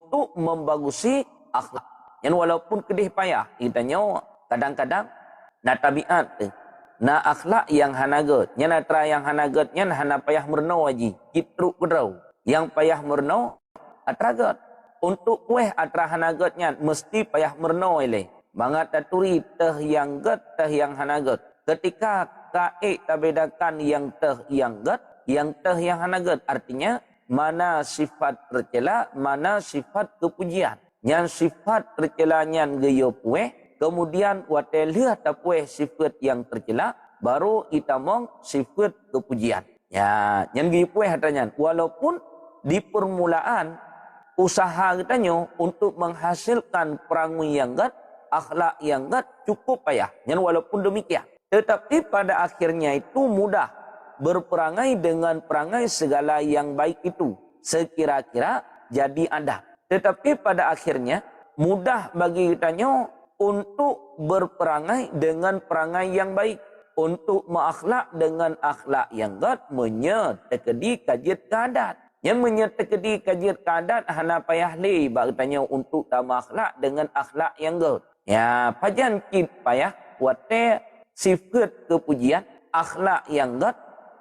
untuk membagusi akhlak. Yang walaupun kedih payah, kitanya kadang-kadang na tabiat na akhlak yang hanagat. Yang atra yang hanagat nyan hana payah merno aji. Kitruk kedrau. Yang payah merno atragat. Untuk kueh atra hanagat nyan mesti payah merno ile. Mangat taturi teh yang gat teh yang hanagat. Ketika kae tabedakan yang teh yang gat, yang teh yang hanagat, artinya mana sifat tercela, mana sifat kepujian. Yang sifat tercela nyan geyo pueh, kemudian watelih tapueh sifat yang tercela, baru itamong sifat kepujian. Ya, yang geyo pueh hatanya. Walaupun di permulaan usaha katanya untuk menghasilkan perangai yang gat, akhlak yang gat cukup payah. Yang walaupun demikian, tetapi pada akhirnya itu mudah berperangai dengan perangai segala yang baik itu. Sekira-kira jadi adab. Tetapi pada akhirnya mudah bagi kitanya untuk berperangai dengan perangai yang baik. Untuk menakhlak dengan akhlak yang gat menyetekedi kajit kadat. Yang menyetekedi kajit kadat hana payah li bagi kitanya untuk tambah akhlak dengan akhlak yang gat. Ya, pajan kit payah wate sifat kepujian, akhlak yang gat,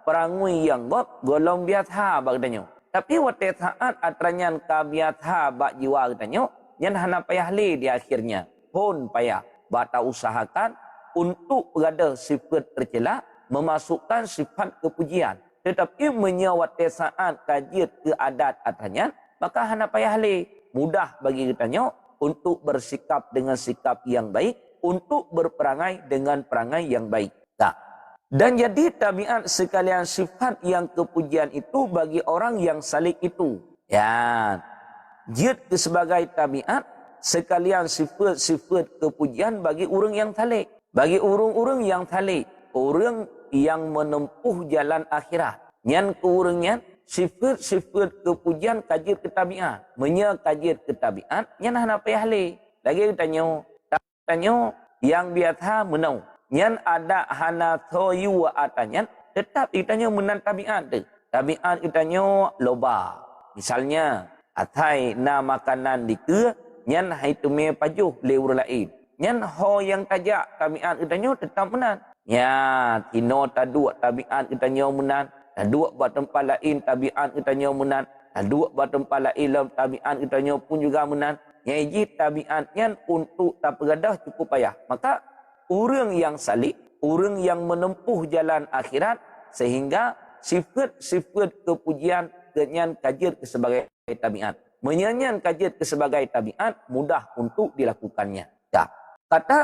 perangui yang gat, golong biatha bagi kitanya. Tapi wate saat atranyan ka biatha bak jiwa kitanya, nyan hana payah li di akhirnya. Pun payah bata usahakan untuk berada sifat tercela, memasukkan sifat kepujian. Tetapi menyawate saat kajit ke adat atranyan, maka hana payah li. Mudah bagi kitanya untuk bersikap dengan sikap yang baik, untuk berperangai dengan perangai yang baik. Nah, dan jadi tabiat sekalian sifat yang kepujian itu bagi orang yang salik itu. Ya, jid sebagai tabiat sekalian sifat-sifat kepujian bagi orang yang salik. Bagi orang-orang yang salik, orang yang menempuh jalan akhirat. Nyan ke orangnya sifat-sifat kepujian kajir ke tabiat. Menya kajir ke tabiat, nyan hana payah li. Lagi tanya yang biasa menau. Nyan ada hana thoyu wa atanyan, tetap itanya menan tabiat tu. Tabiat itanya loba. Misalnya, atai na makanan di ke, nyan haitume pajuh lewur lain. Nyan ho yang tajak tabiat itanya tetap menan. Ya, tino taduk tabiat itanya menan. Taduk buat tempat lain tabiat itanya menan. Taduk buat tempat lain tabiat itanya pun juga menan. Yang tabiatnya untuk tak pergadah cukup payah. Maka orang yang salik, orang yang menempuh jalan akhirat, sehingga sifat-sifat kepujian kenyan kajir sebagai tabiat. Menyanyian kajir sebagai tabiat mudah untuk dilakukannya. Ya. Kata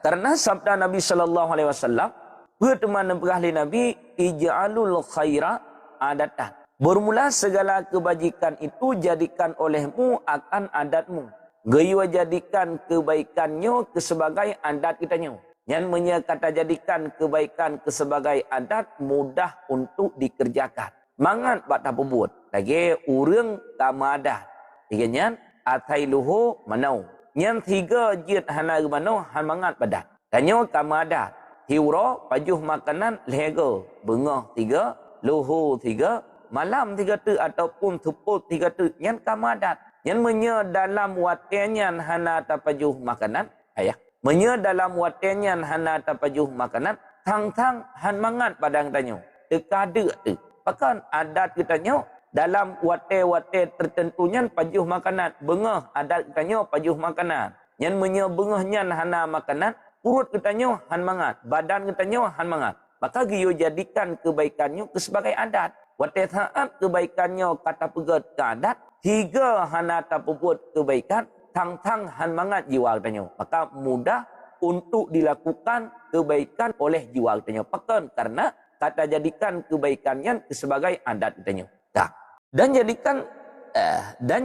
karena sabda Nabi sallallahu alaihi wasallam, berteman berahli Nabi ij'alul khaira adatan. Bermula segala kebajikan itu jadikan olehmu akan adatmu. Gaya jadikan kebaikannya sebagai adat kitanya. Yang menyakata jadikan kebaikan sebagai adat mudah untuk dikerjakan. Mangat bak tak buat. Lagi urang tamadah. Tiganya atailuhu manau. Yang tiga jid hana mano han mangat badan. Tanya tamadah. Hiwra pajuh makanan lego. Bengah tiga, luhu tiga, malam tiga tu ataupun tuput tiga tu. Yang tamadat. Yang menya dalam watianyan hana tapajuh makanan. Ayah. Menya dalam watianyan hana tapajuh makanan. Tang-tang han mangat padang tanya. Tekada tu. Bahkan adat kitanya dalam wate-wate tertentunya pajuh makanan. Bengah adat kitanya pajuh makanan. Yang menya bengahnya hana makanan. Urut kitanya han mangat. Badan kitanya han mangat. Maka giyo jadikan kebaikannya sebagai adat. Wate saat kebaikannya kata pegat ke adat. Tiga hana tapuput kebaikan. Tang-tang han mangat jiwa kitanya. Maka mudah untuk dilakukan kebaikan oleh jiwa kitanya. Bahkan karena kata jadikan kebaikannya sebagai adat kitanya. Nah, dan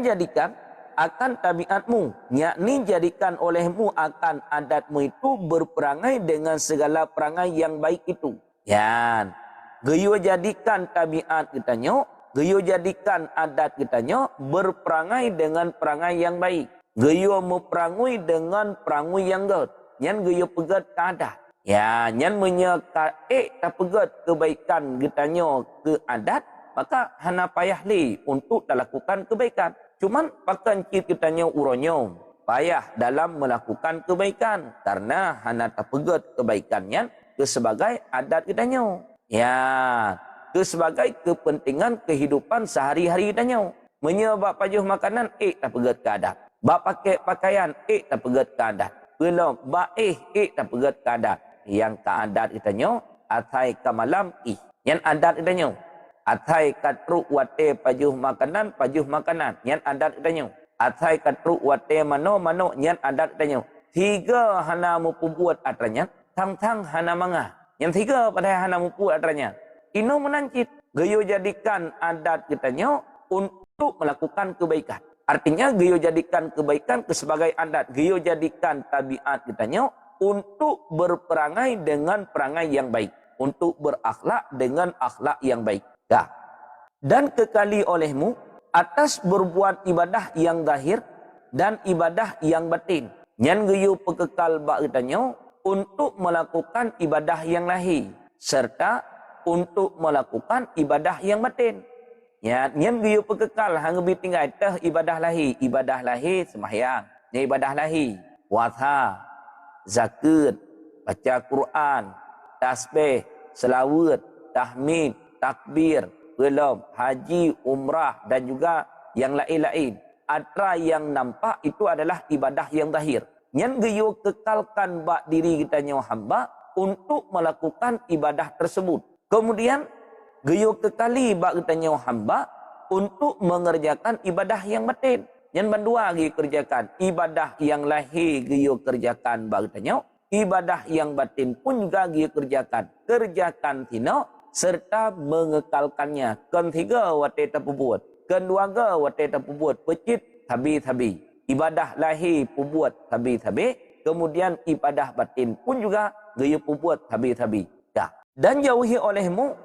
jadikan akan tabiatmu, yakni jadikan olehmu akan adatmu itu berperangai dengan segala perangai yang baik itu. Ya, geyo jadikan tabiat kitanya, geyo jadikan adat kitanya berperangai dengan perangai yang baik. Geyo meperangui dengan perangui yang gat. Yang geyo pegat ke adat. Ya, yang menyekae tak pegat kebaikan kitanya ke adat, maka hana payah li untuk lakukan kebaikan. Cuman pakan kitanya uronyo payah dalam melakukan kebaikan karena hana tapegat kebaikannya ke sebagai adat kitanya. Ya, ke sebagai kepentingan kehidupan sehari-hari kitanya. Menyebab pajuh makanan, tapegat ke adat. Bak pakai pakaian, tapegat ke adat. Belum, bak tapegat ke adat. Yang ke adat kitanya, atai ke malam, Yang adat kitanya. Atai katru wate pajuh makanan, Yang adat kitanya. Atai katru wate mano, Yang adat kitanya. Tiga hana mupubuat atranya, tang-tang hana mangah. Yang tiga pada hana mupubuat atranya. Ino menancit. Gayo jadikan adat kitanya untuk melakukan kebaikan. Artinya gayo jadikan kebaikan ke sebagai adat. Gayo jadikan tabiat kitanya untuk berperangai dengan perangai yang baik. Untuk berakhlak dengan akhlak yang baik. Ya. Dan kekali olehmu atas berbuat ibadah yang zahir dan ibadah yang batin. Yang gayo pekekal bak kitanya untuk melakukan ibadah yang lahir. Serta untuk melakukan ibadah yang batin. Ya, yang gayo pekekal hang bi tinggal teh ibadah lahir sembahyang, ibadah lahir, puasa, zakat, baca Quran, tasbih, selawat, tahmid, takbir, belum haji, umrah dan juga yang lain-lain. Atra yang nampak itu adalah ibadah yang zahir. Yang gayo kekalkan bak diri kitanya hamba untuk melakukan ibadah tersebut. Kemudian gayo kekali bak kitanya hamba untuk mengerjakan ibadah yang batin. Yang berdua gayo kerjakan ibadah yang lahir gayo kerjakan bak kitanya, ibadah yang batin pun juga gayo kerjakan. Kerjakan tino serta mengekalkannya. Ketiga wate tapubuat. Kedua ga wate tapubuat pecit tabi-tabi. Ibadah lahir pubuat tabi-tabi. Kemudian ibadah batin pun juga gayo pubuat tabi-tabi. Ya. Dan jauhi olehmu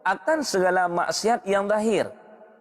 akan segala maksiat yang zahir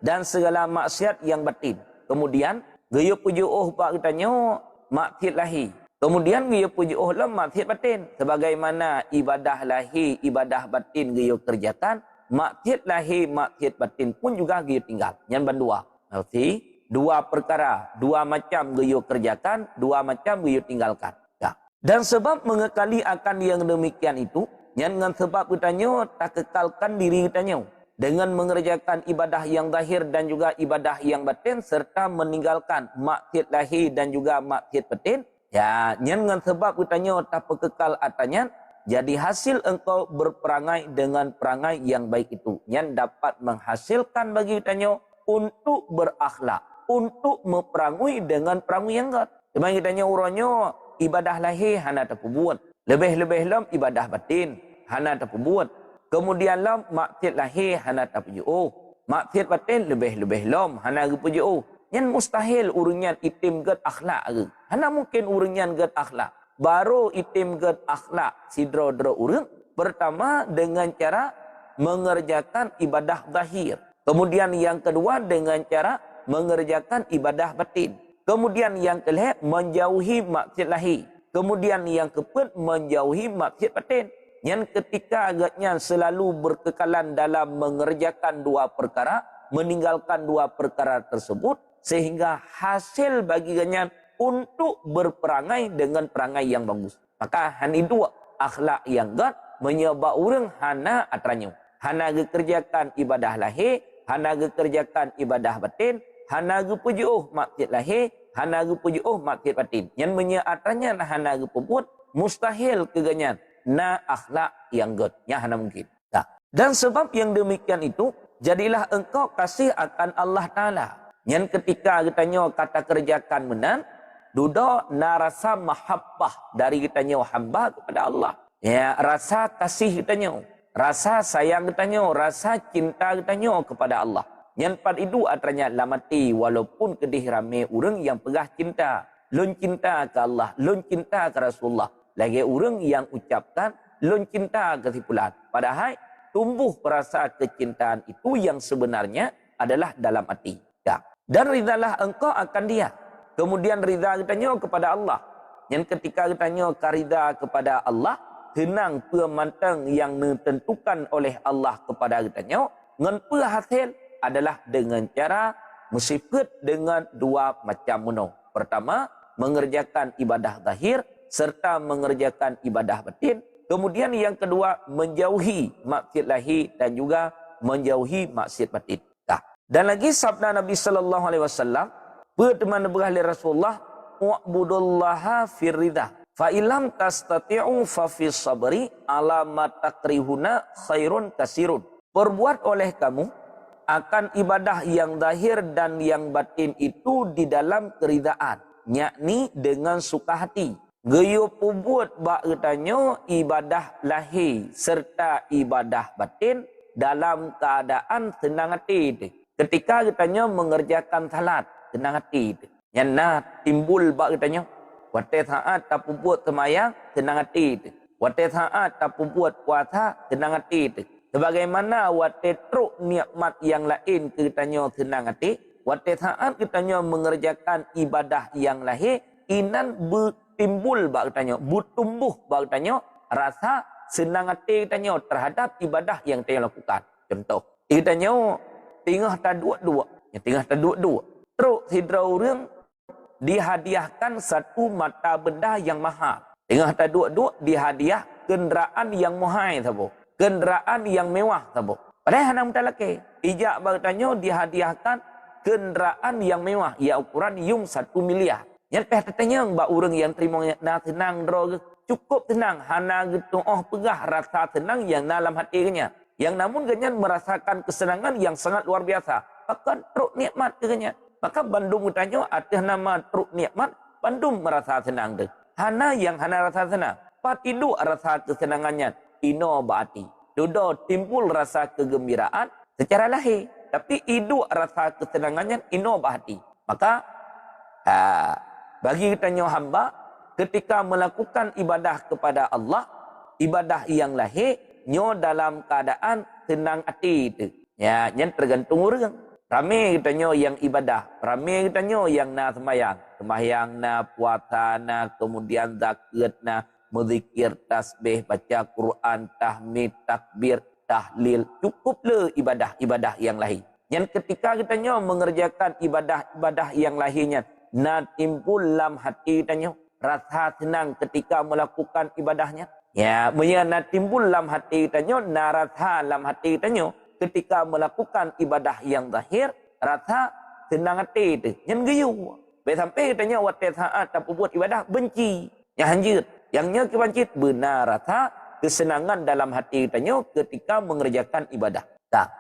dan segala maksiat yang batin. Kemudian gayo pujuh bak kitanya maksiat lahir. Kemudian gayo pujuh lam maksiat batin. Sebagaimana ibadah lahir, ibadah batin gayo kerjakan, maksiat lahir, maksiat batin pun juga gayo tinggal. Yang berdua. Berarti dua perkara, dua macam gayo kerjakan, dua macam gayo tinggalkan. Ya. Dan sebab mengekali akan yang demikian itu, dengan sebab kitanya tak kekalkan diri kitanya dengan mengerjakan ibadah yang zahir dan juga ibadah yang batin serta meninggalkan maksiat lahir dan juga maksiat batin. Ya, dengan sebab kitanya tak kekal atanya, jadi hasil engkau berperangai dengan perangai yang baik itu yang dapat menghasilkan bagi kitanya untuk berakhlak, untuk memperangui dengan perangai yang gat. Sebab kitanya uronyo ibadah lahir hana terpubuat. Lebih-lebih lam ibadah batin hana terpubuat. Kemudian lam maksiat lahir hana terpujuh. Maksiat batin lebih-lebih lam hana terpujuh. Yang mustahil urunyan itim get akhlak ke. Hana mungkin urunyan get akhlak. Baru itim get akhlak sidro-dro urung. Pertama dengan cara mengerjakan ibadah zahir. Kemudian yang kedua dengan cara mengerjakan ibadah batin. Kemudian yang kelima menjauhi maksiat lahir. Kemudian yang keempat menjauhi maksiat batin. Yang ketika agaknya selalu berkekalan dalam mengerjakan dua perkara, meninggalkan dua perkara tersebut, sehingga hasil baginya untuk berperangai dengan perangai yang bagus. Maka hani dua akhlak yang gat menyebab orang hana atranyo. Hana kerjakan ibadah lahir, hana kerjakan ibadah batin, hana pujuh maksiat lahir, hana pujuh maksiat batin. Yang menyeatranya hana puput mustahil keganyan na akhlak yang gat. Yang hana mungkin. Nah. Dan sebab yang demikian itu, jadilah engkau kasih akan Allah Ta'ala. Yang ketika kitanya kata kerjakan menan, duduk narasa mahabbah dari kitanya hamba kepada Allah. Ya, rasa kasih kitanya, rasa sayang kitanya, rasa cinta kitanya kepada Allah. Yang pad itu artinya lamati walaupun kedih rame orang yang pegah cinta, lun cinta ke Allah, lun cinta ke Rasulullah. Lagi orang yang ucapkan lun cinta ke sipulan. Padahal tumbuh perasaan kecintaan itu yang sebenarnya adalah dalam hati. Ya. Dan ridalah engkau akan dia. Kemudian rida kitanya kepada Allah. Yang ketika kitanya karida kepada Allah, tenang pemantang yang ditentukan oleh Allah kepada kitanya, ngan hasil adalah dengan cara mensifat dengan dua macam meno. Pertama, mengerjakan ibadah zahir serta mengerjakan ibadah batin. Kemudian yang kedua, menjauhi maksiat lahir dan juga menjauhi maksiat batin. Dan lagi sabda Nabi sallallahu alaihi wasallam, berteman berahli Rasulullah, wa'budullaha firridah. Fa ilam tastati'u fa fis sabri ala ma takrihuna khairun kasirun. Perbuat oleh kamu akan ibadah yang zahir dan yang batin itu di dalam keridaan, yakni dengan suka hati. Geyo pubut bak tanya ibadah lahir serta ibadah batin dalam keadaan tenang hati. Ketika kitanya mengerjakan salat, tenang hati. Yang nak timbul bak kitanya, waktu saat tak buat semayang, tenang hati. Waktu saat tak buat puasa, tenang hati. Sebagaimana waktu truk nikmat yang lain kitanya tenang hati, waktu saat kitanya mengerjakan ibadah yang lahir, inan bertimbul bak kitanya, bertumbuh bak kitanya, rasa senang hati kitanya terhadap ibadah yang kita lakukan. Contoh, kitanya tinggal tak dua-dua. Yang tinggal tak dua-dua. Teruk hidra orang dihadiahkan satu mata benda yang mahal. Tinggal tak dua-dua dihadiah kenderaan yang mahal. Sabo. Kenderaan yang mewah. Sabo. Padahal anak muda lelaki. Ijak bertanya dihadiahkan kenderaan yang mewah. Ya ukuran yung 1 miliar. Yang pihak tertanya mbak orang yang terima nak tenang. Cukup tenang. Hana gitu pegah rasa tenang yang dalam hatinya. Yang namun ganyan merasakan kesenangan yang sangat luar biasa. Maka truk nikmat katanya. Maka Bandung bertanya atas nama truk nikmat, Bandung merasa senang deh. Hana yang hana rasa senang. Patidu rasa kesenangannya. Ino baati. Dodo timbul rasa kegembiraan secara lahir. Tapi idu rasa kesenangannya ino baati. Maka bagi kitanya hamba, ketika melakukan ibadah kepada Allah, ibadah yang lahir, nyo dalam keadaan tenang hati itu. Ya, yang tergantung orang. Ramai kitanya yang ibadah, ramai kitanya yang na sembahyang. Sembahyang na, puasa na, kemudian zakat na, berzikir, tasbih, baca Quran, tahmid, takbir, tahlil. Cukuplah ibadah-ibadah yang lahir. Yang ketika kitanya mengerjakan ibadah-ibadah yang lahirnya, na timbul dalam hati kitanya rasa senang ketika melakukan ibadahnya. Ya, menyana timbul dalam hati kitanya, narasa dalam hati kitanya ketika melakukan ibadah yang zahir, rasa senang hati itu. Yang gayu. Sampai kitanya waktu saat tak buat ibadah, benci. Yang hanjir. Yangnya kebancit, benar rasa kesenangan dalam hati kitanya ketika mengerjakan ibadah. Tak.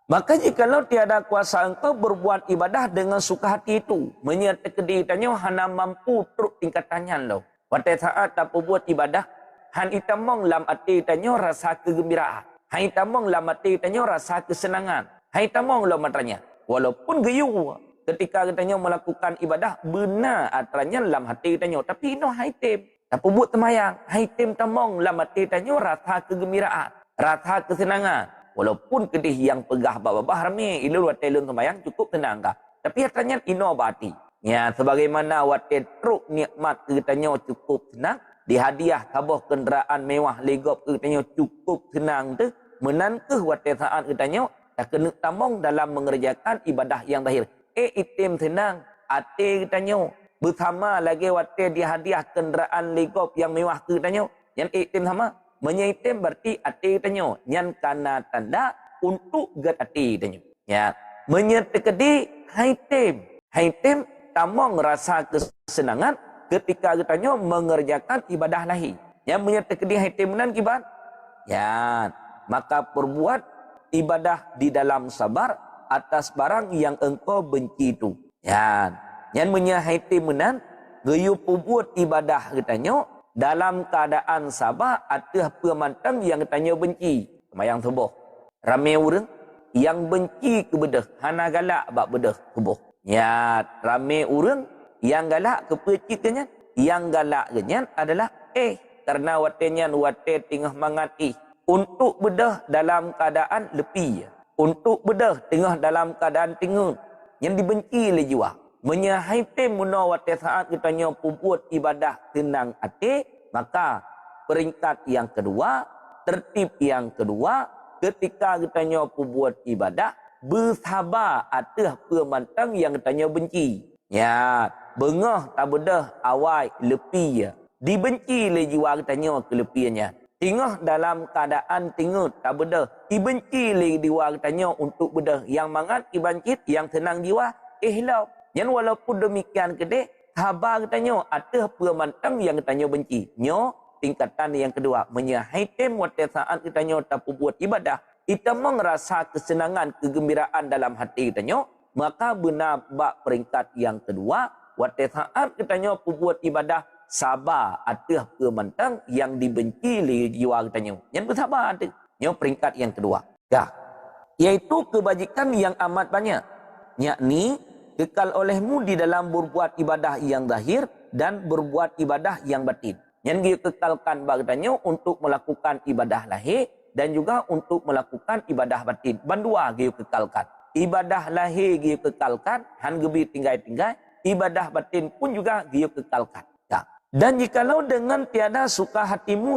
Maka jikalau tiada kuasa engkau berbuat ibadah dengan suka hati itu, menyertai kitanya hana mampu teruk tingkatannya lo. Waktu saat tak buat ibadah, han itamong lam hati tanyo rasa kegembiraan. Han itamong lam hati tanyo rasa kesenangan. Han itamong lam matanya. Walaupun gayu ketika kitanya melakukan ibadah, benar atranya lam hati tanyo. Tapi ino haitim. Tapi buat temayang. Haitim tamong lam hati tanyo rasa kegembiraan. Rasa kesenangan. Walaupun kedih yang pegah babah rame. Ilun watelun temayang cukup tenang kah. Tapi atranya ino bati. Ya, sebagaimana watel truk nikmat kitanya cukup tenang. Dihadiah tabuh kenderaan mewah legop katanya cukup senang tu menankah waktu saat katanya tak kena tamong dalam mengerjakan ibadah yang zahir. Itim senang ate katanya bersama lagi waktu dihadiah kenderaan legop yang mewah katanya yang itim sama menyaitim berarti ate katanya yang kana tanda untuk get ate katanya. Ya, menyertai haitim tamong rasa kesenangan ketika kitanya mengerjakan ibadah lahir. Yang menyertai di hati menan kibat. Ya, maka perbuat ibadah di dalam sabar atas barang yang engkau benci itu. Ya, yang menyahati menan gayu perbuat ibadah kitanya dalam keadaan sabar atas pemantam yang kitanya benci. Semayang subuh. Ramai orang yang benci ke bedah, hana galak bak bedah subuh. Ya, ramai orang yang galak kepecikannya, yang galak genyan adalah karena watenya wate tengah mangat untuk bedah dalam keadaan lepi, untuk bedah tengah dalam keadaan tengun yang dibenci oleh jiwa. Menyahaitim muna wate saat kitanya puput ibadah tenang hati, maka peringkat yang kedua, tertib yang kedua, ketika kitanya puput ibadah bersabar atas permantang yang tanya benci. Ya, bengah tak bedah awal lepi ya. Dibenci le jiwa tanya kelepiannya. Tengah dalam keadaan tengah tak bedah. Dibenci le jiwa tanya untuk bedah. Yang mangat ibancit, yang tenang jiwa, ikhlas. Yang walaupun demikian kedek, sabar tanya atas permantang yang tanya benci. Nyo tingkatan yang kedua, menyahaitem waktu saat kitanya tak buat ibadah. Kita merasa kesenangan, kegembiraan dalam hati kitanya, maka benar bak peringkat yang kedua, waktu saat kitanya buat ibadah, sabar atas permantang yang dibenci oleh jiwa kitanya. Yang bersabar tu. Yang peringkat yang kedua. Ya. Iaitu kebajikan yang amat banyak. Yakni, kekal olehmu di dalam berbuat ibadah yang zahir dan berbuat ibadah yang batin. Yang dia kekalkan bagdanya untuk melakukan ibadah lahir dan juga untuk melakukan ibadah batin. Bandua dia kekalkan. Ibadah lahir dia kekalkan, han gebi tinggai-tinggai. Ibadah batin pun juga dia kekalkan. Ya. Dan jikalau dengan tiada suka hatimu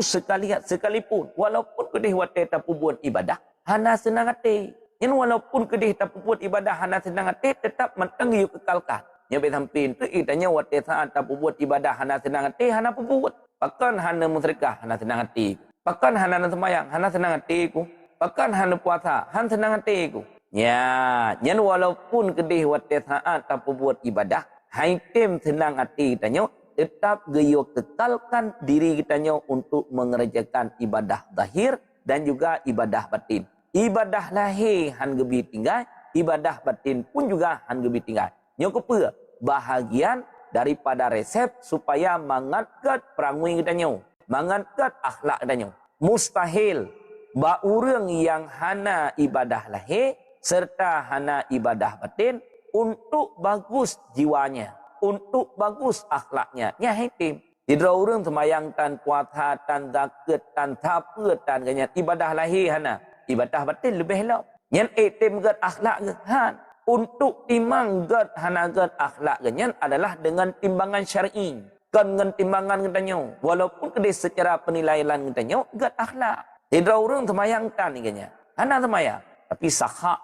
sekalipun, walaupun kedih wate tak buat ibadah, hana senang hati. Yang walaupun kedih tak buat ibadah, hana senang hati, tetap mentang dia kekalkan. Yang bersamping itu, itanya wate saat tak buat ibadah, hana senang hati, hana buat. Pakan hana musyrikah, hana senang hati. Pakan hana semayang, hana senang hatiku. Pakan hana puasa, hana senang hatiku. Ya, yang walaupun kedih waktu saat tak buat ibadah, haitem senang hati kitanya, tetap geyo kekalkan diri kitanya untuk mengerjakan ibadah zahir dan juga ibadah batin. Ibadah lahir han gebi tinggal, ibadah batin pun juga han gebi tinggal. Yang kedua, bahagian daripada resep supaya mengangkat perangui kitanya, mengangkat akhlak kitanya. Mustahil ba urang yang hana ibadah lahir serta hana ibadah batin untuk bagus jiwanya, untuk bagus akhlaknya. Nya hitim. Tidak urang semayang tan puasa tan zakat tan apa tan ganyan ibadah lahir hana, ibadah batin lebih elok. Nyan itim gat akhlak ke han. Untuk timang gad hana gad akhlak ganyan adalah dengan timbangan syar'i. Kan dengan timbangan katanya. Walaupun kedai secara penilaian katanya gad akhlak. Tidak orang semayangkan ni ganyan. Hana semayang. Tapi sahak.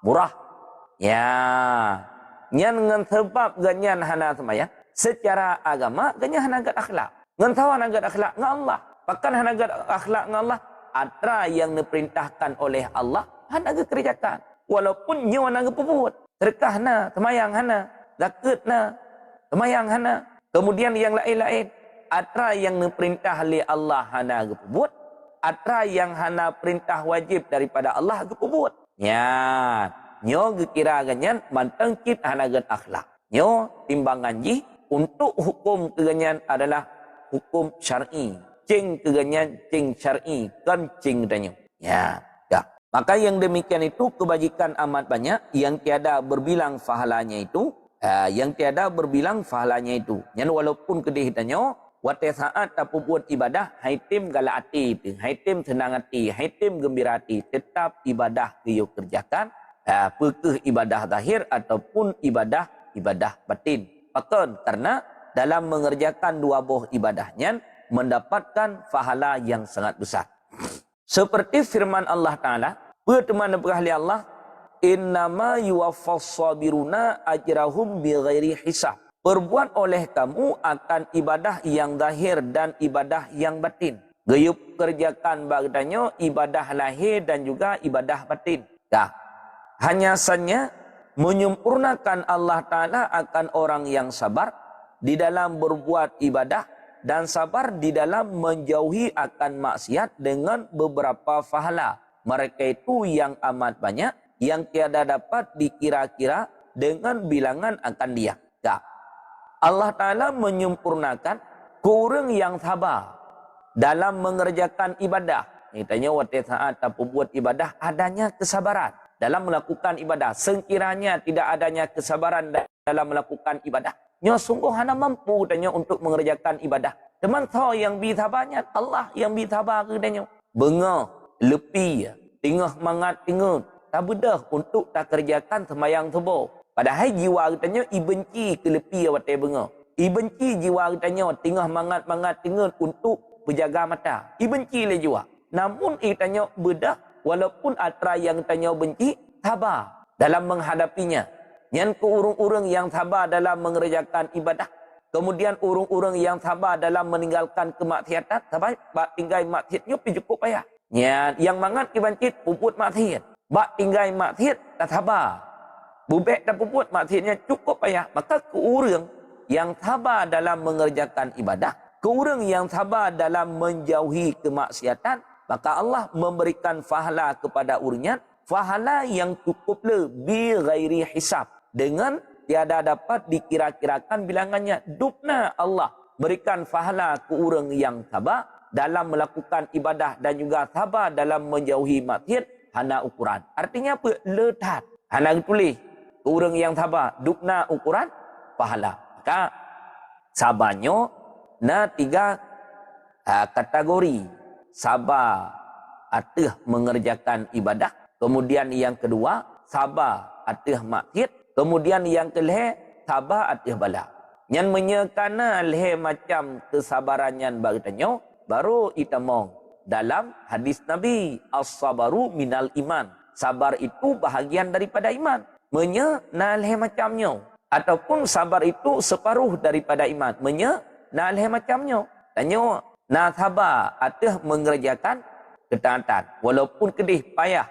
Murah. Ya. Nyan dengan sebab ganyan hana semayang. Secara agama ganyan hana gad akhlak. Ngan tahu hana gad akhlak dengan Allah. Bahkan hana gad akhlak dengan Allah. Atra yang diperintahkan oleh Allah hana gad kerjakan. Walaupun nyawa nak berbuat. Sedekah na, semayang hana, zakat na, semayang hana. Kemudian yang lain-lain. Atra yang diperintah oleh Allah hana berbuat. Atra yang hana perintah wajib daripada Allah berbuat. Ya, nyo kira ganyan mantang kit hana gan akhlak. Nyo timbangan ji untuk hukum keganyan adalah hukum syar'i. Cing keganyan cing syar'i kan cing danyo. Ya. Maka yang demikian itu kebajikan amat banyak yang tiada berbilang pahalanya itu, yang tiada berbilang pahalanya itu. Yang walaupun kedih tanya, waktu saat tak buat ibadah, haitim gala hati itu, haitim senang hati, haitim gembira hati, tetap ibadah dia kerjakan, pekeh ibadah zahir ataupun ibadah batin. Bahkan karena dalam mengerjakan dua buah ibadahnya mendapatkan pahala yang sangat besar. Seperti firman Allah Ta'ala, berteman berahli Allah, innama yuwaffas sabiruna ajrahum bighairi hisab. Perbuat oleh kamu akan ibadah yang zahir dan ibadah yang batin. Gayup kerjakan bagdanya ibadah lahir dan juga ibadah batin. Dah. Hanya saja menyempurnakan Allah Ta'ala akan orang yang sabar di dalam berbuat ibadah dan sabar di dalam menjauhi akan maksiat dengan beberapa pahala. Mereka itu yang amat banyak, yang tiada dapat dikira-kira dengan bilangan akan dia. Ya. Allah Ta'ala menyempurnakan kurang yang sabar dalam mengerjakan ibadah. Itanya waktu saat tak buat ibadah, adanya kesabaran dalam melakukan ibadah. Sekiranya tidak adanya kesabaran dalam melakukan ibadah, nyo sungguh hana mampu tanya untuk mengerjakan ibadah. Teman tahu yang bisabarnya Allah yang bisabar ke tanya. Bengah, lepi, tengah mangat tengah. Tak bedah untuk tak kerjakan semayang subuh. Padahal jiwa tanya ibenci ke lepi awak bengah. Ibenci jiwa tanya tengah mangat tengah untuk berjaga mata. Ibenci le jiwa. Namun tanya bedah walaupun atra yang tanya benci tabah dalam menghadapinya. Yang ke urung-urung yang tabah dalam mengerjakan ibadah. Kemudian urung-urung yang tabah dalam meninggalkan kemaksiatan, tabah bak tinggal maksiatnya pi cukup payah. Yang mangat ibancit puput maksiat. Bak tinggal maksiat tak tabah. Bubek dan puput maksiatnya cukup payah. Maka ke urung yang tabah dalam mengerjakan ibadah, ke urung yang tabah dalam menjauhi kemaksiatan, maka Allah memberikan pahala kepada urunnya, pahala yang cukup lebih ghairi hisab, dengan tiada dapat dikira-kirakan bilangannya. Dupna Allah berikan pahala ke urang yang tabah dalam melakukan ibadah dan juga tabah dalam menjauhi maksiat hana ukuran. Artinya apa? Letat. Hana tulis ke urang yang tabah dupna ukuran pahala. Maka sabarnya na 3 kategori. Sabar atih mengerjakan ibadah. Kemudian yang kedua, sabar atih maksiat. Kemudian yang kelih, sabar atih bala. Yang menyekana leh macam kesabarannya bagitannya, baru itamong dalam hadis Nabi, as-sabaru minal iman. Sabar itu bahagian daripada iman. Menyekana leh macamnya. Ataupun sabar itu separuh daripada iman. Menyekana leh macamnya. Tanya, na sabar atih mengerjakan ketaatan. Walaupun kedih payah,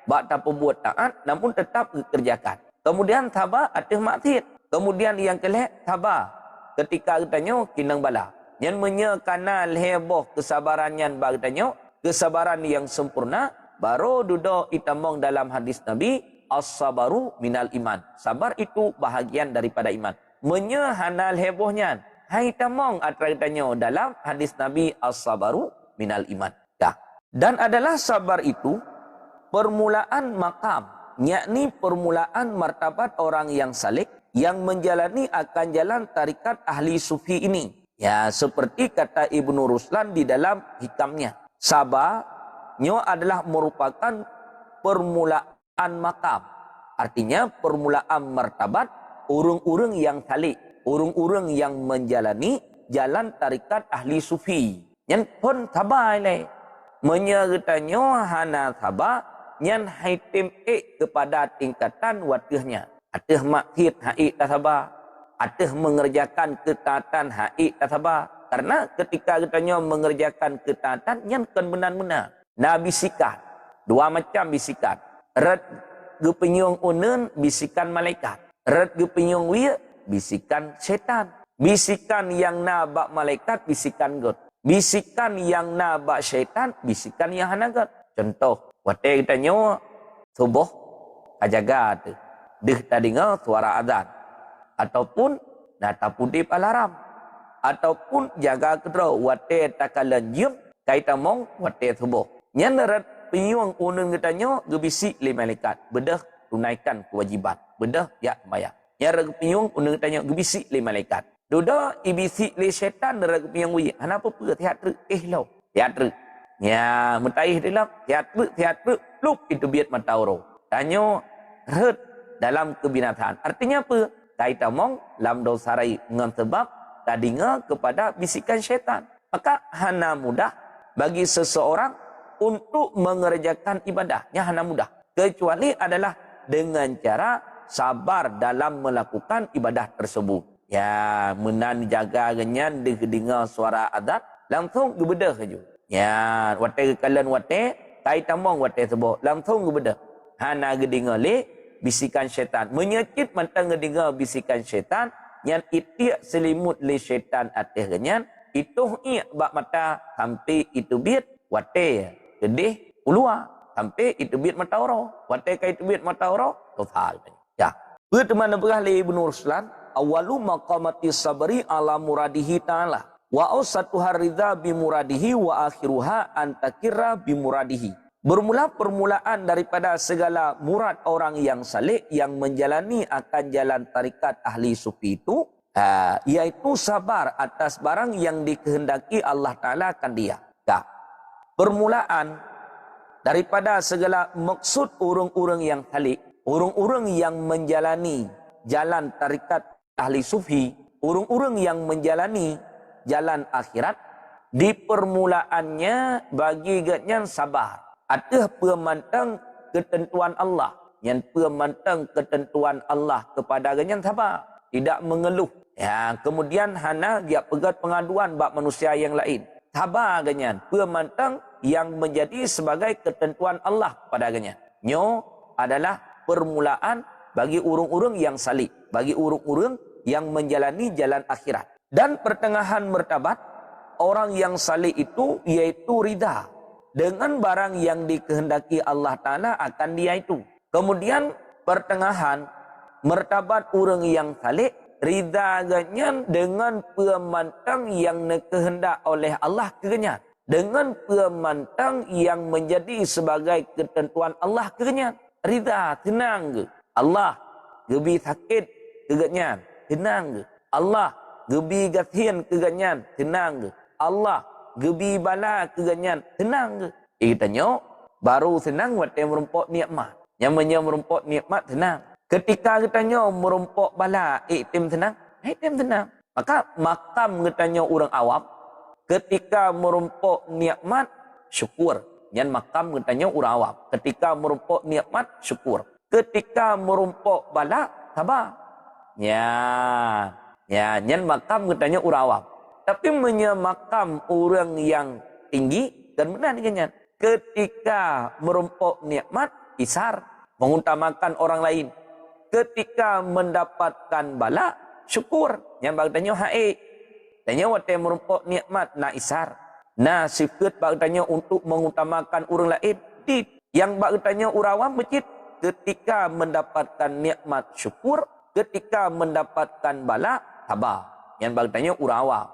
bak tak pembuat taat, namun tetap dikerjakan. Kemudian sabar atih maksiat. Kemudian yang kelih sabar ketika ditanya kinang bala. Yang menyekana heboh kesabarannya bagitanya, kesabaran yang sempurna, baru duduk itamong dalam hadis Nabi, as-sabaru minal iman. Sabar itu bahagian daripada iman. Menyehanal hebohnya. Hai tamong atratanya dalam hadis Nabi, as-sabaru minal iman. Dan adalah sabar itu permulaan makam, yakni permulaan martabat orang yang saleh yang menjalani akan jalan tarikat ahli sufi ini. Ya, seperti kata Ibnu Ruslan di dalam hikamnya. Sabarnya adalah merupakan permulaan makam. Artinya permulaan martabat urung-urung yang saleh, urung-urung yang menjalani jalan tarikat ahli sufi. Yang pun sabar le. Menyertanya hana sabar nyan haitim kepada tingkatan watihnya. Atih maksiat haik tak sabar. Atih mengerjakan ketaatan haik tak sabar. Karena ketika kitanya mengerjakan ketaatan, nyan kan benar-benar. Nah bisikan. 2 macam bisikan. Red gepenyung unen, bisikan malaikat. Red gepenyung wia, bisikan setan. Bisikan yang nabak malaikat, bisikan God. Bisikan yang nabak syaitan, bisikan yang hanagat. Contoh, waktu kita nyawa subuh kajaga tu. Dih tak dengar suara azan. Ataupun data putih alarm. Ataupun jaga kedra waktu tak kalan jam kaita mong waktu subuh. Nyanerat penyuang unun kita nyawa gebisi le malaikat. Bedah tunaikan kewajiban. Bedah ya bayar. Nyarat penyuang unun kita nyawa gebisi le malaikat. Duda ibisi le syaitan nerat penyuang wi. Kenapa apa teater lau. Teater. Ya, mutaih dalam teater lup itu biat mata orang. Tanya red dalam kebinasaan. Artinya apa? Kaita mong lam dosarai ngam sebab tadinga kepada bisikan syaitan. Maka hana mudah bagi seseorang untuk mengerjakan ibadahnya, hana mudah. Kecuali adalah dengan cara sabar dalam melakukan ibadah tersebut. Ya, menan jaga genyan dengar suara azan langsung gebedah saja. Ya, wate kalian wate, tai tamong wate sebab langsung gebeda. Hana gedinga le bisikan syaitan. Menyekit mantang gedinga bisikan syaitan, yang itiak selimut le syaitan atih genyan, itu ia bak mata sampai itu biat wate gedih ulua sampai itu biat mata orang. Wate kai itu biat mata orang, total. Ya. Berteman berah le Ibnu Ruslan, awalu maqamati sabri ala muradihi ta'ala. Wa ausatuha ridha bimuradihi wa akhiruha antakira bimuradihi. Bermula permulaan daripada segala murad orang yang saleh yang menjalani akan jalan tarikat ahli sufi itu, yaitu sabar atas barang yang dikehendaki Allah Ta'ala akan dia. Permulaan daripada segala maksud urung-urung yang saleh, urung-urung yang menjalani jalan tarikat ahli sufi, urung-urung yang menjalani jalan akhirat, di permulaannya bagi gatnya sabar. Atih pemantang ketentuan Allah. yang pemantang ketentuan Allah kepada ganyan sabar, tidak mengeluh. Ya, kemudian hana dia pegat pengaduan bak manusia yang lain. Sabar ganyan, pemantang yang menjadi sebagai ketentuan Allah pada ganyan. Nyo adalah permulaan bagi urung-urung yang salih, bagi urung-urung yang menjalani jalan akhirat. Dan pertengahan martabat orang yang salih itu yaitu ridha dengan barang yang dikehendaki Allah Ta'ala akan dia itu. Kemudian pertengahan martabat orang yang salih, ridha ganyan dengan pemantang yang dikehendak oleh Allah kegenyan. Dengan pemantang yang menjadi sebagai ketentuan Allah kegenyan. Ridha, tenang ke? Allah gebi sakit kegenyan, tenang ke? Allah gebi gasian kegenyan, tenang ke? Allah gebi bala keganyan, tenang ke? Katanya, baru senang waktu merumpok nikmat. Yang merumpok nikmat, tenang. Ketika katanya merumpok bala, itim tenang, Maka makam katanya orang awam, ketika merumpok nikmat, syukur. Yang makam katanya orang awam. Ketika merumpok nikmat, syukur. Ketika merumpok bala, sabar. Yang makam katanya orang awam. Tapi menyemakam orang yang tinggi dan benar dengan ketika merumpok nikmat, isar, mengutamakan orang lain. Ketika mendapatkan bala, syukur. Yang bagtanya hae. Tanya waktu merumpok nikmat, na isar. Na sifat bagtanya untuk mengutamakan orang lain. Yang bagtanya urawan becit. Ketika mendapatkan nikmat, syukur. Ketika mendapatkan bala, sabar. Yang bagtanya urawan.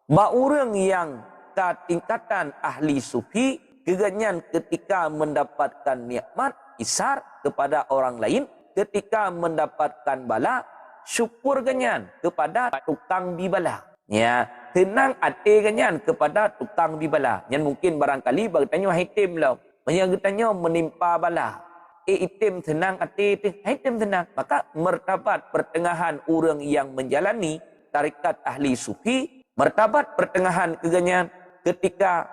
Orang yang ke tingkatan ahli sufi, keganyan ketika mendapatkan nikmat, isar kepada orang lain, ketika mendapatkan bala, syukur ganyan kepada tukang bibala. Ya, tenang hati ganyan kepada tukang bibala. Yang mungkin barangkali bertanya hitim lah. Bertanya menimpa bala. Itim tenang hati, hitim tenang. Maka martabat pertengahan orang yang menjalani tarikat ahli sufi, martabat pertengahan keganyan ketika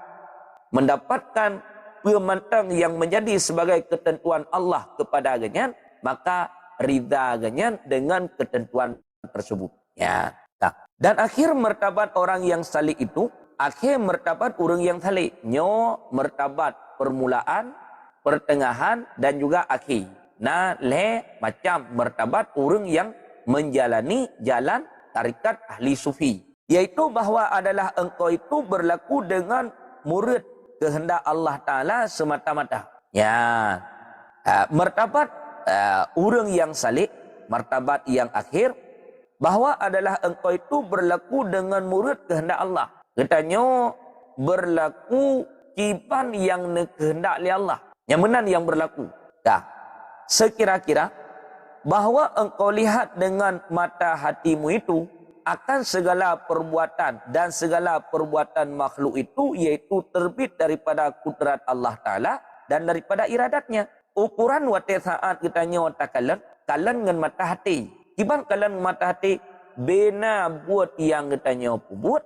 mendapatkan pemantang yang menjadi sebagai ketentuan Allah kepada ganyan, maka ridha ganyan dengan ketentuan tersebut. Ya. Dan akhir martabat orang yang salih itu, akhir martabat orang yang salih, nyo martabat permulaan, pertengahan dan juga akhir. Nah, macam martabat orang yang menjalani jalan tarikat ahli sufi. Yaitu bahawa adalah engkau itu berlaku dengan murid kehendak Allah Ta'ala semata-mata. Ya, martabat orang yang salih, martabat yang akhir, bahawa adalah engkau itu berlaku dengan murid kehendak Allah. Katanya berlaku kiban yang kehendak oleh Allah. Yang benar yang berlaku. Sekira-kira bahawa engkau lihat dengan mata hatimu itu akan segala perbuatan dan segala perbuatan makhluk itu yaitu terbit daripada kudrat Allah Ta'ala dan daripada iradatnya. Ukuran waktu saat kita nyata kalan dengan mata hati. Kiban kalan mata hati, bena buat yang kita nyata buat,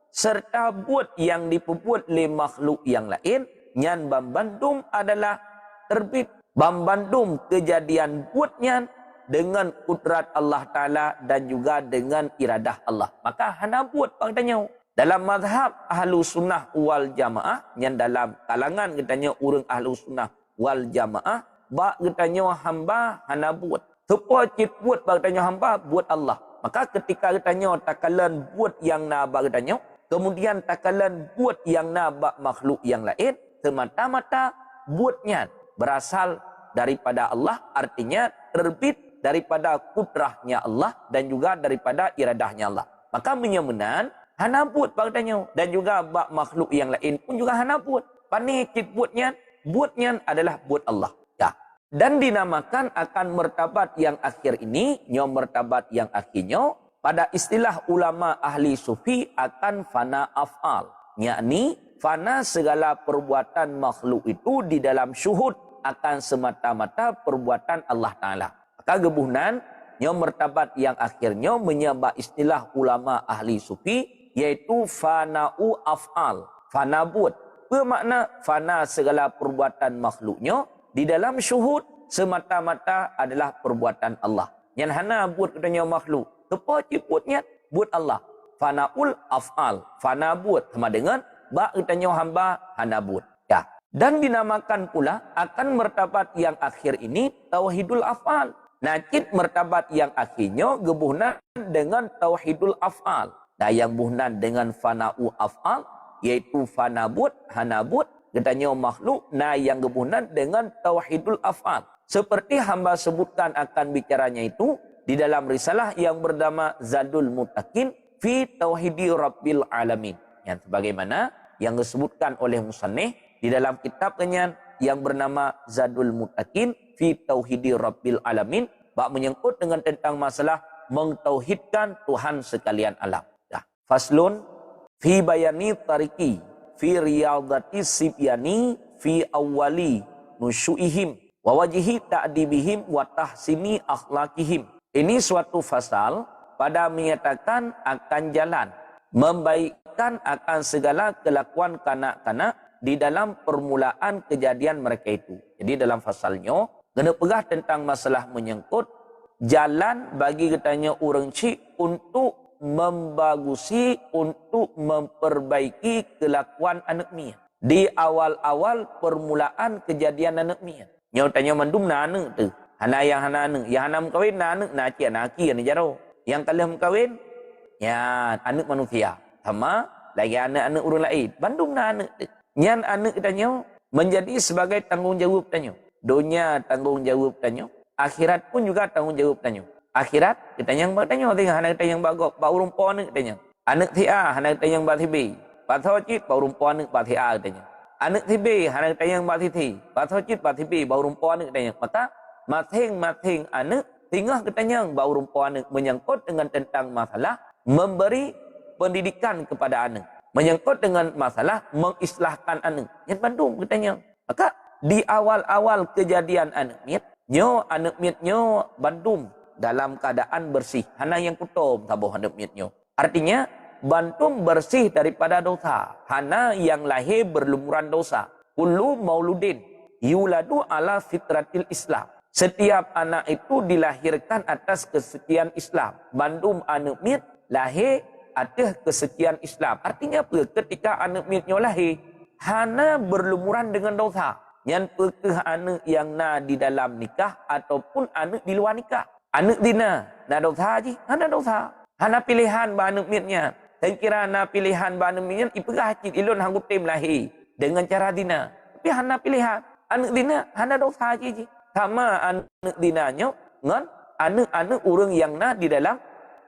serta buat yang diperbuat oleh makhluk yang lain, nyan bambandum adalah terbit. Bambandum kejadian buatnya dengan kudrat Allah Ta'ala dan juga dengan iradah Allah. Maka hana buat katanya. Dalam mazhab ahlu sunnah wal jamaah, yang dalam kalangan katanya orang ahlu sunnah wal jamaah, bak katanya hamba hana buat. Supaya cip buat katanya hamba, buat Allah. Maka ketika katanya takalan buat yang na bak katanya, kemudian takalan buat yang na bak makhluk yang lain, semata-mata buatnya berasal daripada Allah, artinya terbit daripada kudrahnya Allah dan juga daripada iradahnya Allah. Maka menyamanan hana buat bagdanya dan juga bak makhluk yang lain pun juga hana buat. Panikit buatnya adalah buat Allah. Ya. Dan dinamakan akan martabat yang akhir ini, martabat yang akhirnya pada istilah ulama ahli sufi akan fana af'al. Yakni fana segala perbuatan makhluk itu di dalam syuhud akan semata-mata perbuatan Allah Ta'ala. Maka gebuhnan, martabat yang akhirnya menyebab istilah ulama ahli sufi, yaitu fana'u af'al. Fana buat. Bermakna fana segala perbuatan makhluknya di dalam syuhud semata-mata adalah perbuatan Allah. Yang hana buat katanya makhluk. Tepa ciputnya buat Allah. Fanaul af'al. Fana buat sama dengan ba katanya hamba hana buat. Ya. Dan dinamakan pula akan martabat yang akhir ini tauhidul af'al. Nakit martabat yang akhirnya gebuhnan dengan tauhidul af'al. Nah yang buhnan dengan fana'u af'al yaitu fanabut, hanabut, katanya makhluk. Nah yang gebuhnan dengan tauhidul af'al. Seperti hamba sebutkan akan bicaranya itu di dalam risalah yang bernama Zadul Muttaqin fi Tauhidi Rabbil Alamin. Yang sebagaimana yang disebutkan oleh musannif di dalam kitabnya yang bernama Zadul Muttaqin fi Tauhidi Rabbil Alamin, bab menyangkut dengan tentang masalah mentauhidkan Tuhan sekalian alam. Faslun fi bayani tariki fi riyadati sibyani fi awwali nusyuihim wa wajhi ta'dibihim wa tahsini akhlaqihim. Ini suatu fasal pada menyatakan akan jalan membaikkan akan segala kelakuan kanak-kanak di dalam permulaan kejadian mereka itu. Jadi dalam fasalnya kena pegah tentang masalah menyangkut jalan bagi katanya orang cik untuk membagusi, untuk memperbaiki kelakuan anak mia di awal-awal permulaan kejadian anak mia. Nyo tanya mandum na anak tu, hana yang hana kawin na anak na cia naki ni jaro. Yang kalah kawin ya anak manusia. Sama lagi anak-anak orang lain. Bandum na anak tu. Nyan anak tanya menjadi sebagai tanggungjawab tanya. Dunia tanggungjawab tanya, akhirat pun juga tanggungjawab tanya. Akhirat kita yang bertanya tengah anak kita yang bagok bau rumpon katanya. Anak tia anak kita yang batibi. Pathocit bau rumpon batia katanya. Anak tibi anak kita yang batiti. Pathocit batibi bau rumpon katanya. Maka masing-masing anak tinggal katanya bau rumpon menyangkut dengan tentang masalah memberi pendidikan kepada anak. Menyangkut dengan masalah mengislahkan anak. Yang bandung katanya. Maka di awal-awal kejadian anak miatnya bandung dalam keadaan bersih. Hana yang kutum tabuh hadap miatnya. Artinya, bantum bersih daripada dosa. Hana yang lahir berlumuran dosa. Kullu mauludin yuladu ala fitratil Islam. Setiap anak itu dilahirkan atas kesekian Islam. Bantum anak miat lahir atas kesekian Islam. Artinya apa? Ketika anak miatnya lahir, hana berlumuran dengan dosa. Yang pekeh anak yang na di dalam nikah ataupun anak di luar nikah. Anak dina, na dosa je, hana dosa. Hana pilihan ba anak miatnya. Saya kira na pilihan ba anak miatnya, ipegah cik ilun hanggup tim lahir. Dengan cara dina. Tapi hana pilihan. Anak dina, hana dosa je. Sama anak dinanya, ngan anak-anak orang yang na di dalam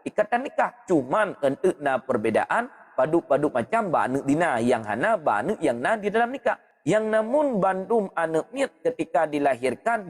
ikatan nikah. Cuman untuk na perbedaan, padu-padu macam ba anak dina yang hana, ba anak yang na di dalam nikah. Yang namun bandum anak miat ketika dilahirkan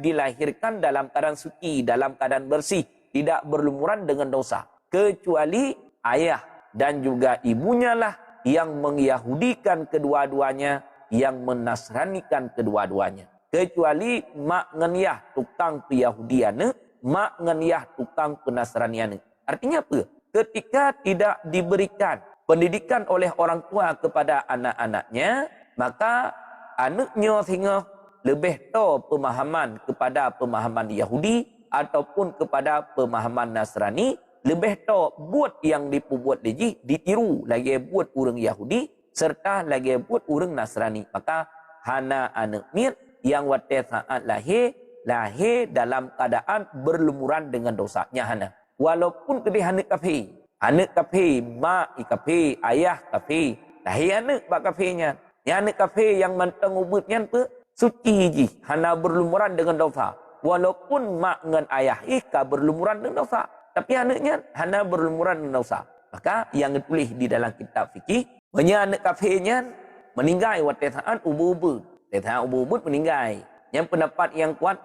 dalam keadaan suci, dalam keadaan bersih, tidak berlumuran dengan dosa. Kecuali ayah dan juga ibunya lah yang mengyahudikan kedua-duanya, yang menasranikan kedua-duanya. Kecuali mak ngenyah tukang Yahudiane, mak ngenyah tukang penasraniane. Artinya apa? Ketika tidak diberikan pendidikan oleh orang tua kepada anak-anaknya, maka anaknya sehingga lebih tahu pemahaman kepada pemahaman Yahudi ataupun kepada pemahaman Nasrani, lebih tahu buat yang dipubuat ditiru lagi buat orang Yahudi serta lagi buat orang Nasrani. Maka hana anak miat yang waktu saat lahir dalam keadaan berlumuran dengan dosanya hana. Walaupun kedih anak kafir, mak kafir, ayah kafir, lahir anak bak kafirnya. Yang anak kafir yang mentang ubutnya apa? Suci je. Hana berlumuran dengan dosa. Walaupun mak dengan ayah ika berlumuran dengan dosa. Tapi anaknya hana berlumuran dengan dosa. Maka yang ditulis di dalam kitab fikih, banyak anak kafirnya meninggal waktu saat ubud. Saat ubud meninggal. Yang pendapat yang kuat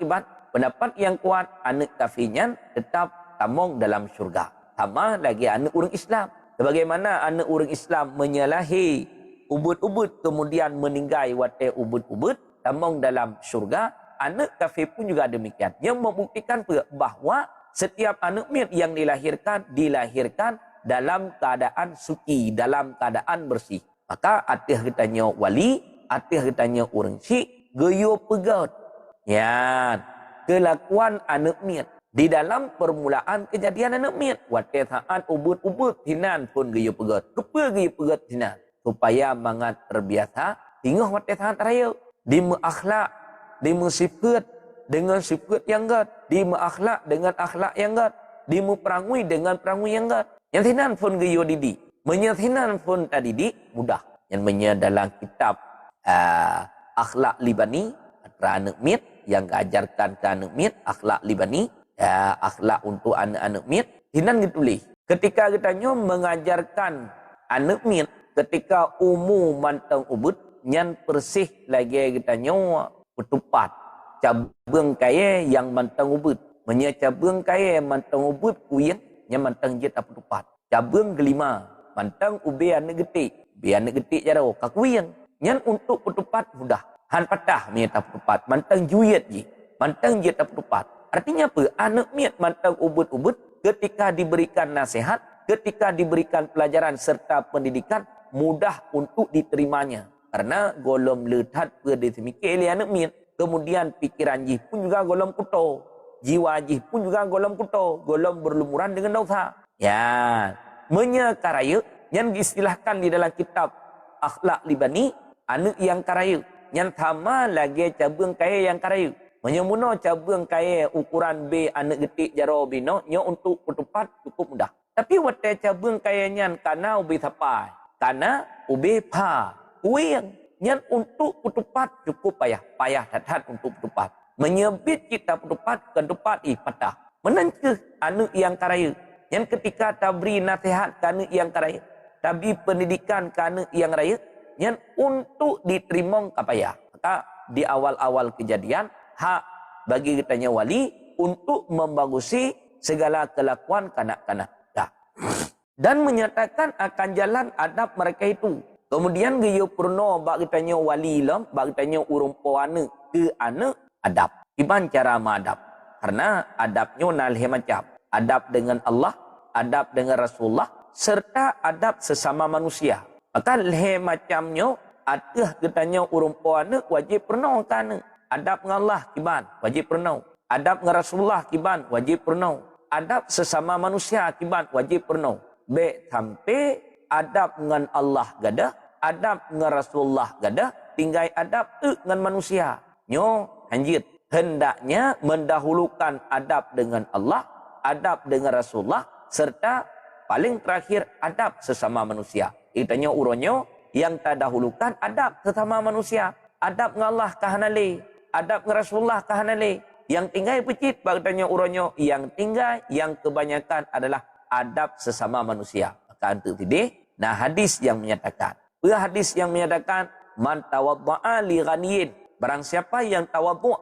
pendapat yang kuat anak kafirnya tetap tamong dalam syurga. Sama lagi anak orang Islam. Sebagaimana anak orang Islam menyalahi ubud-ubud kemudian meninggal waktu ubud-ubud tamong dalam syurga, anak kafir pun juga demikian. Yang membuktikan bahawa setiap anak miat yang dilahirkan dalam keadaan suci, dalam keadaan bersih. Maka atih kitanya wali, atih kitanya orang syik, geyo pegat. Ya, kelakuan anak miat. Di dalam permulaan kejadian anak miat. Wate saat ubud-ubud hinan pun gaya pegat. Kepa gaya pegat hinan. Supaya mangat terbiasa. Tinggal wate saat raya. Di akhlak, di sifat dengan sifat yang gat. Di akhlak dengan akhlak yang gat. Di perangui dengan perangui yang gat. Yang hinan pun gaya didi. Menyathinan pun tadi di mudah. Yang dalam kitab akhlak Libani. Anak miat yang diajarkan ke anak miat. Akhlak Libani. Akhlak untuk anak-anak miat. Hinan ditulis. Ketika kitanya mengajarkan anak miat. Ketika umur mantang ubud. Yang persih lagi kitanya ketupat. Cabang kaya yang mantang ubud. Cabang kaya mantang ubud kuyang. Yang mantang jet apa tupat. Cabang kelima. Mantang ube anak getik. Ube anak getik jaro. Kakuyang. Yang untuk ketupat mudah. Han patah miat apa tupat. Mantang juyat je. Mantang jet apa tupat. Artinya apa? Anak miat mantang ubud-ubud ketika diberikan nasihat, ketika diberikan pelajaran serta pendidikan, mudah untuk diterimanya. Karena golom letat pada semikir anak miat. Kemudian pikiran jih pun juga golom kuto. Jiwa jih pun juga golom kuto. Golom berlumuran dengan dosa. Ya, menyekaraya yang diistilahkan di dalam kitab akhlak Libani, anak yang karaya. Yang sama lagi cabang kaya yang karaya. Menyemuna cabang kaya ukuran B anak getik jaro bino nya untuk ketupat cukup mudah. Tapi wate cabang kaya nyan kana ubi sapai, kana ubi pa, kuing nyan untuk ketupat cukup payah dathat untuk ketupat. Menyebit kita ketupat patah. Menanceh anak yang karaya. Yang ketika tabri nasihat kana yang karaya, tabi pendidikan kana yang raya, nyan untuk diterima kapaya. Maka di awal-awal kejadian hak bagi kitanya wali untuk membagusi segala kelakuan kanak-kanak. Dan menyatakan akan jalan adab mereka itu. Kemudian gaya purno bagi kitanya wali lam, bagi kitanya urumpuana ke anak adab. Iban cara mengadab. Karena adabnya nalih macam. Adab dengan Allah, adab dengan Rasulullah, serta adab sesama manusia. Maka leh macamnya ada kitanya urumpuana wajib purno kana. Adab dengan Allah kiban wajib pernah. Adab dengan Rasulullah kiban wajib pernah. Adab sesama manusia kiban wajib pernah. Be sampai adab dengan Allah gada, adab dengan Rasulullah gada, tinggal adab dengan manusia. Nyo hanjit. Hendaknya mendahulukan adab dengan Allah, adab dengan Rasulullah, serta paling terakhir adab sesama manusia. Itanya uronyo yang terdahulukan adab sesama manusia. Adab dengan Allah kahanali. Adab dengan Rasulullah kahanale. Yang tinggal pecit bagtanya uronyo. Yang tinggal yang kebanyakan adalah adab sesama manusia. Maka untuk tidih. Nah hadis yang menyatakan. Hadis yang menyatakan. Man tawadda'a li ghaniyin. Barang siapa yang tawaddu'.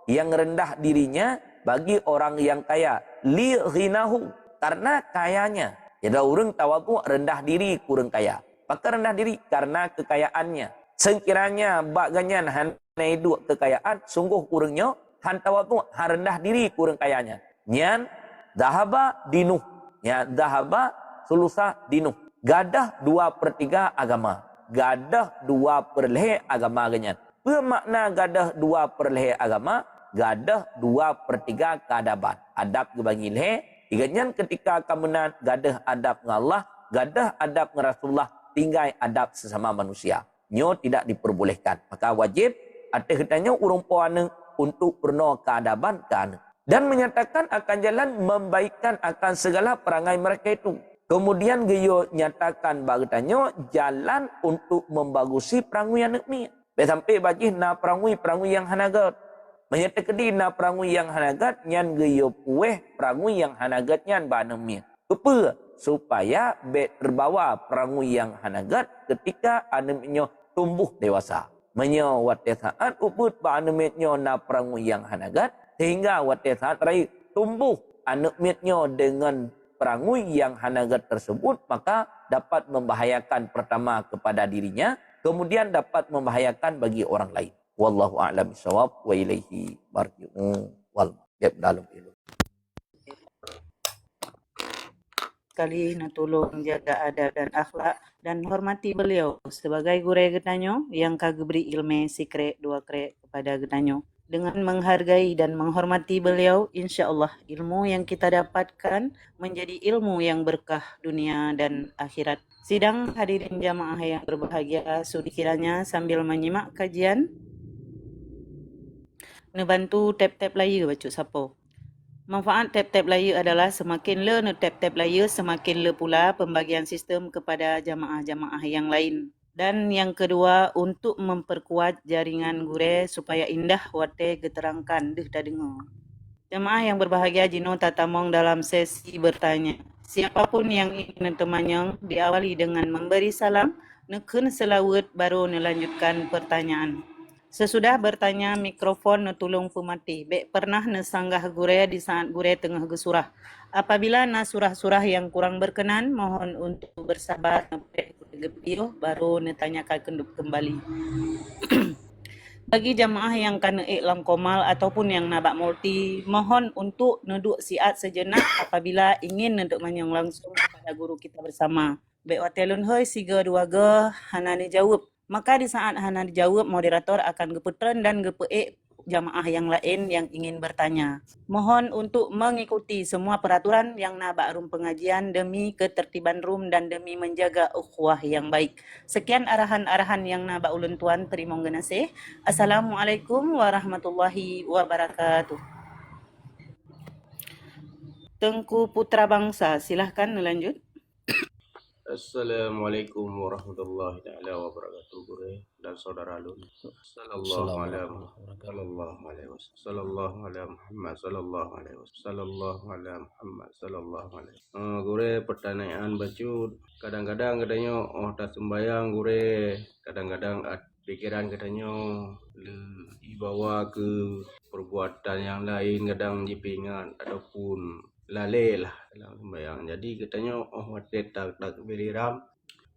Yang rendah dirinya bagi orang yang kaya. Li ghinahu. Karena kayanya. Jadi orang tawaddu' rendah diri kurang kaya. Maka rendah diri karena kekayaannya. Sekiranya baganyan hanai dua kekayaan, sungguh kurangnya han tawadhu, han rendah diri kurang kayanya. Nyan dahaba dinuh, ya dahaba sulusa dinuh. Gadah 2/3 agama, gadah 2/2 agama ganyan. Bermakna gadah 2/2 agama, gadah 2/3 keadaban. Adab gebagi leh, iganyan ketika kemenan gadah adab dengan Allah, gadah adab dengan Rasulullah, tinggal adab sesama manusia. Nyo tidak diperbolehkan. Maka wajib atas kitanya urumpuana untuk pernah keadaban kan. Dan menyatakan akan jalan membaikkan akan segala perangai mereka itu. Kemudian geyo nyatakan bagitanya jalan untuk membagusi perangui anak mi. Sampai bagi na perangui yang hanagat. Menyatakan di na perangui yang hanagat nyan geyo pueh perangui yang hanagat nyan ba anak mi. Apa? Supaya terbawa perangui yang hanagat ketika animnya tumbuh dewasa. Menyawat saat ubud ba animnya na perangui yang hanagat sehingga wate saat rai tumbuh animnya dengan perangui yang hanagat tersebut maka dapat membahayakan pertama kepada dirinya kemudian dapat membahayakan bagi orang lain. Wallahu a'lam bishawab wa ilaihi marji'un wal dalam ilmu. Sekali natulong jaga adab dan akhlak dan hormati beliau sebagai guru getanyo yang kagubri ilmu sikre dua kre kepada getanyo. Dengan menghargai dan menghormati beliau, insya Allah ilmu yang kita dapatkan menjadi ilmu yang berkah dunia dan akhirat. Sidang hadirin jamaah yang berbahagia, sudi kiranya sambil menyimak kajian, nebantu tap-tap layar baca siapa. Manfaat tap-tap layar adalah semakin le tap-tap layar, semakin le pula pembagian sistem kepada jamaah-jamaah yang lain. Dan yang kedua, untuk memperkuat jaringan gure supaya indah wate geterangkan deh dah dengar. Jemaah yang berbahagia, Jino tatamong dalam sesi bertanya. Siapapun yang ingin temanyong diawali dengan memberi salam, nekun selawat baru melanjutkan pertanyaan. Sesudah bertanya, mikrofon netulung pemati. Bek pernah nesanggah gure di saat gure tengah gesurah. Apabila na surah-surah yang kurang berkenan, mohon untuk bersabar sampai gepio baru netanyakan kembali. Bagi jamaah yang kena iklam komal ataupun yang nabak multi, mohon untuk neduk siat sejenak apabila ingin neduk manyong langsung kepada guru kita bersama. Baik watelun hoi siga dua ge hana dijawab. Maka di saat hana dijawab, moderator akan geputren dan gepeik jamaah yang lain yang ingin bertanya. Mohon untuk mengikuti semua peraturan yang nabak room pengajian demi ketertiban room dan demi menjaga ukhuwah yang baik. Sekian arahan-arahan yang nabak ulun tuan, terima kasih. Assalamualaikum warahmatullahi wabarakatuh. Tengku Putra Bangsa, silahkan melanjut. Assalamualaikum warahmatullahi taala wabarakatuh guru dan saudara alun. Sallallahu alaihi wasallam. Sallallahu alaihi Muhammad sallallahu alaihi wasallam. Sallallahu alaihi Muhammad sallallahu alaihi wasallam. Guru pertanyaan bacut kadang-kadang katanya tak sembayang guru, kadang-kadang pikiran katanya dibawa ke perbuatan yang lain, kadang dipingat ataupun lalai lah dalam sembahyang. Jadi katanya watet tak beriram,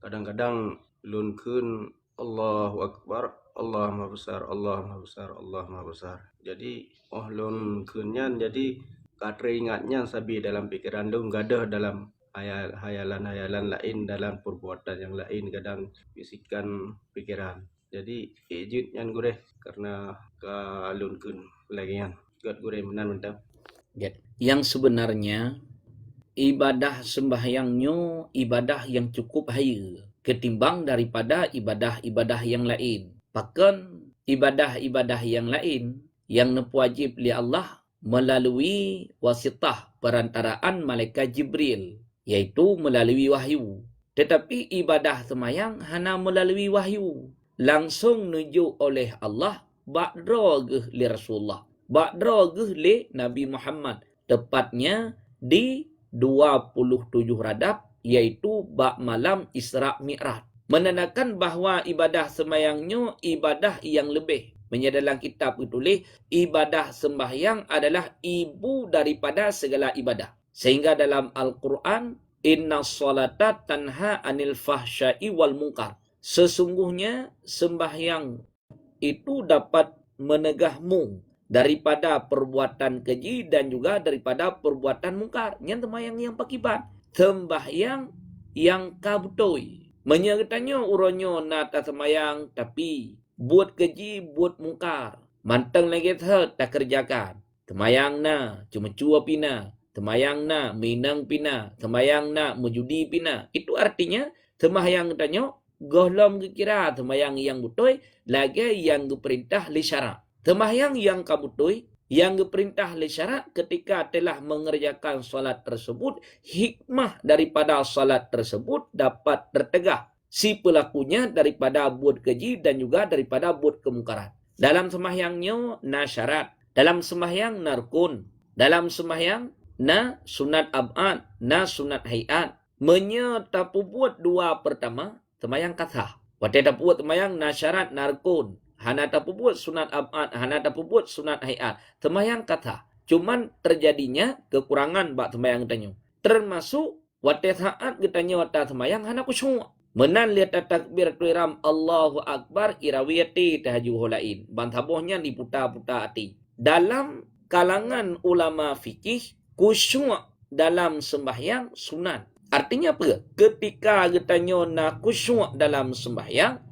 kadang-kadang lun kun Allahu Akbar, Allah Maha Besar, Allah Maha Besar, Allah Maha Besar. Jadi lun kunyan jadi katre ingatnya sabi dalam pikiran lun gadah dalam hayalan-hayalan lain, dalam perbuatan yang lain, kadang bisikan pikiran. Jadi ejit yang gureh karena kalun kun lagi yang gat gureh menan mentang. Yang sebenarnya ibadah sembahyangnya ibadah yang cukup haya ketimbang daripada ibadah-ibadah yang lain. Bahkan ibadah-ibadah yang lain yang wajib li Allah melalui wasitah perantaraan malaikat Jibril, yaitu melalui wahyu. Tetapi ibadah sembahyang hanya melalui wahyu, langsung nuju oleh Allah ba'dra li Rasulullah, ba'dra li Nabi Muhammad, tepatnya di 27 radab, yaitu bak malam Isra Mi'raj. Menandakan bahawa ibadah sembahyangnya ibadah yang lebih. Dalam kitab ditulis ibadah sembahyang adalah ibu daripada segala ibadah. Sehingga dalam Al-Quran, inna salata tanha anil fahsyai wal munkar. Sesungguhnya sembahyang itu dapat menegahmu daripada perbuatan keji dan juga daripada perbuatan mungkar. Yang sembahyang yang pakibat, sembahyang yang kabutoi. Menyertanya uronyo nata sembahyang tapi buat keji, buat mungkar. Mantang lagi tak kerjakan. Sembahyang na cuma cua pina, sembahyang na minang pina, sembahyang na menjudi pina. Itu artinya sembahyang tanya golom kira sembahyang yang butoi lagi yang diperintah li syarak. Sembahyang yang kabutoi, yang diperintah li syarak ketika telah mengerjakan salat tersebut, hikmah daripada salat tersebut dapat tertegah si pelakunya daripada buat keji dan juga daripada buat kemungkaran. Dalam sembahyangnya na syarat, dalam sembahyang na rukun, dalam sembahyang na sunat ab'ad, na sunat hayat. Menyatapu buat dua pertama, sembahyang kasah. Wate tapu buat sembahyang na syarat, na rukun, hana tapu buat sunat ab'ad, hana tapu buat sunat hayat. Sembahyang kata. Cuman terjadinya kekurangan bak sembahyang tanya. Termasuk wate saat kitanya wate sembahyang hana kusyuk. Menan lihat takbir tuiram Allahu Akbar irawiyati tahaju holain. Bantabohnya diputa-puta hati. Dalam kalangan ulama fikih, kusyuk dalam sembahyang sunat. Artinya apa? Ketika kitanya nak kusyuk dalam sembahyang,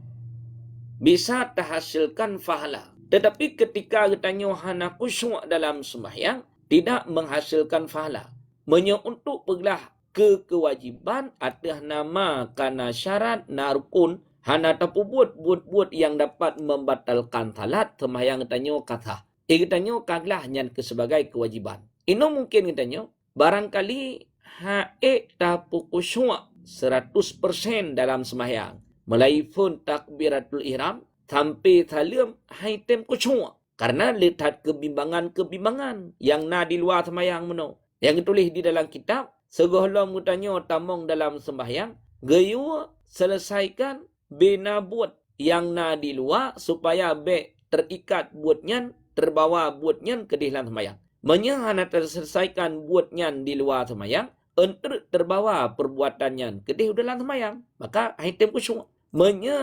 bisa terhasilkan pahala. Tetapi ketika katanya hana khusyuk dalam sembahyang, tidak menghasilkan pahala. Menya untuk pegelah kewajiban atas nama kana syarat narukun hana tapu buat yang dapat membatalkan salat sembahyang katanya kata. Katanya kaglah nyan ke sebagai kewajiban. Ino mungkin katanya barangkali hae tapu khusyuk 100% dalam sembahyang. Melaifun takbiratul ihram sampai salam haitem khusyuk. Karena lihat kebimbangan yang na di luar sembahyang meno. Yang ditulis di dalam kitab, segala mutanya tamong dalam sembahyang, gayu selesaikan bina buat yang na di luar supaya be terikat buatnya, terbawa buatnya ke dalam sembahyang. Menyahana terselesaikan buatnya di luar sembahyang, untuk terbawa perbuatannya ke dalam sembahyang. Maka haitem khusyuk.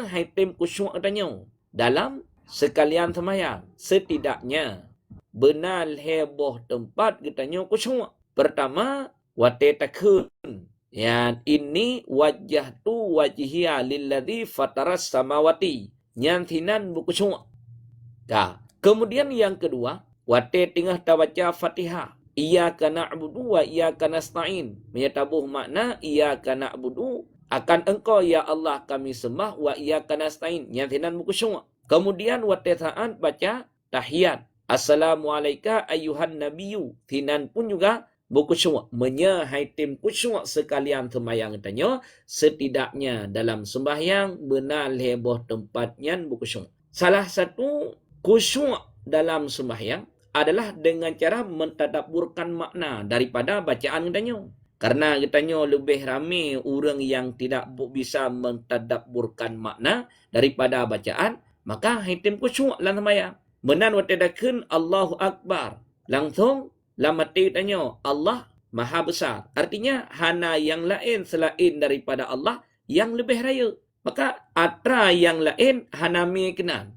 Haitem khusyuk katanya dalam sekalian sembahyang. Setidaknya benar heboh tempat katanya khusyuk. Pertama, wate takun. Yang ini wajah tu wajhiya lilladzi fataras samawati. Nyantinan buku khusyuk. Kemudian yang kedua, wate tengah tabaca Fatihah. Iyyaka na'budu wa iyyaka nasta'in. Menyatabuh makna iyyaka na'budu akan engkau ya Allah kami sembah wa iyyaka nasta'in. Nyantinan buku khusyuk. Kemudian wate saat baca tahiyat. Assalamualaikum ayuhan nabiyyu. Tinan pun juga buku khusyuk. Haitim khusyuk sekalian sembahyang tanya. Setidaknya dalam sembahyang benar heboh tempatnya buku khusyuk. Salah satu khusyuk dalam sembahyang adalah dengan cara mentadabburkan makna daripada bacaan tanya. Karena katanya lebih ramai orang yang tidak bisa mentadabburkan makna daripada bacaan, maka haitim khusyuk dalam sembahyang. Menan watadakan Allahu Akbar. Langsung lamati tanya Allah Maha Besar. Artinya hana yang lain selain daripada Allah yang lebih raya. Maka atra yang lain hana mi kenal.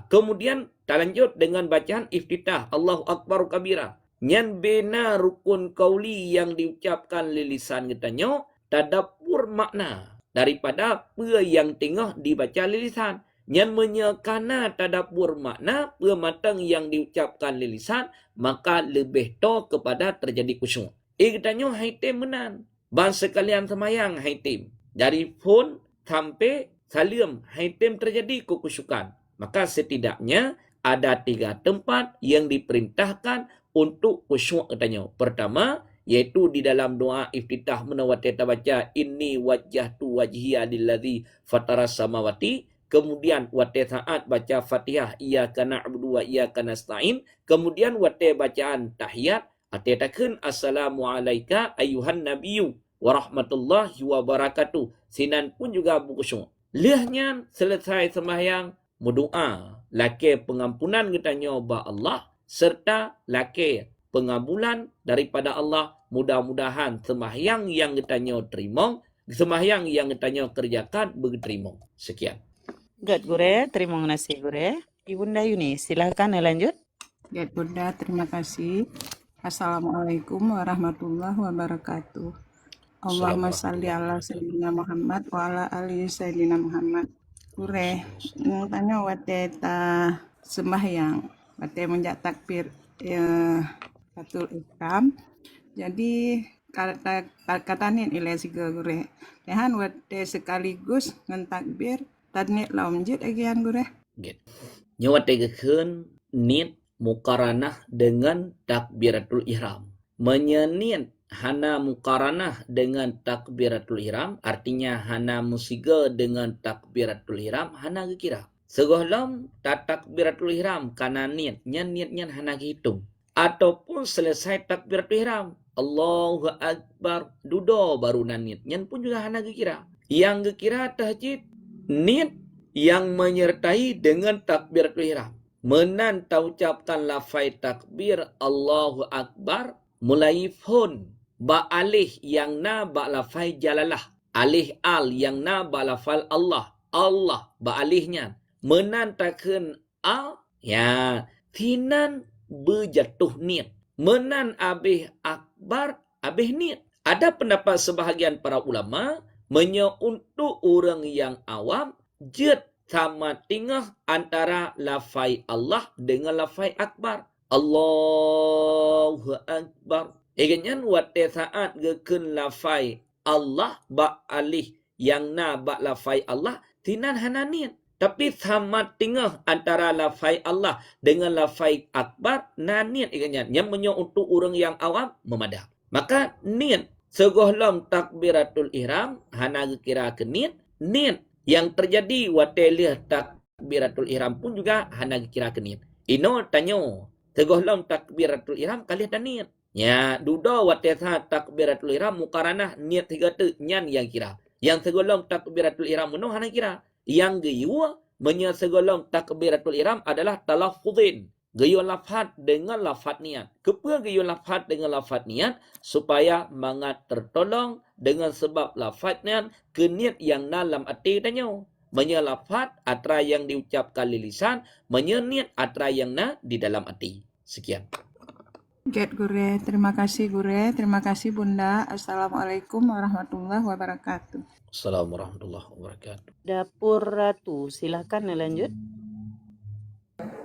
Kemudian lanjut dengan bacaan iftitah Allahu Akbar kabira. Nyan bina rukun kauli yang diucapkan lisan katanya tadabbur makna daripada apa yang tengah dibaca lisan. Nyan menyekana tadabbur makna pematang yang diucapkan lisan, maka lebih to kepada terjadi khusyuk. Katanya haitim menan. Bang sekalian semayang haitim. Dari pun sampai salim haitim terjadi kekhusyukan. Maka setidaknya ada 3 tempat yang diperintahkan untuk khusyuk katanya. Pertama, yaitu di dalam doa iftitah menawati baca inni wajjahtu wajhiya lilladzi fataras samawati. Kemudian wate saat baca Fatihah iyyaka na'budu wa iyyaka nasta'in. Kemudian wate bacaan tahiyat atetakeun assalamu alayka ayuhan nabiyyu wa rahmatullahi wa barakatuh. Sinan pun juga khusyuk. Liahnya selesai sembahyang berdoa laki pengampunan katanya ba Allah serta laki pengabulan daripada Allah. Mudah-mudahan sembahyang yang katanya terima, sembahyang yang katanya kerjakan berterima. Sekian. Gad Gure, terima kasih Gure. Ibunda Yuni, silakan lanjut. Gad Bunda, terima kasih. Assalamualaikum warahmatullahi wabarakatuh. Allahumma salli ala sayyidina Muhammad wa ala ali sayyidina Muhammad. Gure, tanya wate ta sembahyang, wate menjak takbir fatul ihram. Jadi kata nih ilai siga gure. Tehan wate sekaligus ngan takbir tadnit laum jid agian gure. Nyawa tegakeun niat mukaranah dengan takbiratul ihram. Menyeniat hana mukaranah dengan takbiratul ihram, artinya hana musiga dengan takbiratul ihram, hana kira. Segohlom takbiratul ihram kana niatnya hana hitung. Ataupun selesai takbiratul ihram, Allahu Akbar, dudo baru niatnya pun juga hana kira. Yang kira tahjid niat yang menyertai dengan takbiratul ihram. Menan ucapkan lafai takbir Allahu Akbar mulai pun ba alih yang na ba lafai jalalah. Alih al yang na ba lafal Allah. Allah ba alihnya. Menan takun al ya tinan berjatuh niat. Menan abih akbar abih niat. Ada pendapat sebahagian para ulama untuk orang yang awam jet sama tengah antara lafai Allah dengan lafai akbar. Allahu akbar. Ikanyan wate saat geken lafai Allah ba alih yang na ba lafai Allah tinan hananian. Tapi sama tengah antara lafai Allah dengan lafai akbar nanian ikanyan. Yang menyo untuk orang yang awam memadah. Maka niat segohlom takbiratul ihram hana kira ke niat yang terjadi watelih takbiratul ihram pun juga hana kira ke niat. Ino tanyo segohlom takbiratul ihram kali ada niat. Ya, dudo watesa takbiratul ihram mukaranah niat tiga tu nyan yang kira. Yang segolong takbiratul ihram menuh hana kira. Yang geyua menyesegolong takbiratul ihram adalah talaffuzin. Gayun lafad dengan lafad niat. Kenapa gayun lafad dengan lafad niat? Supaya mangat tertolong dengan sebab lafad niat ke niat yang dalam hati tanya. Menyelafad atra yang diucapkan di lisan, menyeniat atra yang na di dalam hati. Sekian. Get Gure, terima kasih Gure, terima kasih Bunda. Assalamualaikum warahmatullahi wabarakatuh. Assalamualaikum warahmatullahi wabarakatuh. Dapur Ratu, silakan lanjut.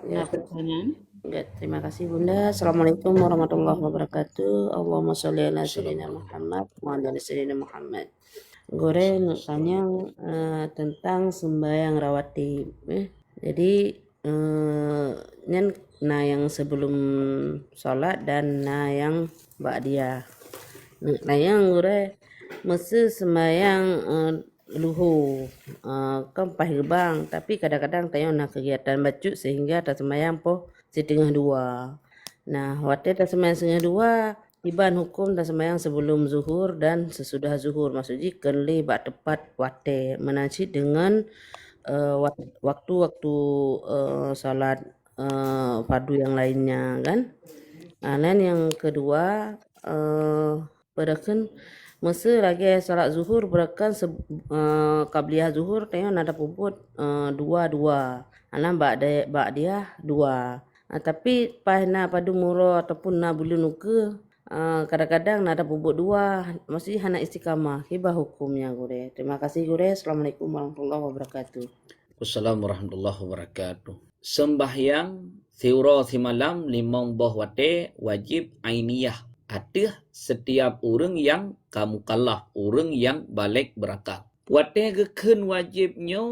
Ya, Pertanyaan. ya, terima kasih Bunda. Assalamualaikum warahmatullahi wabarakatuh. Allahumma sholli ala sayyidina Muhammad wa ala sayyidina Muhammad. Gore nak tanya tentang sembahyang rawatib. Jadi nyan nah yang sebelum sholat dan nah yang ba'diyah. Nah yang gore mesti sembahyang luhu kan pahih gebang, tapi kadang-kadang tayo nak kegiatan bacuk sehingga tak sembahyang po setengah dua. Nah, waktu tak sembahyang setengah dua, iban hukum tak sembahyang sebelum zuhur dan sesudah zuhur. Maksudnya kenli bak tepat waktu menanci dengan waktu-waktu salat fardu yang lainnya kan. Nah, dan yang kedua berakan masa lagi salat zuhur berakan qabliyah zuhur tayo nada puput dua. Alam ba'diyah dua. Tapi pas na padu muro ataupun na bulu nuke kadang-kadang nada puput dua masih hana istiqamah. Hibah hukumnya Gure. Terima kasih Gure. Assalamualaikum warahmatullahi wabarakatuh. Wassalamualaikum warahmatullahi wabarakatuh. Sembahyang siura simalam limang boh wate wajib ainiyah. Ada setiap orang yang kamu kalah, orang yang balik berakal. Wate geken wajibnya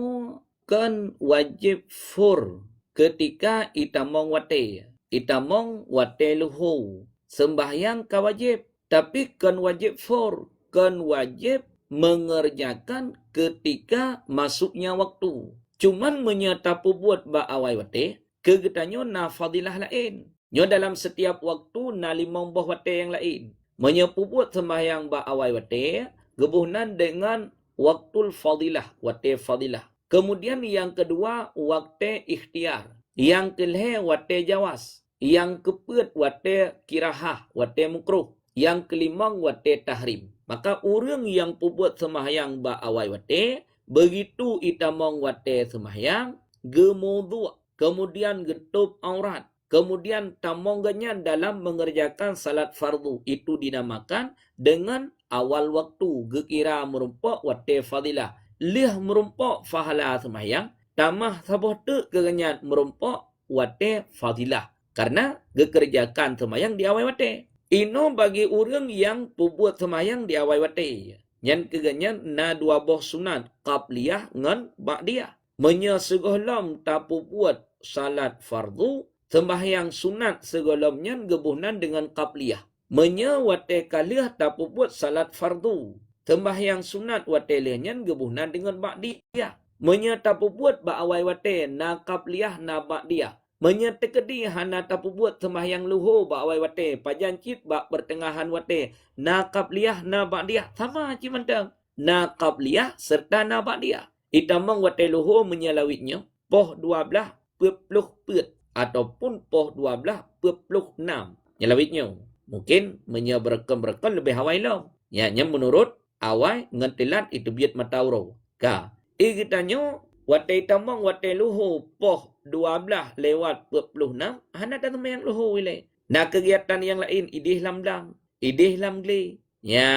kan wajib fur ketika itamong wate. Itamong wate luhu. Sembahyang ka wajib. Tapi kan wajib fur. Kan wajib mengerjakan ketika masuknya waktu. Cuman menyatapu buat ba'awai wate. Kegetanyo na fadilah lain. Nyo dalam setiap waktu na limang boh wate yang lain. Menyepubut sembahyang ba'awai wate. Gebuhnan dengan waktul fadilah. Wate fadilah. Kemudian yang kedua, waktu ikhtiar. Yang kelih, wate jawas. Yang keput, wate kirahah. Wate mukruh. Yang kelimang, wate tahrim. Maka orang yang pubut sembahyang ba'awai wate. Begitu itamong wate sembahyang. Gemudu. Kemudian getup aurat. Kemudian tamongnya dalam mengerjakan salat fardu. Itu dinamakan dengan awal waktu. Gekira merumpak wate fadilah. Lih merumpak fahala sembahyang. Tamah sabuh tu kegenyan merumpak wate fadilah. Karena gekerjakan sembahyang di awal wate. Ino bagi orang yang pubuat sembahyang di awal wate. Yang kegenyan na dua boh sunat. Qabliyah ngan ba'diyah. Menyesegohlom tapu buat salat fardu. Sembahyang sunat segolomnya gebuhnan dengan qabliyah. Menyewate kalih tapu buat salat fardu. Sembahyang sunat wate lehnya gebuhnan dengan ba'diyah. Menyatapu buat ba'awai wate na qabliyah na ba'diyah. Menyetekedi hana tapu buat sembahyang luhur ba'awai wate. Pajancit ba' pertengahan wate na qabliyah na ba'diyah. Sama cimantang. Na qabliyah serta na ba'diyah. Itamang wate luhur menyelawitnya. Poh 12 pepluh pet. Ataupun poh 12.6 nyelawitnya. Mungkin menyeberkan lebih hawai lo. Ya, menurut awai ngentilat itu biat matauro. Ka. Igitanyo wate tamang wate luhu poh 12 lewat 26 hana tak yang luhu wile. Nah kegiatan yang lain idih lamdang, idih lamgli. Ya,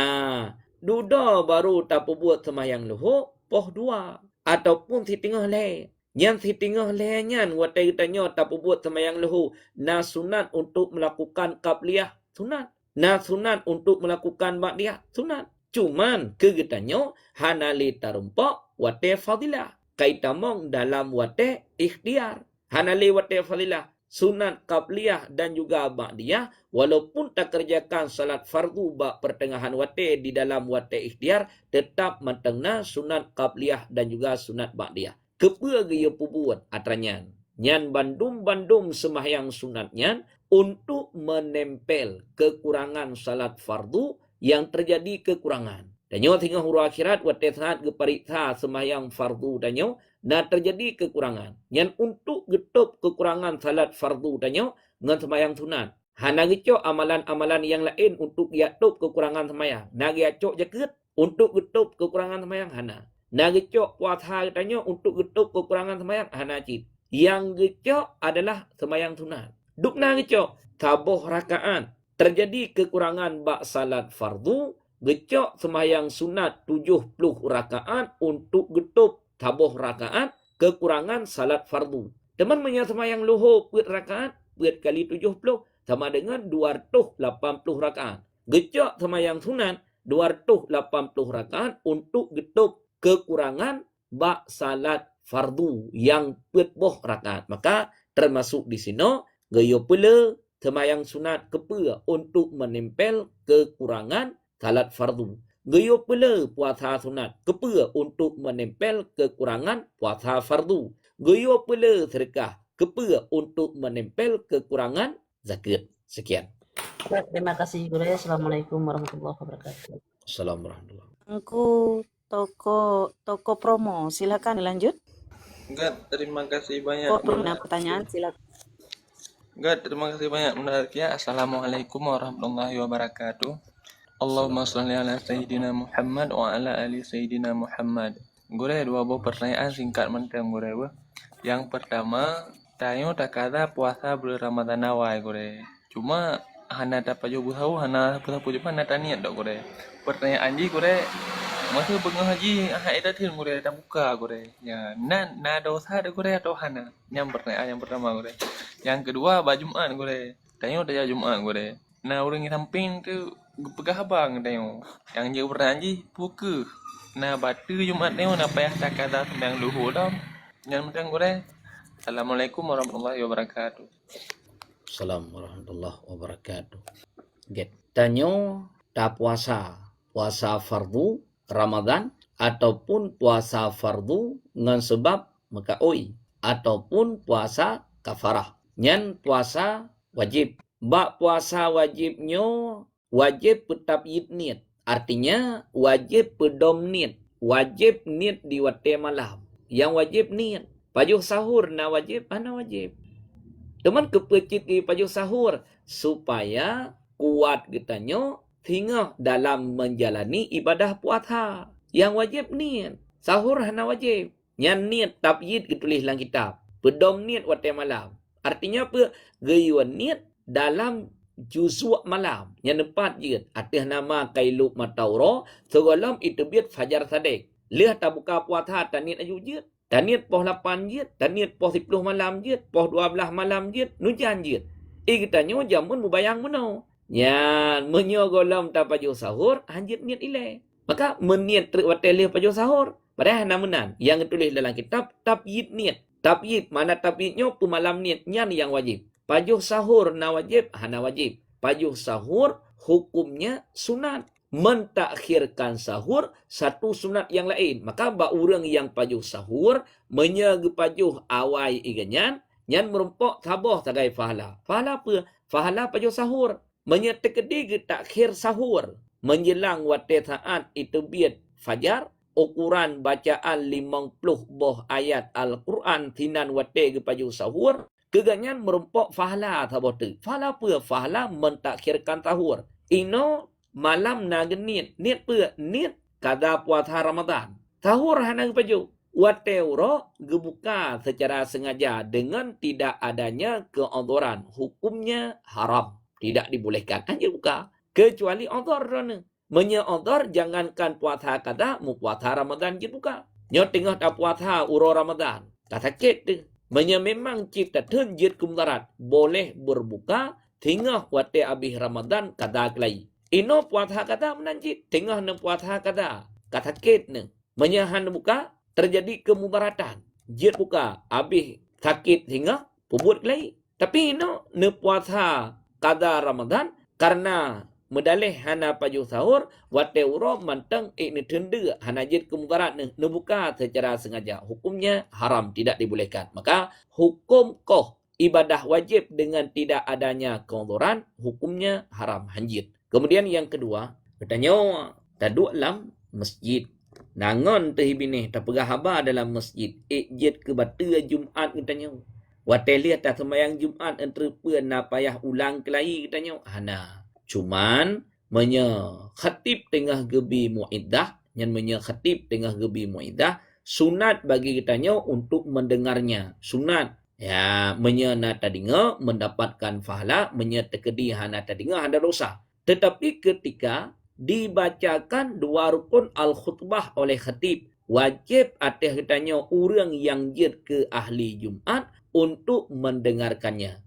duda baru tapu buat sembahyang luhu poh 2 ataupun si tengah le. Nyan si tingah lehanyan watai tanya tak buat semayang lehu. Na sunat untuk melakukan qabliyah sunat. Na sunat untuk melakukan ba'diyah sunat. Cuman kegetanya hanali tarumpak watai fadilah. Kaitamong dalam watai ikhtiar. Hanali watai fadilah. Sunat qabliyah dan juga ba'diyah walaupun tak kerjakan salat fardu bak pertengahan watai di dalam watai ikhtiar tetap mantengna sunat qabliyah dan juga sunat ba'diyah. Kepa gaya pubuat atranyan. Nyan bandum-bandum semahyang sunatnya untuk menempel kekurangan salat fardu yang terjadi kekurangan. Danyo hingga huru akhirat watai saat gepariksa semahyang fardu danyo na terjadi kekurangan. Nyan untuk getup kekurangan salat fardu danyo ngan semahyang sunat. Hana gecok amalan-amalan yang lain untuk getup kekurangan semahyang. Na gecok jaket untuk getup kekurangan semahyang hana. Na gecok puasa katanya untuk getup kekurangan semayang hana cid. Yang gecok adalah semayang sunat. Duk na gecok tabuh rakaat. Terjadi kekurangan bak salat fardu, gecok semayang sunat 70 rakaat untuk getup tabuh rakaat kekurangan salat fardu. Teman punya semayang luhur buat rakaat, buat kali 70 sama dengan 280 rakaat. Gecok semayang sunat 280 rakaat untuk getup kekurangan bak salat fardu yang petboh rakaat. Maka termasuk di sini gaya pula semayang sunat kepa untuk menempel kekurangan salat fardu. Gaya pula puasa sunat kepa untuk menempel kekurangan puasa fardu. Gaya pula sedekah kepa untuk menempel kekurangan zakat. Sekian. Terima kasih guru. Assalamualaikum warahmatullahi wabarakatuh. Assalamualaikum. Engku toko promo, silakan lanjut. Enggak, terima kasih banyak. Kok pernah pertanyaan, silakan. Enggak, terima kasih banyak menariknya. Assalamualaikum warahmatullahi wabarakatuh. Allahumma sholli ala sayyidina Muhammad wa ala ali sayyidina Muhammad. Gue dua buah pertanyaan singkat menteng gue. Yang pertama, tanya tak ada puasa bulan Ramadan awal gue. Cuma hana dapat jauh tahu hana puasa cuma hana tanya dok gue. Pertanyaan ji gue masa bengah haji ada tin gue tak buka gue. Ya, na dosa ada gue atau hana. Yang pertanyaan yang pertama gue. Yang kedua bajuman gue. Tanya udah Jumat gue. Nah orang yang samping tu pegah abang tanya. Yang jauh pertanyaan ji buka. Nah batu Jumat tanya nak payah tak kata sembahyang luhur dah. Yang penting gue. Assalamualaikum warahmatullahi wabarakatuh. Assalamualaikum warahmatullahi wabarakatuh. Get. Tanya tak puasa fardu Ramadan ataupun puasa fardu ngan sebab makaoi ataupun puasa kafarah. Nyan puasa wajib. Bak puasa wajibnya wajib petabid niat. Artinya wajib pedom niat. Wajib niat di waktu malam. Yang wajib niat. Pajuh sahur na wajib, ana wajib. Teman kepecit di pajuh sahur supaya kuat kitanya hingga dalam menjalani ibadah puasa. Yang wajib niat. Sahur hana wajib. Yang niat tabyid ditulis dalam kitab. Pedom niat waktu malam. Artinya apa? Gayuan niat dalam juzuk malam. Yang empat je. Atas nama kailuk matauro. Segalam itu biat fajar sadek. Lihat tak buka puasa tak niat aju je. Tak niat poh 8 je. Tak niat poh 10 malam je. Poh 12 malam je. Nujan je. Kitanya jamun mubayang mana. Ya, menyogolam tak paju sahur, anjir niat ilai. Maka meniat terwatelih paju sahur. Padahal namunan yang ditulis dalam kitab tabyid niat. Tabyid mana tabyidnya pemalam niatnya yang wajib. Paju sahur na wajib, hana wajib. Paju sahur hukumnya sunat. Mentakhirkan sahur satu sunat yang lain. Maka ba orang yang paju sahur menyege paju awai iganyan nyan merumpok tabah tagai fahala. Fahala apa? Fahala paju sahur. Menyetekedi takhir sahur menjelang waktu saat itu biat fajar ukuran bacaan 50 boh ayat Al-Quran tinan waktu paju sahur keganyan merumpok fahala tabotu. Fahala apa? Fahala mentakhirkan sahur. Ino malam nagenit niat apa? Niat kada puasa Ramadan. Sahur hana paju. Waktu ro gebuka secara sengaja dengan tidak adanya keodoran. Hukumnya haram. Tidak dibolehkan. Anjir buka. Kecuali odor. Menyeodor jangankan puasa kada. Mu puasa Ramadan je buka. Nyo tengah tak puasa uro Ramadan. Kata tu, memang cipta tunjit kumdarat boleh berbuka tengah wate abih Ramadan kada kelai. Ino puasa kada menanjit tengah ne puasa kada. Kata ne, menyahan buka terjadi kemudaratan. Jit buka abih sakit hingga pubut kelai. Tapi ino ne puasa kada Ramadan karena medalih hana paju sahur wate uro manteng ini tende hana jid kemudarat ne buka secara sengaja, hukumnya haram, tidak dibolehkan. Maka hukum koh ibadah wajib dengan tidak adanya kemudaran, hukumnya haram, hanjit. Kemudian yang kedua, katanya taduk dalam masjid nangon teh bini tapegah haba dalam masjid jid ke batu Jumaat katanya wate lihat tak sembahyang Jumaat entrepreneur na payah ulang kelai katanya hana. Cuman khatib tengah gebi muiddah, yang khatib tengah gebi muiddah, sunat bagi kitanya untuk mendengarnya. Sunat. Ya, nak tadinga mendapatkan pahala, tekedi hana tadinga hana dosa. Tetapi ketika dibacakan dua rukun al-khutbah oleh khatib, wajib atas kitanya orang yang jid ke ahli Jumat untuk mendengarkannya.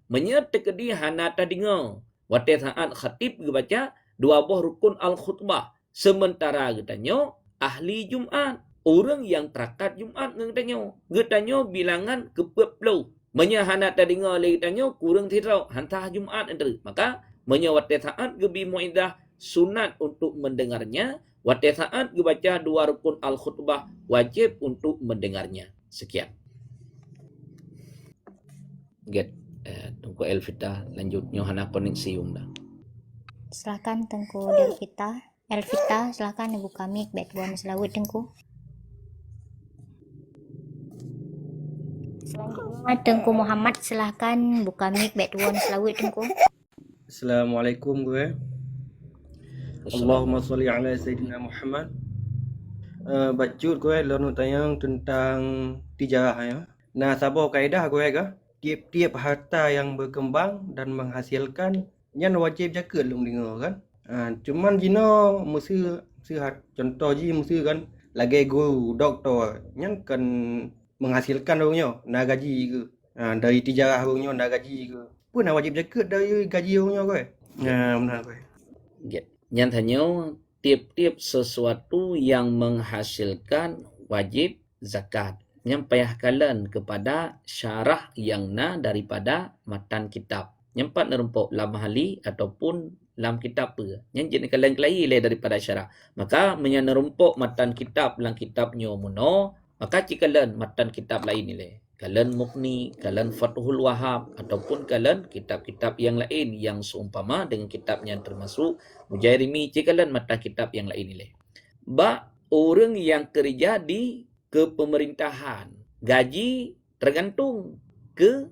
Tekedi hana tadinga. Wate saat khatib baca dua buah rukun al-khutbah. Sementara katanya ahli Jumat, orang yang terakat Jumat katanya bilangan kepeplau. Menyahana tadinga lagi katanya kurang tirau hantah Jumat entre. Maka wate saat gebi muidah sunat untuk mendengarnya. Wate saat baca dua rukun al-khutbah wajib untuk mendengarnya. Sekian. Get. Tunggu Elvita lanjutnya hana koneksi dah. Silakan Tengku Delvita. Elvita, silakan buka mic background selawut Tengku. Selanjutnya Tengku Muhammad, silakan buka mic background selawut Tengku. Assalamualaikum gue. Allahumma salli ala Sayyidina Muhammad. Bacut gue lalu tayang tentang tijarah ya. Nah, sabar kaedah gue ga. Tiap-tiap harta yang berkembang dan menghasilkan yang wajib jaga long dengar kan. Cuman jino mesti contoh je mesti kan lagi guru doktor yang kan menghasilkan orangnya nak gaji ke. Dari tijarah orangnya nak gaji ke. Pun nak wajib jaga dari gaji orangnya gue. Benar gue. Yang tanya tiap-tiap sesuatu yang menghasilkan wajib zakat. Nyampaiah kalian kepada syarah yang daripada matan kitab. Nyampat nerumpuk lam hali ataupun lam kitab pe. Yang jenis kalian kelai daripada syarah. Maka menerumpuk matan kitab lang kitabnya muno. Maka jika kalian matan kitab lain nilai. Kalian Mughni, kalian Fathul Wahab ataupun kalian kitab-kitab yang lain yang seumpama dengan kitab yang termasuk Mujairimi. Jika kalian matan kitab yang lain nilai. Orang yang kerja di kepemerintahan, gaji tergantung ke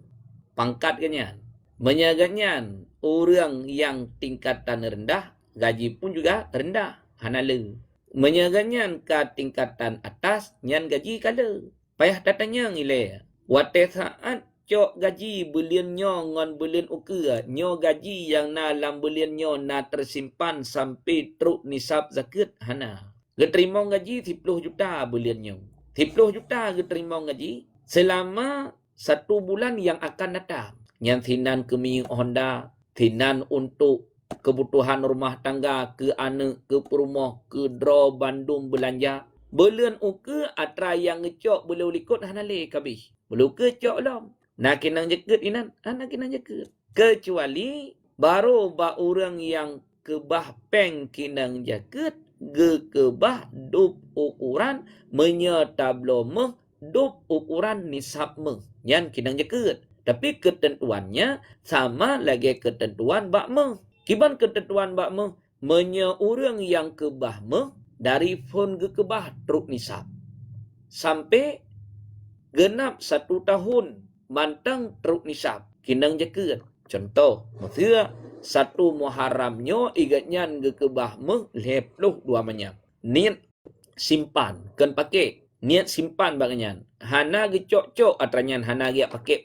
pangkat kanyan. Menyaganyan orang yang tingkatan rendah, gaji pun juga rendah, hanale. Menyaganyan ke tingkatan atas, nyan gaji kala. Payah datanya ngile. Wate saat cok gaji belian nyo ngon belian uka, nyo gaji yang lam belian nyo tersimpan sampai truk nisab zakat hana. Geterima gaji 10 juta belian nyo. 10 juta terima gaji selama 1 bulan yang akan datang. Yang thinan kemi Honda, thinan untuk kebutuhan rumah tangga, ke anak, ke perumah, ke draw Bandung belanja. Bulan uke atra yang ngecok boleh ikut hanale kabih. Boleh ke cok lam. Nak kena jaket inan, nak kena jaket. Kecuali baru orang yang kebah peng kena jaket kebah dup ukuran menyetablo meh dup ukuran nisab meh yang kidang jaket. Tapi ketentuannya sama lagi ketentuan bak meh. Kiban ketentuan bak meh orang yang kebah meh dari fon kebah truk nisab sampai genap 1 tahun mantang truk nisab kidang jaket. Contoh, maksudnya 1 Muharramnya igatnyan kebah meh 22 banyak. Niat simpan kan pakai. Niat simpan baganyan. Hana gecok-cok atranyan hana dia pakai.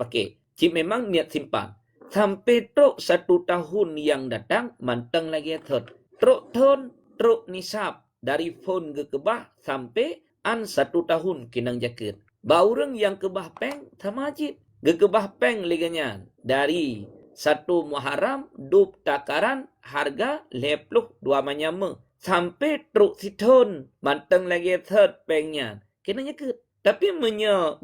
Cik memang niat simpan. Sampai truk 1 tahun yang datang mantang lagi third. Truk tahun truk nisab dari phone ke kebah sampai an 1 tahun kinang jaket. Baurang yang kebah peng tamajib. Gekebah peng liganyan. Dari 1 Muharram, dup takaran harga 52 manyama. Sampai truk siton. Manteng lagi third pengnya. Kenanya ke. Tapi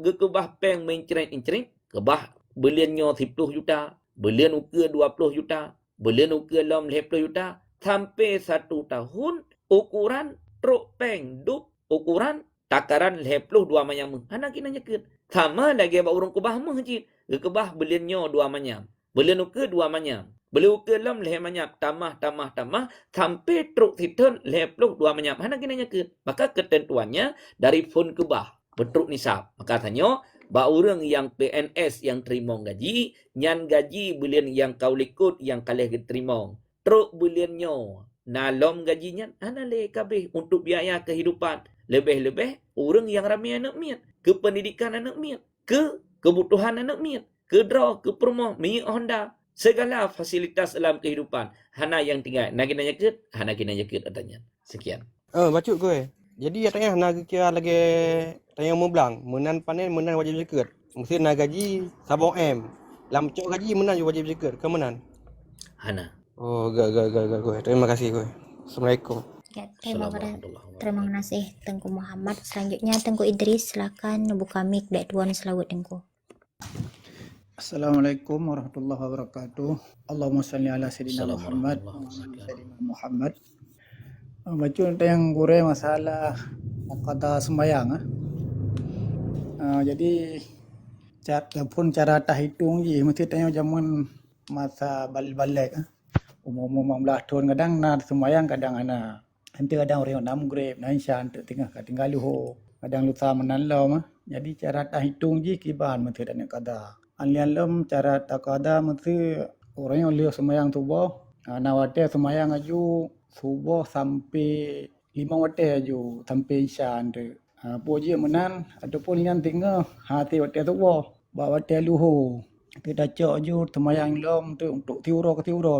gekebah peng mencering-incering. Kebah beliannya 10 juta. Belian uka 20 juta. Belian uka 50 juta. Sampai 1 tahun. Ukuran truk peng dup. Ukuran takaran 52 manyam. Anak kinanya ke. Sama lagi abang urang kubah mah je. Gekebah beliannya 2 manyam. Belian uka 2 manyam. Beli uka 6 manyam. Tamah. Sampai truk siton 52 manyam. Anak kinanya ke. Maka ketentuannya dari fun kebah. Betruk nisab. Maka tanya, baurang yang PNS yang terima gaji, nyan gaji belian yang kaulikut yang kalih terima. Truk beliannya nalom gajinya, anale kabeh untuk biaya kehidupan. Lebih-lebih orang yang ramai anak miat, ke pendidikan anak miat, ke kebutuhan anak miat, ke draw, ke promo, minyak Honda, segala fasilitas dalam kehidupan. Hana yang tinggal, nak kena nyakit, hana kena nyakit katanya. Sekian. Bacuk gue. Jadi katanya nak kira lagi tanya mau bilang, menan panen menan wajib zakat. Mesti nak gaji sabong M. Lam cok gaji menan juga wajib zakat. Ke menan? Hana. Oh, gak gue. Terima kasih gue. Assalamualaikum. Ya, terima kasih Tengku Muhammad. Selanjutnya Tengku Idris, silakan buka mic back one selawat Tengku. Assalamualaikum warahmatullahi wabarakatuh. Allahumma salli ala sayyidina Muhammad wa ala sayyidina Muhammad. Baca yang gure masalah qada sembahyang. Jadi cara hitung je mesti tanya zaman masa balik. Umur 15 tahun kadang nak sembahyang kadang ana. Nanti kadang orang 6 grade, nah insya tengah tinggal luho. Kadang lusa menalam. Jadi cara hitung je kiban mesti tanya kada. Alialam cara takada mesti orang yang lihat sembahyang subuh. Nawate sembahyang aju subuh sampai 5 wate aju sampai isya ande. Puji menan ataupun yang tinggal hati wate subuh. Bawa wate luho. Kita cok aju sembahyang lom tu untuk tiuro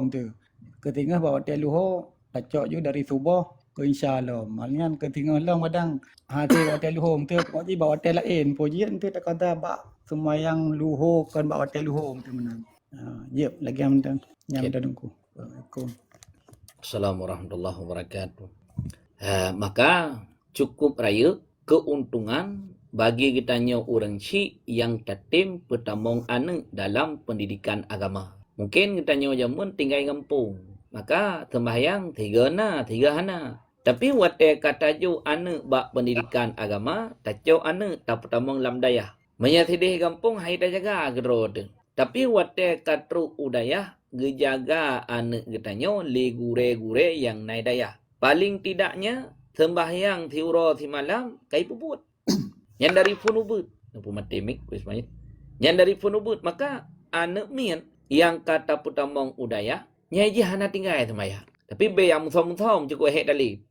tu. Ketinggal bawa wate luho, cok aju dari subuh ke isya lom. Alian ketinggal lom kadang hati wate luho tu puji bawa wate lain. Puji nanti takada bak sembahyang luho kan bawa wate luho tu menan. Yep, lagi yang dengku. Assalamualaikum. Assalamualaikum warahmatullahi wabarakatuh. Maka cukup raya keuntungan bagi kitanya orang Syik yang tatim pertamong anak dalam pendidikan agama. Mungkin kitanya jamun tinggal kampung. Maka sembahyang 3 hana. Tapi wate kata ju anak bak pendidikan agama, tacu anak tak pertamong lam dayah. Menyatidih kampung hai tak jaga gerod. Tapi wate katru udayah gejaga anak getanya le gure-gure yang naik dayah. Paling tidaknya sembahyang tiuro si malam kai puput. Yang dari funubut, nampu matemik wismait. Yang dari funubut maka anak mian yang kata putamong udayah nyaji hana tinggal sembahyang. Tapi be yang musom-musom cukup hek dalih.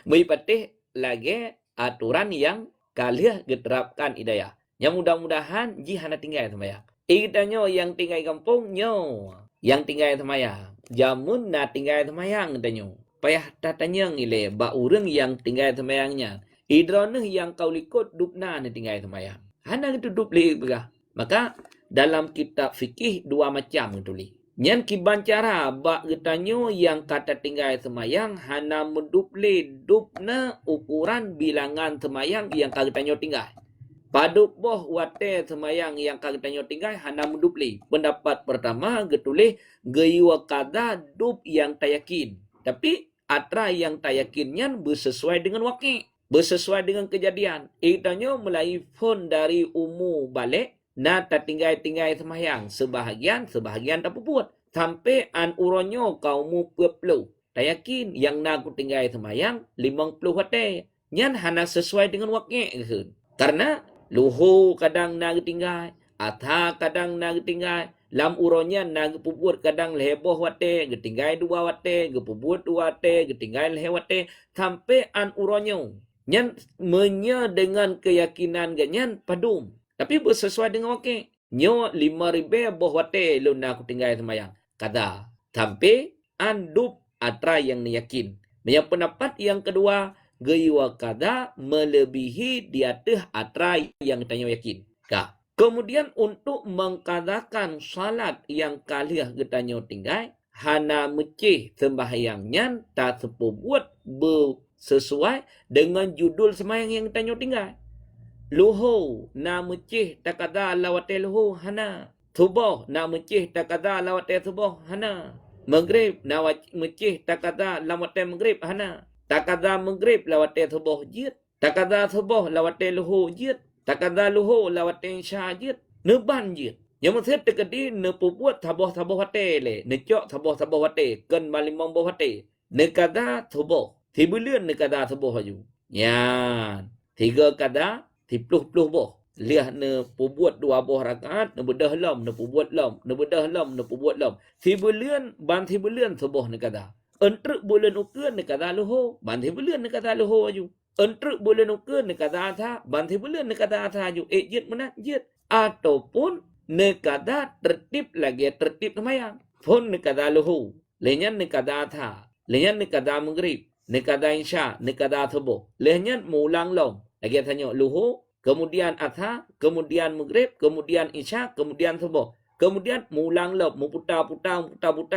Beri patih lagi aturan yang kalian diterapkan idayah. Yang mudah-mudahan ji hana tinggal sembahyang. Ikitanyo yang tinggal kampung nyo, yang tinggal sembahyang. Jamun na tinggal sembahyang tanyo. Payah tatanya ngile ba urang yang tinggal sembahyangnya. Idroneh yang kau likut dupna ni tinggal sembahyang. Hana itu dup li begah. Maka dalam kitab fikih 2 macam tulis. Nyan kiban cara bak getanyo yang kata tinggal sembahyang hana menduple dupna ukuran bilangan sembahyang yang kagetanyo tinggal. Padup boh wate sembahyang yang kagetanyo tinggal hana menduple. Pendapat pertama getulih geyua kada dup yang tayakin. Tapi atra yang tayakinnya bersesuai dengan wakil. Bersesuai dengan kejadian. Itanyo mulai phone dari umu balik. Na tak tinggal-tinggal sembahyang. Sebahagian tak puput. Sampai an uronyo kaumu peplu. Tak yakin yang nak tinggal sembahyang 50 wate. Nyan hana sesuai dengan wakil. Karena luhu kadang nak tinggal. Atha kadang nak tinggal. Lam uronnya nak puput kadang leboh wate. Getinggal 2 wate. Gepuput 2 wate. Getinggal leh wate. Sampai an uronyo. Nyan menya dengan keyakinan ganyan padum. Tapi bersesuai dengan wakil. Nyo 5,000 boh wate lu nak tinggal sembahyang. Kata. Sampai an dup atra yang yakin. Yang pendapat yang kedua. Gaya kada melebihi di atas atra yang kita yakin. Kemudian untuk mengkadakan salat yang kalian kita tinggal, hana mecih sembahyangnya tak sepubuat sesuai dengan judul sembahyang yang kita tinggal. Luhu na mecih takada lawate luhu hana. Subuh na mecih takada lawate subuh hana. Maghrib na mecih takada lawate maghrib hana. Takada maghrib lawate subuh jid. Takada subuh lawate luhu jid. Takada luhu lawate isya jid. Neban jid. Yang maksud tekadi nepubuat sabuh-sabuh hati le. Necok sabuh-sabuh hati. Ken malimong buh hati. Nekada subuh. Tibulian nekada subuh haju. Yan. 3 kada. 10 boh. Lihat ne pubuat 2 boh rakaat, ne bedah lam, ne pubuat lam, ne bedah lam, ne pubuat lam. Tibulian ban tibulian subuh ne kada. Entruk bulan ukeun ne kada luhu, ban tibulian ne kada luhu aju. Entruk bulan ukeun ne kada atha, ban tibulian ne kada atha aju. Jit mana jit. Ataupun ne kada tertib lagi tertib semayang. Pun ne kada luhu, lenyan ne kada atha, lenyan ne kada maghrib, ne kada isya, ne kada subuh. Lenyan mulang long. Lagi tanya luhu, kemudian atha, kemudian maghrib, kemudian isya, kemudian subuh. Kemudian mulang lop, muputar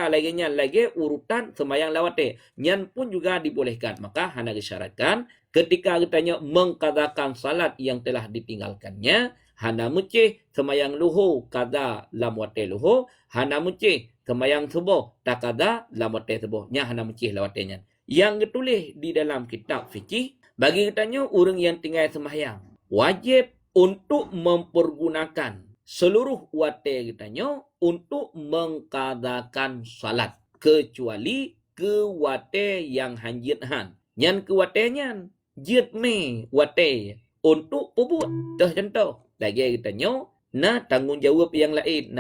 lagi nyan, lagi urutan semayang lawate. Nyan pun juga dibolehkan. Maka hana disyaratkan ketika kita mengkadakan salat yang telah ditinggalkannya, hana mecih semayang luhu kada lamwate luhu, hana mecih semayang subuh takada lamwate subuh. Nya hana mecih lawatenya. Yang ditulis di dalam kitab fikih, bagi katanya orang yang tinggal sembahyang wajib untuk mempergunakan seluruh wate katanya untuk mengkadakan salat kecuali ke wate yang hanjit han. Nyan ke watenya jit me wate untuk pubut. Dah contoh. Lagi katanya na tanggungjawab yang lain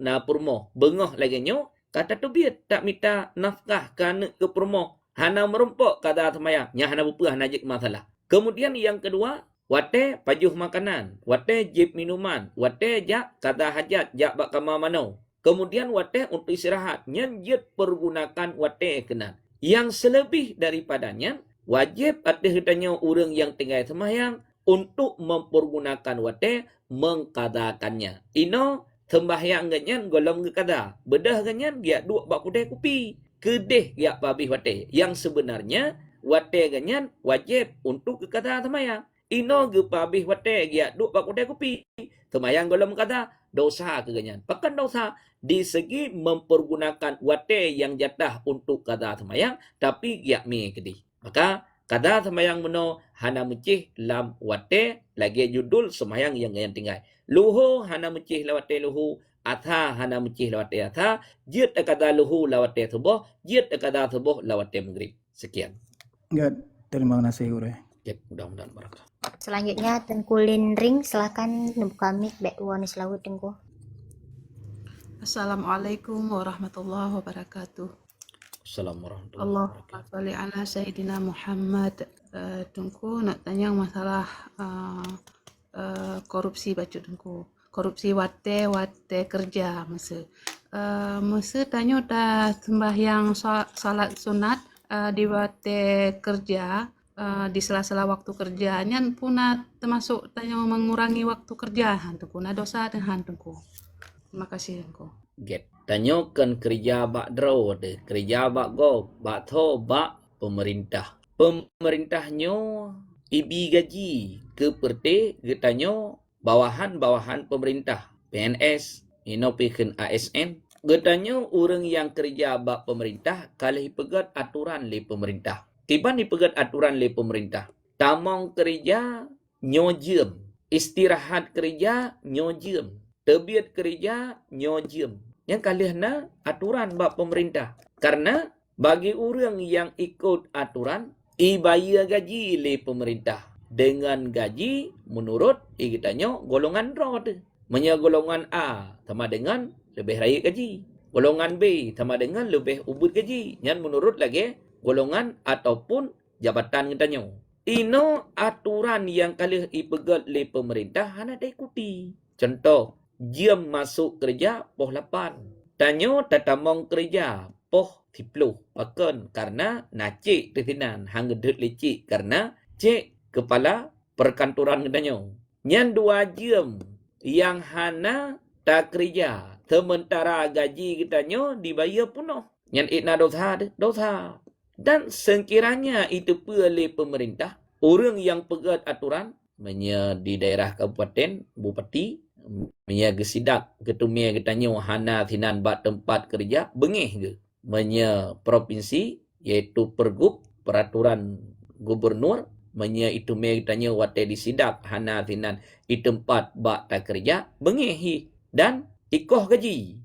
na purmo bengah lagi nyo kata tu biat tak minta nafkah kana ke purmo. Hana merumpok kada semayang. Nya hana bupa hana jik masalah. Kemudian yang kedua, wate pajuh makanan. Wate jip minuman. Wate jak kada hajat. Jak bak kamar mano. Kemudian wate untuk istirahat. Nya jit pergunakan wate kenan. Yang selebih daripadanya, wajib atas katanya orang yang tinggal semayang untuk mempergunakan wate mengkadakannya. Ino sembahyang ganyan golong ke kada. Bedah ganyan dia dua bak kudai kupi. Kedih ya babih wate. Yang sebenarnya wate ganyan wajib untuk ke kada semayang. Ino ge babih wate ya duk bak kudai kupi. Semayang golong kada dosa ke ganyan. Pakan dosa di segi mempergunakan wate yang jatah untuk kada semayang tapi ya mi kedih. Maka kada semayang meno hana mecih lam wate lagi judul semayang yang ganyan tinggal. Luhu hana mecih lawate luhu. Atha hana mecih lawate atha, jid akada luhu lawate subuh, jid akada subuh lawate maghrib. Sekian. Enggak, terima kasih guru. Ya, mudah-mudahan barakah. Selanjutnya Tengku Lindring, silakan buka mic back one selalu Tengku. Assalamualaikum warahmatullahi wabarakatuh. Assalamualaikum warahmatullahi Allahumma wabarakatuh. sholli ala Sayyidina Muhammad. Tengku nak tanya masalah korupsi baju Tengku. Korupsi wate kerja masa. Masa tanya dah sembahyang salat sunat di wate kerja di sela-sela waktu kerjanya pun termasuk tanya mengurangi waktu kerja Tengku. Nah dosa dengan Tengku. Terima kasih Tengku. Get. Tanyakan kerja bak draw de, kerja bak go, bak tho bak pemerintah. Pemerintahnya ibi gaji ke perte getanya bawahan pemerintah PNS inopikan ASN getanya orang yang kerja bak pemerintah kalau dipegat aturan le pemerintah tiban dipegat aturan le pemerintah tamang kerja nyojem istirahat kerja nyojem tebiat kerja nyojem yang kalian aturan bak pemerintah karena bagi orang yang ikut aturan ibayar gaji le pemerintah dengan gaji menurut kitanya golongan rod. Menya golongan A sama dengan lebih raya gaji. Golongan B sama dengan lebih ubud gaji. Yang menurut lagi golongan ataupun jabatan kitanya. Ino aturan yang kali ipegat oleh pemerintah hana diikuti. Contoh, jam masuk kerja pukul 8. Tanyo tatamong kerja poh tipluh. Bahkan karena nacik tetinan hang gedut lecik karena cek kepala perkantoran gedanya. Nyan 2 jam yang hana tak kerja. Sementara gaji kitanya dibayar penuh. Nyan itna dosa. Dan sekiranya itu oleh pemerintah, orang yang pegat aturan, di daerah kabupaten, bupati, gesidak, ketumia kitanya hana thinan bat tempat kerja, bengih ke. Provinsi, iaitu pergub, peraturan gubernur, itu kitanya wate disidak, hana thinan, di tempat bat tak kerja, bengih dan ikoh gaji.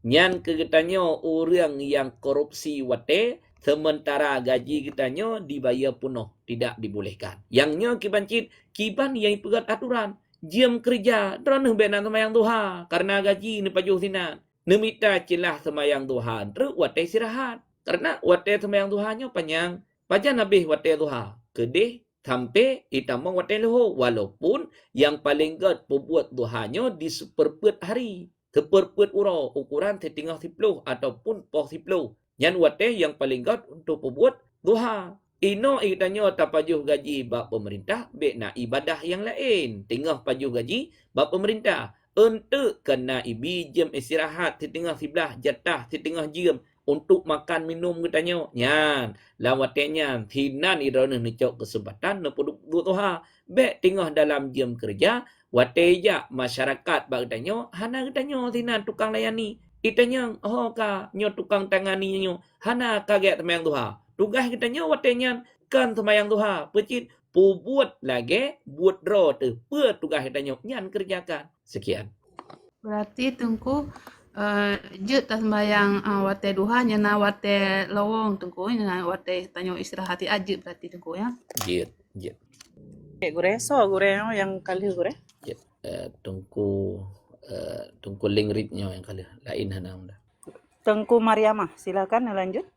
Nyan kitanya orang yang korupsi wate, sementara gaji kitanya dibayar penuh, tidak dibolehkan. Yangnya kiban yang pegat aturan, jam kerja, teranah benan semayang duha, karena gaji ni pajuh sinan. Nemita celah semayang duha, terus wate istirahat. Karena wate semayang duhanya panjang, pajan habis wate duha. Kedih, sampai itamang wate leho, walaupun yang paling gad pembuat duhanya di seperput hari. Seperput uro, ukuran setengah 10 ataupun poh 10. Yang wate yang paling gad untuk pembuat duha. Ino itanya tapajuh gaji bak pemerintah, na ibadah yang lain. Tengah pajuh gaji bak pemerintah. Untuk kena jam istirahat setengah 11, jatah setengah jam. Untuk makan minum katanya. Nyan, lawatnya, hinan irana necok kesempatan, nepuduk duha. Bek tengah dalam jam kerja, wateja masyarakat bagdanya hana katanya sinan tukang layani itanya nyo tukang tangani nyo hana kaget semayang duha tugas katanya watenya kan semayang duha pecit buat lagi buat draw tu tugas katanya nyan kerjakan. Sekian. Berarti tengku je tak sembayang wate duha nyana wate lowong tengku nyana wate tanyo istirahati aje berarti tengku ya. Jit. Gure yang kali gure. Tungku lingritnya yang kali lain hana unda. Tengku Mariamah, silakan lanjut.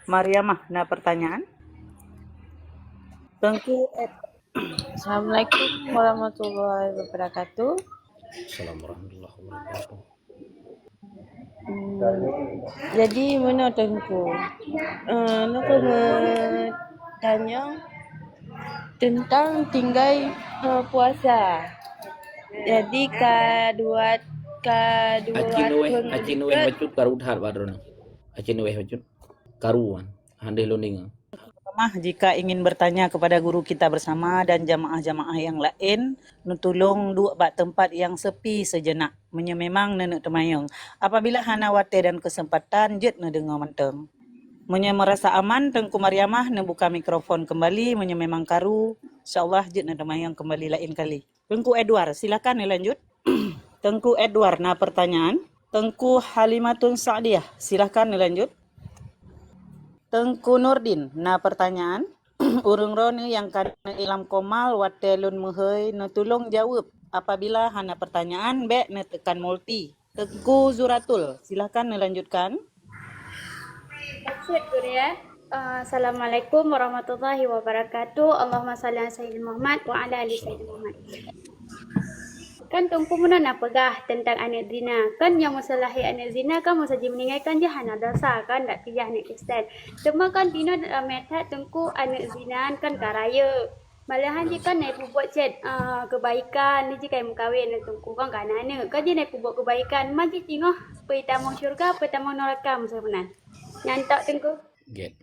Mariamah, pertanyaan. Tengku Assalamualaikum warahmatullahi wabarakatuh. Assalamualaikum warahmatullahi wabarakatuh. Jadi mana tengku? Nak tanya tentang tinggal puasa. Jadi kedua Acin weh bacut karu dhar badrona. Acin weh bacut karuan handeh loninga. Jika ingin bertanya kepada guru kita bersama dan jamaah-jamaah yang lain, tolong duduk bak tempat yang sepi sejenak. Memang nenek temayang. Apabila hana wate dan kesempatan, jet ne dengar menteng. Merasa aman, Tengku Mariamah buka mikrofon kembali, memang karu. InsyaAllah jet ne temayang kembali lain kali. Tengku Edward, silakan lanjut. Tengku Edward, pertanyaan. Tengku Halimatun Sa'diyah, silakan lanjut. Tengku Nurdin, pertanyaan. Urung rone yang kana ilam komal watelun muhai tolong jawab. Apabila hana pertanyaan, tekan multi. Tengku Zuratul, silakan lanjutkan. Maksud guru ya. Assalamualaikum warahmatullahi wabarakatuh. Allahumma salli ala sayyidina Muhammad wa ala ali sayyidina Muhammad. Kan tungku mana nak pegah tentang anak zina. Kan yang masalahi anak zina kan masa saja meninggalkan je hana dosa kan tak kerja anak Kristen. Cuma kan dina metad tungku anak zina kan karaya. Malahan je kan naik buat chat kebaikan ni je kai mengkawin tungku kan kanana. Kan je naik buat kebaikan magi tengok pertama syurga pertama neraka sebenarnya. Nyantak tengku. Get.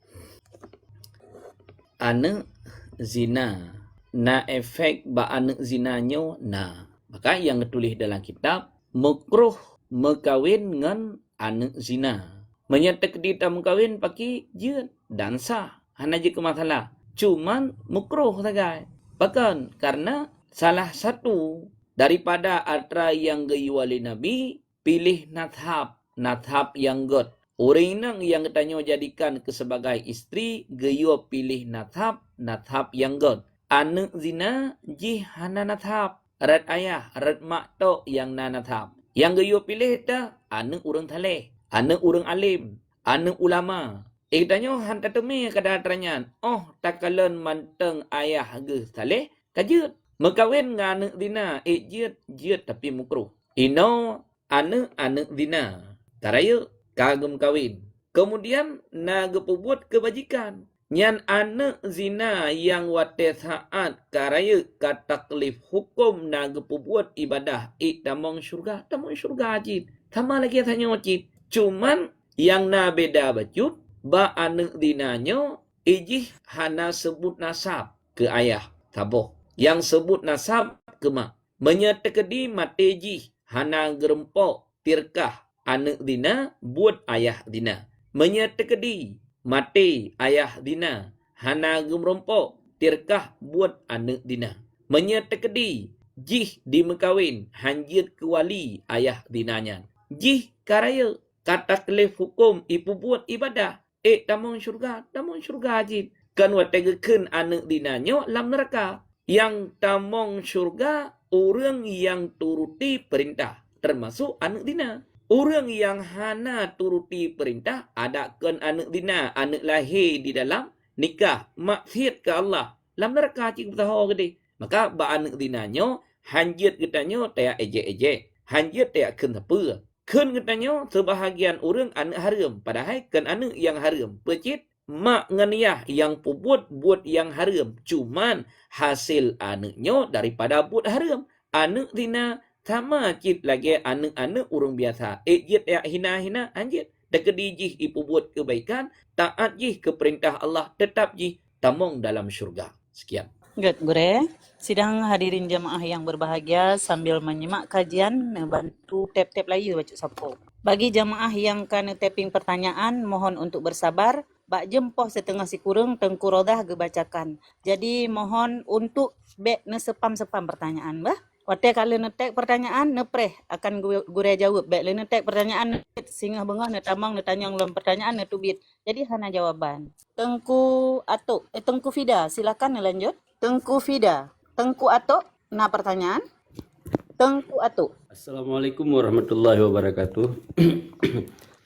Anak zina na efek ba anak zinanya na. Maka yang ditulis dalam kitab makruh mekawin dengan anak zina. Menyatakan kita mekawin pakai jin dan sah. Hanya je masalah. Cuman makruh saja. Bahkan karena salah satu daripada atra yang gayuali Nabi pilih nathab yang god. Orang yang katanya jadikan sebagai istri gayo pilih nathab yang god. Anak zina jihana nathab. Rat ayah, rat mak tok yang nathab. Yang gayo pilih dah anak orang taleh, anak orang alim, anak ulama. Katanya hantar temi kada teranyan. Tak kalen manteng ayah ge taleh kajut. Mekawin dengan anak zina, jut tapi mukruh. Ino anak zina. Karaya kagem kawin. Kemudian nagepubuat kebajikan. Nyan anak zina yang wate saat karaya kataklif hukum nagepubuat ibadah tamong syurga ajid. Sama lagi tanya wajib. Cuman yang na beda bacut ba anak dinanya ijih hana sebut nasab ke ayah taboh. Yang sebut nasab ke mak. Menyetekedi mateji hana gerempok tirkah anak dina buat ayah dina. Menyetekedi mate ayah dina hana gerempok tirkah buat anak dina. Menyetekedi jih di mekawin hanjir ke wali ayah dinanya. Jih karaya kataklif hukum ipu buat ibadah tamong syurga ajid. Kan wategekeun anak dinanya lam neraka. Yang tamong syurga orang yang turuti perintah termasuk anak dina. Orang yang hana turuti perintah adakan anak dina, anak lahir di dalam nikah maksiat ke Allah lam neraka cik tahu gede. Maka ba anak dinanya hanjit kitanya taya eje hanjit taya keun apa. Keun kitanya sebahagian orang anak haram padahal kan anak yang haram. Pecit mak nganiah yang buat yang haram. Cuman hasil anaknya daripada buat haram. Anak dina sama cip lagi anak-anak orang biasa. Ejit ya hina-hina anjit. Dekedi jih ipu buat kebaikan. Taat jih ke perintah Allah. Tetap jih tamong dalam syurga. Sekian. Good, Gure. Sidang hadirin jamaah yang berbahagia sambil menyimak kajian, bantu tap-tap layu baca sapo. Bagi jamaah yang kena tapping pertanyaan, mohon untuk bersabar. Bak jempoh setengah si kurang Tengku Rodah gebacakan. Jadi mohon untuk bek ne sepam-sepam pertanyaan bah. Wate kalau netek pertanyaan nepreh akan gure jawab. Bek le netek pertanyaan singgah bengah ne tamang ne tanyang lom pertanyaan ne tubit. Jadi hana jawaban. Tengku Atok, Tengku Fida, silakan lanjut. Tengku Fida, Tengku Atok, nah pertanyaan. Tengku Atok. Assalamualaikum warahmatullahi wabarakatuh.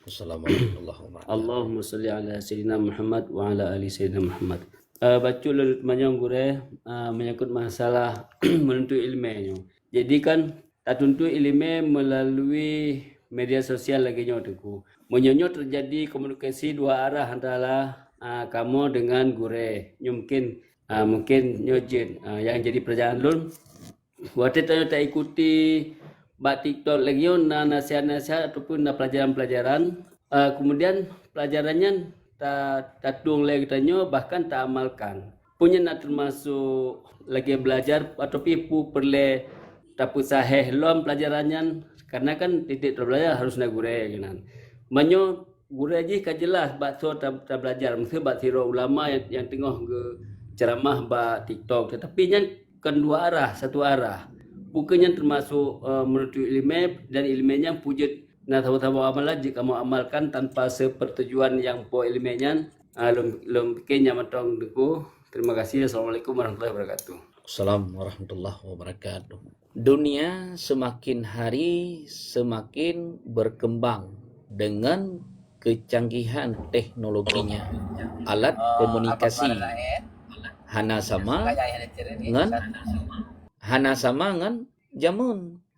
Assalamualaikum warahmatullahi wabarakatuh. Allahumma salli ala Sayyidina Muhammad wa ala ali Sayyidina Muhammad. Baca lalut manyang gure menyangkut masalah menuntut ilmunya. Jadi kan tak tuntut ilmu melalui media sosial lagi nyoteku. Menyonyo terjadi komunikasi dua arah antara kamu dengan gure. Mungkin nyojin yang jadi perjalanan lun. Waktu tanya tak ikuti bak TikTok lagi nasihat-nasihat ataupun pelajaran-pelajaran. Kemudian pelajarannya tak tung lagi tanya bahkan tak amalkan. Punya nak termasuk lagi belajar atau pipu perle tapi sahih lom pelajarannya karena kan titik terbelajar harus nak gure kan. Manyo gure aja kan jelas bak so tak belajar mesti bak siro ulama yang tengah ke ceramah bak TikTok tetapi yang kan dua arah satu arah. Bukannya termasuk menuntut ilmu dan ilmunya pujut. Nah, tahu-tahu amalan jika mau amalkan tanpa sepertujuan yang po ilmunya, lom bikinnya matang deku. Terima kasih. Assalamualaikum warahmatullahi wabarakatuh. Assalamualaikum warahmatullahi wabarakatuh. Dunia semakin hari semakin berkembang dengan kecanggihan teknologinya. Alat komunikasi hana sama ngan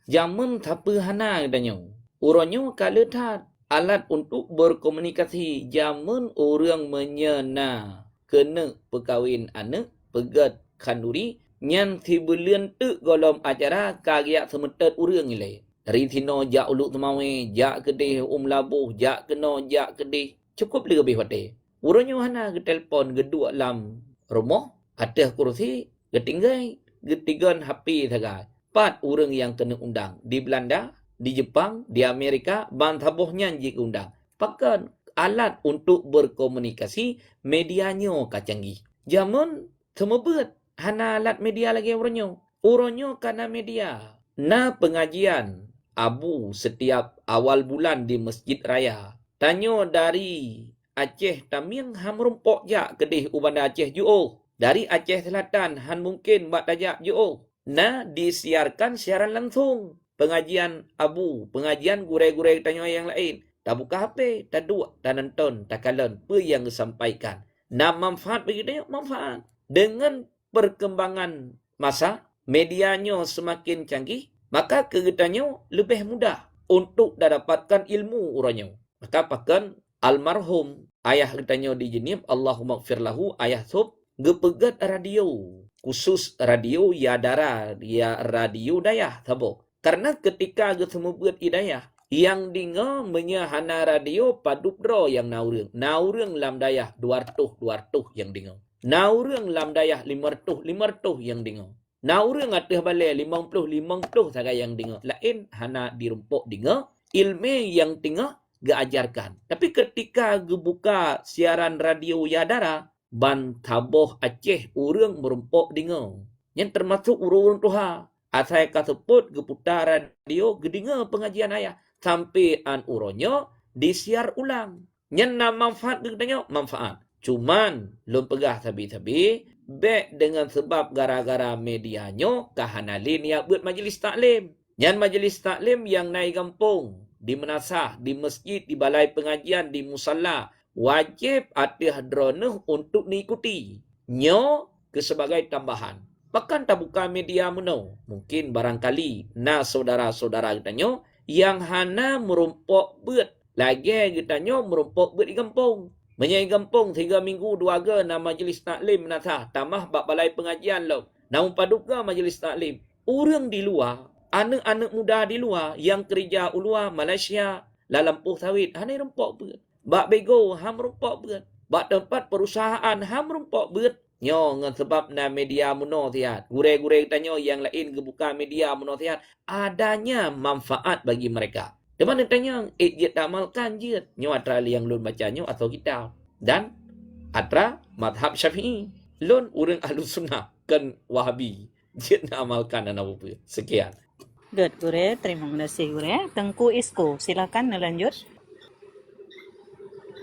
jamun tapi hana danyo. Uronyo kaletat alat untuk berkomunikasi jamun orang menyena kena perkahwin anak pegat kanduri nyan tibulian tu golom acara kagiak semetet orang ile. Dari tino jak uluk temawe, jak kedih labuh, jak kena, jak kedih. Cukup lebih wate. Uronyo hana ke telefon gedua lam rumah, atas kursi, ketinggai, ketigan HP saja. 4 orang yang kena undang di Belanda, di Jepang, di Amerika, bantabohnya jika undang. Pakan alat untuk berkomunikasi medianya kacanggih. Zaman semebet hana alat media lagi uronyo. Uronyo karena media. Na pengajian abu setiap awal bulan di Masjid Raya. Tanyo dari Aceh Tamiang ham rumpok jak kedih ubanda Aceh juo. Dari Aceh Selatan han mungkin buat tajak juo. Na disiarkan siaran langsung. Pengajian abu, pengajian gure-gure tanya yang lain. Tak buka HP, tak dua, tak nonton, tak kalen. Apa yang disampaikan? Nah, manfaat begitu, manfaat. Dengan perkembangan masa, medianya semakin canggih, maka kegiatannya lebih mudah untuk dapatkan ilmu orangnya. Maka pakan almarhum ayah kitanya di jenib Allahumma gfir lahu ayah sub gepegat radio khusus radio Yadara ya radio dayah sabo. Karena ketika ge semubut idayah yang dingo menyahana radio padupdro yang naureng lam dayah 200 yang dingo. Naureng lam dayah 500 yang dingo. Naureng ateh bale 50 saga yang dingo. Lain hana dirumpok dingo ilmu yang tinggal geajarkan. Tapi ketika gebuka siaran radio Yadara ban taboh Aceh urang merumpok dingo. Yang termasuk urang tuha. Asai kasebut geputar radio gedinga pengajian ayah sampai an uronyo disiar ulang. Yang na manfaat gedanya manfaat. Cuman lum pegah sabi-sabi be dengan sebab gara-gara medianyo kahanalin ya buat majlis taklim. Yang majlis taklim yang naik kampung di menasah, di masjid, di balai pengajian, di musalla wajib ada hadronah untuk diikuti. Nyo ke sebagai tambahan. Bahkan tak buka media meno. Mungkin barangkali na saudara-saudara kitanya yang hana merumpok bet. Lagi kitanya merumpok bet di kampung. Menyai kampung 3 minggu 2 ga na majlis taklim menasah. Tamah bak balai pengajian lo. Namun paduka majlis taklim. Orang di luar, anak-anak muda di luar yang kerja ulua Malaysia, lalampuh sawit, hana rumpok bet. Bak bego, ham rumpok bet. Bak tempat perusahaan, ham rumpok bet. Nyo ngan sebab na media muno tiat. Gure-gure tanya yang lain kebuka media muno tiat. Adanya manfaat bagi mereka. Teman tanya, jit amalkan jit. Nyo atra yang lun bacanya atau kita. Dan atra madhab syafi'i. Lun urang ahlus sunnah kan wahabi. Jit na amalkan dan apa. Sekian. Good, Gure. Terima kasih, Gure. Tengku Isko, silakan lanjut.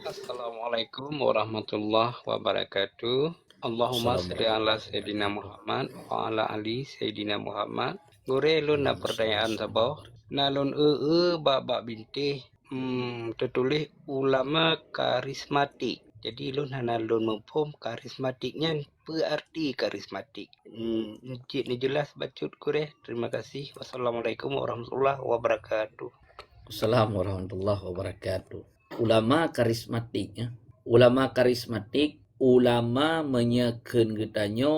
Assalamualaikum warahmatullahi wabarakatuh. Allahumma salli ala Sayyidina Muhammad wa ala ali Sayyidina Muhammad. Gure lun na pertanyaan sabah. Na lun bak bintih tertulis ulama karismatik. Jadi lun hana lun mempom karismatiknya berarti karismatik. Encik ni jelas bacut Gure. Terima kasih. Wassalamualaikum warahmatullahi wabarakatuh. Assalamualaikum warahmatullahi wabarakatuh. Ulama karismatik ya. Ulama karismatik ulama menyekan getanya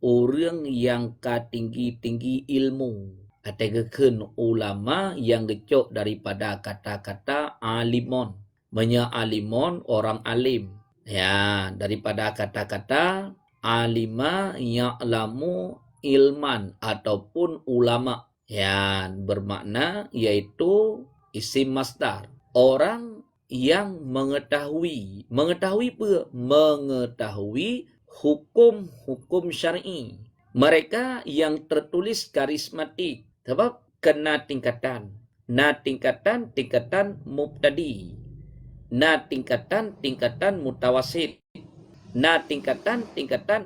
orang yang tinggi ilmu. Atagekan ulama yang gecok daripada kata-kata alimon. Menya alimon orang alim. Ya, daripada kata-kata alima ya'lamu ilman ataupun ulama. Ya, bermakna yaitu isim masdar. Orang yang mengetahui hukum-hukum syar'i. Mereka yang tertulis karismatik sebab kena tingkatan. Na tingkatan mubtadi. Na tingkatan mutawasid. Na tingkatan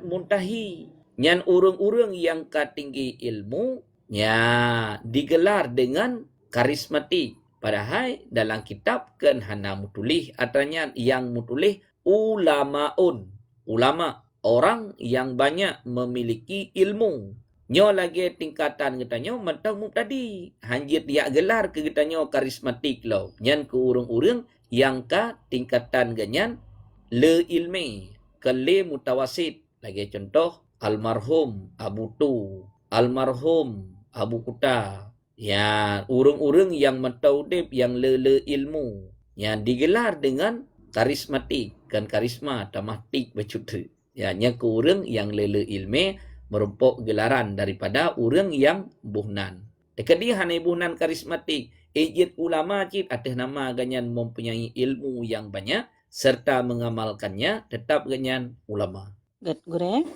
muntahi. Nyan urang-urang yang katinggi ilmu ya digelar dengan karismatik. Padahal dalam kitab kan hana mutulih atanya yang mutulih ulamaun. Ulama, orang yang banyak memiliki ilmu. Nyo lagi tingkatan katanya mentang mubtadi. Hanjit dia gelar ke katanya karismatik lo. Nyan ke urang-urang yang ka tingkatan ganyan le ilmi. Ke le mutawasid. Lagi contoh almarhum Abu Tu, almarhum Abu Kuta. Ya, urang-urang yang mentaudib, yang lele ilmu. Yang digelar dengan karismatik. Kan karisma, tamatik, bacuta. Ya, nya ke urang yang lele ilmu, merumpok gelaran daripada urang yang buhnan. Dekat dia hanai buhnan karismatik. Ejit ulama cip atas nama ganyan mempunyai ilmu yang banyak. Serta mengamalkannya, tetap ganyan ulama. Good, Gure.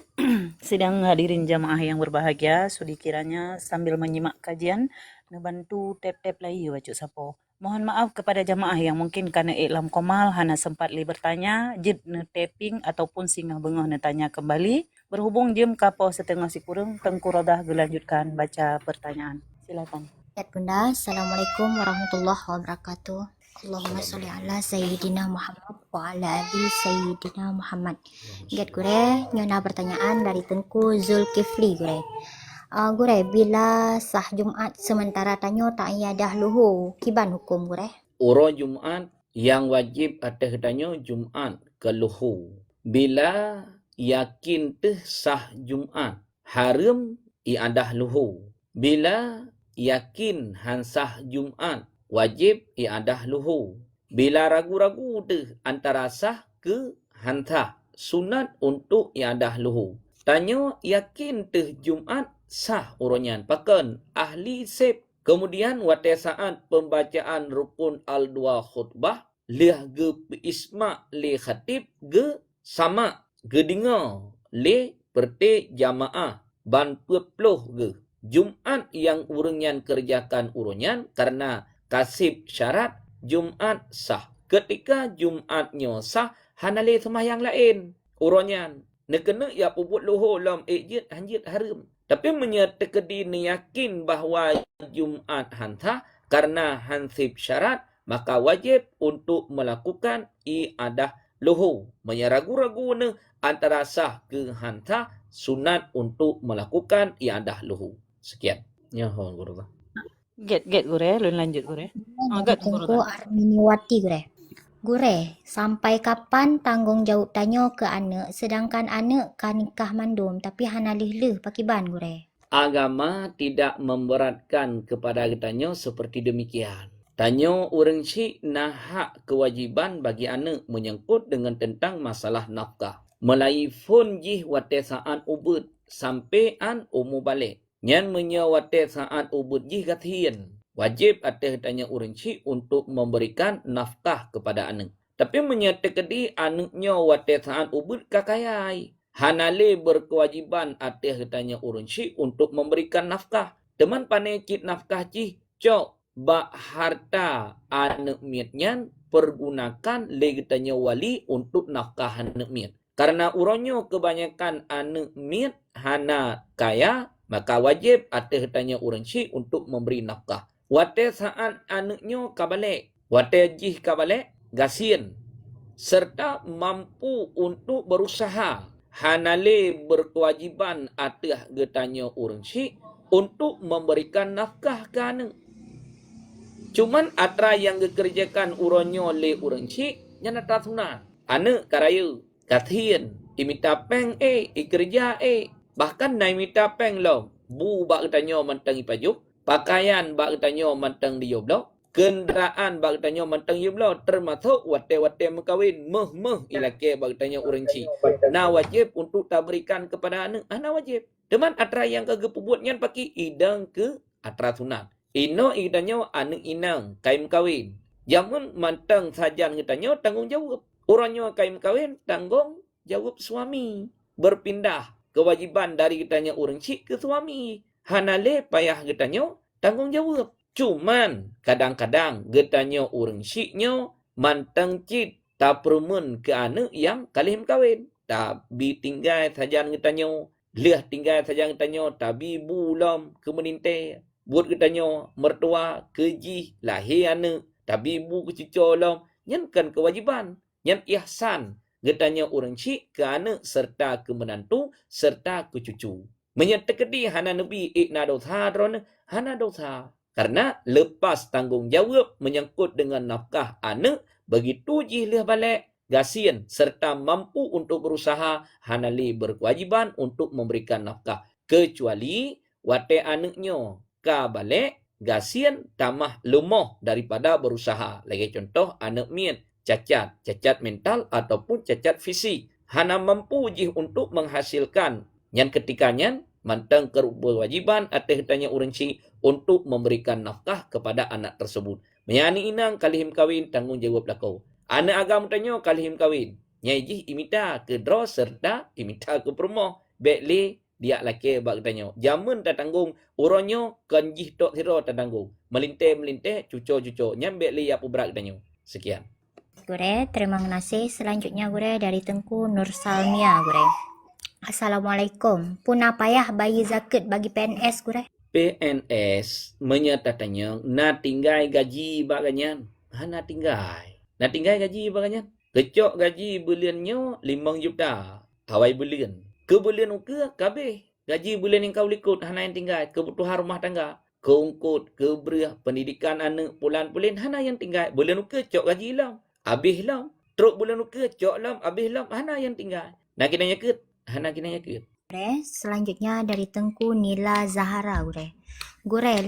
Sidang hadirin jamaah yang berbahagia, sudi kiranya sambil menyimak kajian, ngebantu tap-tap layu bacu sapo. Mohon maaf kepada jamaah yang mungkin karena iklam komal hana sempat li bertanya, jid ne-tapping ataupun singgah bengah netanya kembali. Berhubung jam kapo setengah si kurang, Tengku Rodah gelanjutkan baca pertanyaan. Silakan. Bunda, Assalamualaikum warahmatullahi wabarakatuh. Allahumma salli ala Sayyidina Muhammad wa ala ali Sayyidina Muhammad. Get Gure, nyona pertanyaan dari Tengku Zulkifli Gure. Gure, bila sah Jumat sementara tanyo tak iyadah luhu, kiban hukum Gure? Uro Jumat yang wajib atas katanya Jumaat ke luhu. Bila yakin teh sah Jumaat, haram iadah luhu. Bila yakin han sah Jumaat, wajib iadah luhu. Bila ragu-ragu teh antara sah ke hantah, sunat untuk iadah luhu. Tanya yakin teh Jumaat sah uronyan. Pakan ahli sep. Kemudian wate saat pembacaan rukun al-dua khutbah, leh ge isma le khatib ge sama ge dengar le perte jamaah ban peploh ge. Jumaat yang urunyan kerjakan urunyan karena kasib syarat Jumaat sah. Ketika Jumaatnya sah, hanale semayang lain urunyan. Nekena ya pubut luhur lam ejit hanjit haram. Tapi menyertakedi yakin bahawa Jumaat hantah karena hansib syarat, maka wajib untuk melakukan iadah luhur. Menyeragu-ragu ne antara sah ke hantah, sunat untuk melakukan iadah luhur. Sekian. Ya, guru. Get gure, lun lanjut gure. Oh, Dari get guru. Tengku Arminiwati gure. Gure, sampai kapan tanggung jawab tanya ke anak sedangkan anak kan nikah mandum tapi hana leh pakiban gure. Agama tidak memberatkan kepada kitanya seperti demikian. Tanya orang syik nahak kewajiban bagi anak menyangkut dengan tentang masalah nafkah. Melaifun jih wate saat ubud sampai an umur balik. Nyan menyawate saat ubud jih kathian. Wajib atas tanya orang syik untuk memberikan nafkah kepada anak. Tapi menyatakan anaknya wate saat ubud kakayai. Hanale berkewajiban atas tanya orang syik untuk memberikan nafkah. Teman pandai cik nafkah cih, cok bak harta anak miatnya pergunakan lagi tanya wali untuk nafkah anak miat. Karena uronyo kebanyakan anak miat hana kaya, maka wajib atas tanya orang syik untuk memberi nafkah. Wate saat anaknya kabalik, wate jih kabalik, gasien, serta mampu untuk berusaha, hanale berkewajiban atas getanya orang syik untuk memberikan nafkah ke anak. Cuman atra yang dikerjakan uronyo le orang syik, yang atas sunat. Anak karaya, kathian, imita peng ikerja bahkan na imita peng lo, bu bak getanya mantang ipajuk, pakaian bak tanya mantang di yoblo, kenderaan bak tanya mantang yoblo, termasuk wate-wate mekawin, meh ilake bak tanya orang cik. Nah wajib untuk tak berikan kepada anak, anak wajib. Teman atra yang kegepubuatnya pakai idang ke atra sunat. Ino idanya anak inang, kaim kawin. Jamun mantang sajan ngetanya tanggung jawab. Orangnya kaim kawin, tanggung jawab suami. Berpindah kewajiban dari kitanya orang cik ke suami. Hanale payah getanya tanggung jawab. Cuman kadang-kadang getanya orang syiknya mantang cit tak permen ke anak yang kalih kawin. Tapi tinggal saja getanya. Lihat tinggal saja getanya. Tapi bulam ke meninte. Buat getanya mertua keji lahir anak. Tapi bu kecucu lam. Yang kan kewajiban. Yang ihsan. Getanya orang syik ke anak serta ke menantu serta ke cucu. Menyatakan hana nabi ikna dosa drone hana dosa karena lepas tanggungjawab menyangkut dengan nafkah anak begitu jih balik gasien serta mampu untuk berusaha hana li berkewajiban untuk memberikan nafkah kecuali wate anaknya ka balik gasien tamah lemah daripada berusaha. Lagi contoh anak mian cacat mental ataupun cacat fisik hana mampu jih untuk menghasilkan yang ketikanya mantang kewajiban atas tanya orang syik untuk memberikan nafkah kepada anak tersebut. Menyani inang kalihim kawin tanggung jawab lakau. Anak agam tanya kalihim kawin. Nyai imita ke draw serta imita ke permoh. Bekli dia laki bak tanya. Jamun tak tanggung orangnya kan jih tok siro tak tanggung. Melinteh cucu nyam bekli ya pubrak tanya. Sekian. Gure, terima kasih. Selanjutnya gure dari Tengku Nur Salmia gure. Assalamualaikum. Puna payah bayi zakat bagi PNS gure? PNS menyatakannya na tinggal gaji baganyan. Na tinggal gaji baganyan. Kecok gaji bulannya 5 juta. Awai bulan. Ke bulan uke kabeh. Gaji bulan yang kau likut hana yang tinggal. Kebutuhan rumah tangga. keungkut, keberah, pendidikan anak, pulan-pulin, hana yang tinggal. Bulan nuka, cok gaji lam. Habis lam. Teruk bulan nuka, cok lam, habis lam, hana yang tinggal. Nak kena nyakit, hana kena nyakit. Gure, selanjutnya dari Tengku Nila Zahara gure. Gure,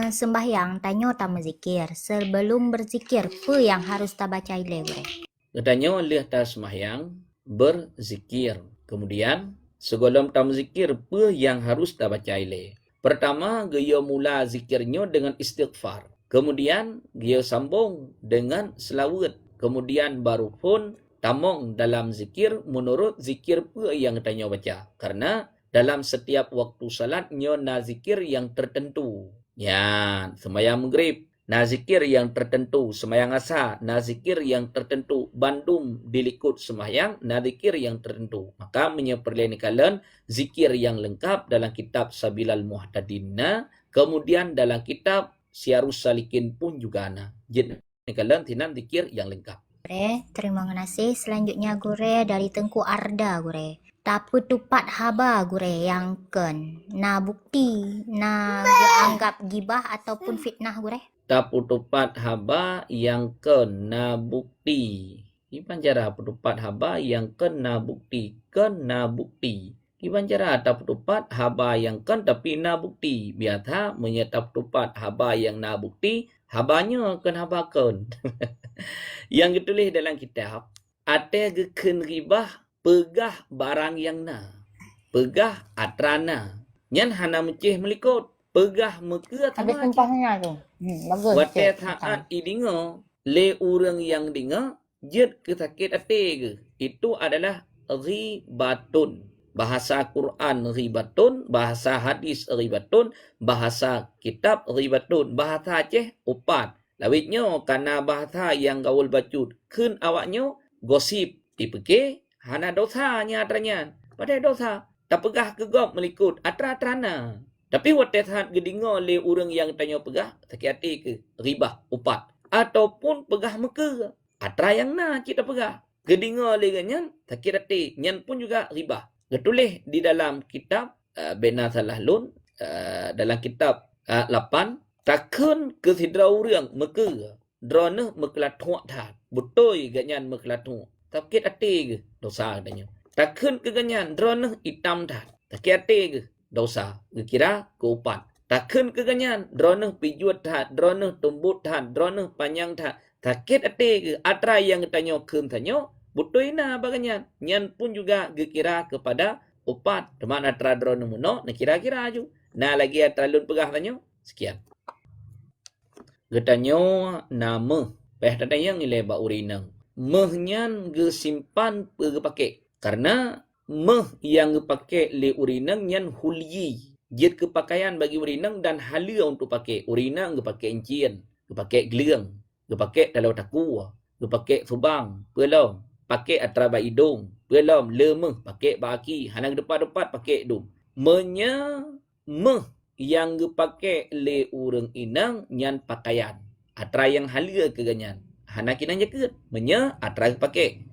sembahyang tanyo tak zikir. Sebelum berzikir, apa yang harus tak baca ile gure? Katanya, lih tak sembahyang, berzikir. Kemudian, sebelum tak zikir, apa yang harus tak baca ile? Pertama, dia mula zikirnya dengan istighfar. Kemudian, dia sambung dengan selawat. Kemudian, baru pun tamong dalam zikir menurut zikir apa yang tanya baca. Karena dalam setiap waktu salat nyo na zikir yang tertentu. Ya, sembahyang maghrib na zikir yang tertentu, sembahyang asar na zikir yang tertentu, bandum dilikut sembahyang na zikir yang tertentu. Maka menyeperlenikan zikir yang lengkap dalam kitab Sabilal Muhtadinna, kemudian dalam kitab Syarus Salikin pun juga na. Jadi kalian tinan zikir yang lengkap. Gure, terima kasih. Selanjutnya gure dari Tengku Arda gure. Tapu tupat haba gure yang ken. Na bukti, na dianggap gibah ataupun fitnah gure. Tapu tupat haba yang kena bukti. Ini pancara tupat haba yang kena bukti. Kena bukti. Ini pancara tapu tupat haba yang ken tapi na bukti. Biasa menyetap tupat haba yang na bukti. Habanya ken haba ken. Yang ditulis dalam kitab, ada geken ribah pegah barang yang na. Pegah atrana. Nyan hana mecih melikut. Pegah meka Habis tama. tumpahnya tu. Bagus. Wate taat idinga, le orang yang dengar, jet kesakit ate ke. Itu adalah ribatun. Bahasa Quran ribatun, bahasa hadis ribatun, bahasa kitab ribatun, bahasa Aceh upat. Lawitnya karena bahasa yang gaul bacut, kun awaknya gosip dipeke, hana dosanya atranya. Pada dosa, tak pegah kegop melikut atra-atrana. Tapi waktu saat gedinga le orang yang tanya pegah, sakit hati ke, ribah, upat. Ataupun pegah meka, atra yang na kita pegah. Gedinga le ganyan, sakit hati, nyan pun juga ribah. Getulis di dalam kitab Bena Salah Lun, dalam kitab 8, takkan kesidra orang meka, drone mekelatuak tat, butoi ganyan mekelatuak. Sakit hati ke, dosa katanya. Takkan ke ganyan, drone hitam tat, sakit hati ke, dosa, kira keupan. Takkan ke ganyan, drone pijuat tat, drone tumbut tat, drone panjang tat, sakit hati ke, atra yang tanya kun tanya, butoi na baganyan. Nyan pun juga kira kepada upat, teman atra drone muno, na kira-kira aju. Nah lagi atra lun pegah tanya, sekian. Getanyo nama, peh tanya nilai ba urinang. Mehnyan gesimpan pegepake. Karena meh yang gepake le urinang nyan hulyi. Jet kepakaian bagi urinang dan halia untuk pakai. Urinang gepake encien, gepake geliang, gepake dalau takua, gepake subang, pelom, pakai atra ba hidung, pelom, lemeh, pakai baki, hanang depat-depat pakai hidung. Menya meh yang gepake le urang inang nyan pakaian. Atra yang halia ke ganyan. Hana kina nyeket. Menya atra gepake.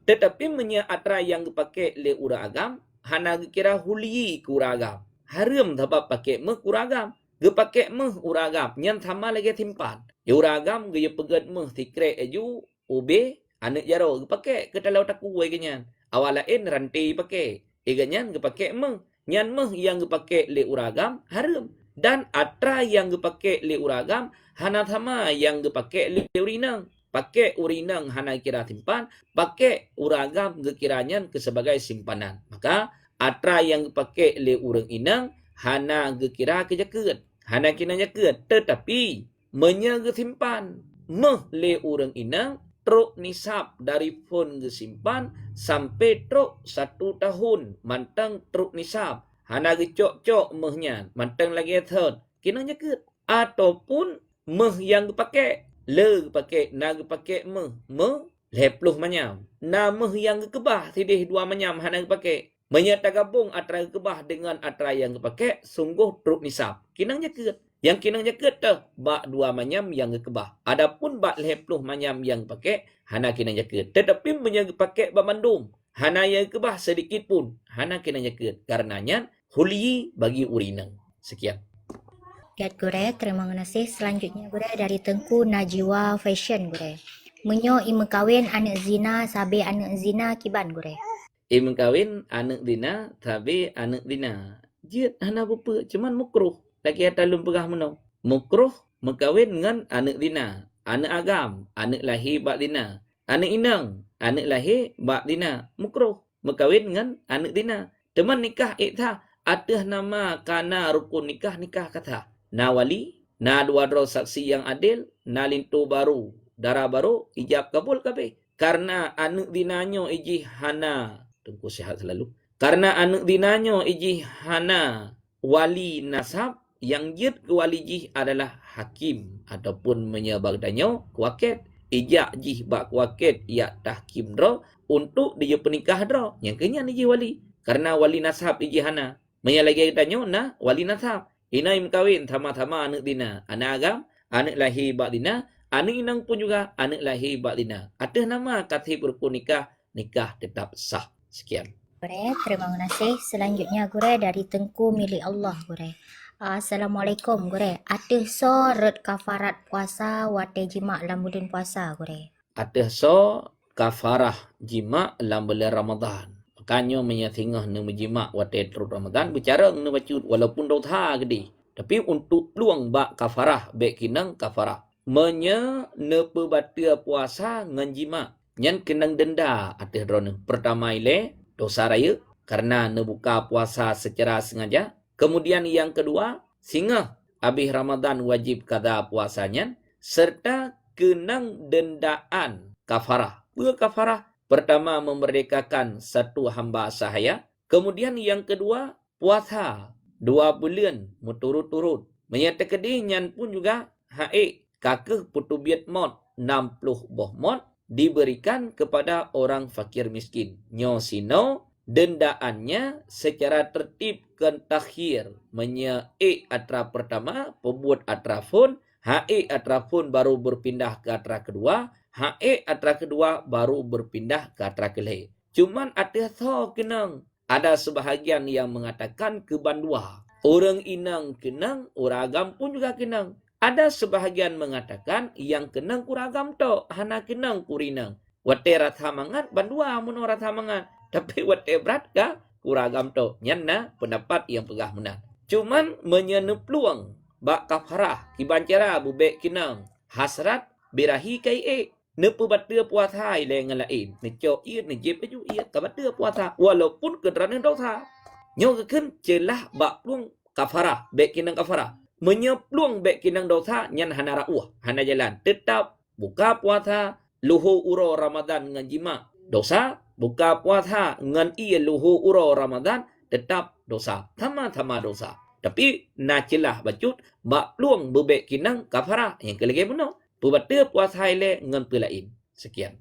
Tetapi menya atra yang gepake le urang agam, hana kira hulyi ke urang agam. Haram sebab pakai meh urang agam. Gepake meh urang agam. Nyan sama lagi simpan. Ya urang agam gaya pegat meh tikre eju, ube, anak jaro. Gepake ke dalau taku ganyan. Awalain rantai pakai. Ganyan gepake meh. Nyan meh yang gepake le uragam haram. Dan atra yang gepake le uragam hana sama yang gepake le urinang. Pakai urinang hana kira simpan, pakai uragam gekiranya ke sebagai simpanan. Maka atra yang gepake le urang inang hana gekira kejaket. Hana kina jaket. Tetapi menya gesimpan meh le urang inang truk nisab dari pun gesimpan sampai truk 1 tahun mantang truk nisab. Hana gecok-cok mehnya mantang lagi third. Kena nyakut. Ataupun meh yang gepake. Le gepake, na gepake meh. Meh lepluh manyam. Na meh yang gekebah sidih 2 manyam hana gepake. Menyata gabung atra gekebah dengan atra yang gepake sungguh truk nisab. Kena nyakut. Yang kena nyakut tu bak 2 manyam yang gekebah. Adapun bak lepluh manyam yang pakai hana kena nyakut. Tetapi menyang pakai bak mandum. Hana yang gekebah sedikit pun hana kena nyakut. Karenanya hulyi bagi urinang. Sekian. Giat gure, terima kasih. Selanjutnya gure dari Tengku Najwa Fashion gure. Menyo ime kawin anak zina sabe anak zina kiban gure. Im kawin anak dina tapi anak dina. Jit hana bupa cuman mukruh. Laki atalum pegah menau. Mukruh mekawin dengan anak dina. Anak agam, anak lahir bak dina. Anak inang, anak lahir bak dina. Mukruh mekawin dengan anak dina. Teman nikah ikta atas nama kana rukun nikah kata. Na wali, na dua dro saksi yang adil, na lintu baru, darah baru, ijab kabul kabeh. Karena anak dinanyo iji hana, tunggu sehat selalu. Karena anak dinanyo iji hana wali nasab, yang jid ke wali jih adalah hakim ataupun menyebabkannya kuaket. Ijak jih bak kuaket ia tahkim dro untuk dia penikah dro. Yang kenyan iji wali. Karena wali nasab iji hana. Menyalagi tanyo na wali nasab. Ina im kawin sama-sama anak dina. Anak agam, anak lahir bak dina. Anak inang pun juga anak lahir bak dina. Atas nama katib rukun nikah tetap sah. Sekian. Gure, terima kasih. Selanjutnya gure dari Tengku Milik Allah gure. Assalamualaikum gure. Ada soret kafarat puasa wate jima dalam bulan puasa gure. Atas so kafarah jima dalam bulan Ramadan. Makanya menyatingah ne menjima wate terus Ramadan bicara ne bacut walaupun dotha gede. Tapi untuk peluang bak kafarah bek kinang kafarah. Menya ne pebatia puasa ngan jima. Nyan kenang denda atas drone. Pertama ile dosa raya karena ne buka puasa secara sengaja. Kemudian yang kedua, singa habis Ramadan wajib kada puasanya serta kenang dendaan kafarah. Kafarah pertama memerdekakan satu hamba sahaya. Kemudian yang kedua, puasa 2 bulan berturut-turut. Menyatakan pun juga haik kakeh putubiat mot 60 boh mot diberikan kepada orang fakir miskin. Nyo sino dendaannya secara tertib kan takhir. Atra pertama, pembuat atra fun. Atra fun baru berpindah ke atra kedua. Atra kedua baru berpindah ke atra kelih. Cuman ada tho kenang. Ada sebahagian yang mengatakan kebandua. Orang inang kenang, orang agam pun juga kenang. Ada sebahagian mengatakan yang kenang kuragam to, hana kenang kurinang. Wate ratha mangat, bandua mun ratha mangat. Tapi wate berat ka kuragam to. Nyanna pendapat yang pegah menang. Cuman menyenu peluang bak kafarah kibancara bubek kinang hasrat birahi kai nepu batia puasa ile ngalain neco ia nejep ju ia kabatia puasa walaupun kedrana dosa nyo keken celah bak peluang kafarah bek kinang kafarah menyepluang bek kinang dosa nyan hana rauh hana jalan tetap buka puasa luhu uro Ramadan ngan jima dosa buka puasa ngan ia luhu uro Ramadan tetap dosa sama-sama dosa. Tapi nacilah bacut bak peluang bebek kinang kafarah yang kelagi benar. Pubata puasa ile ngan pelain. Sekian.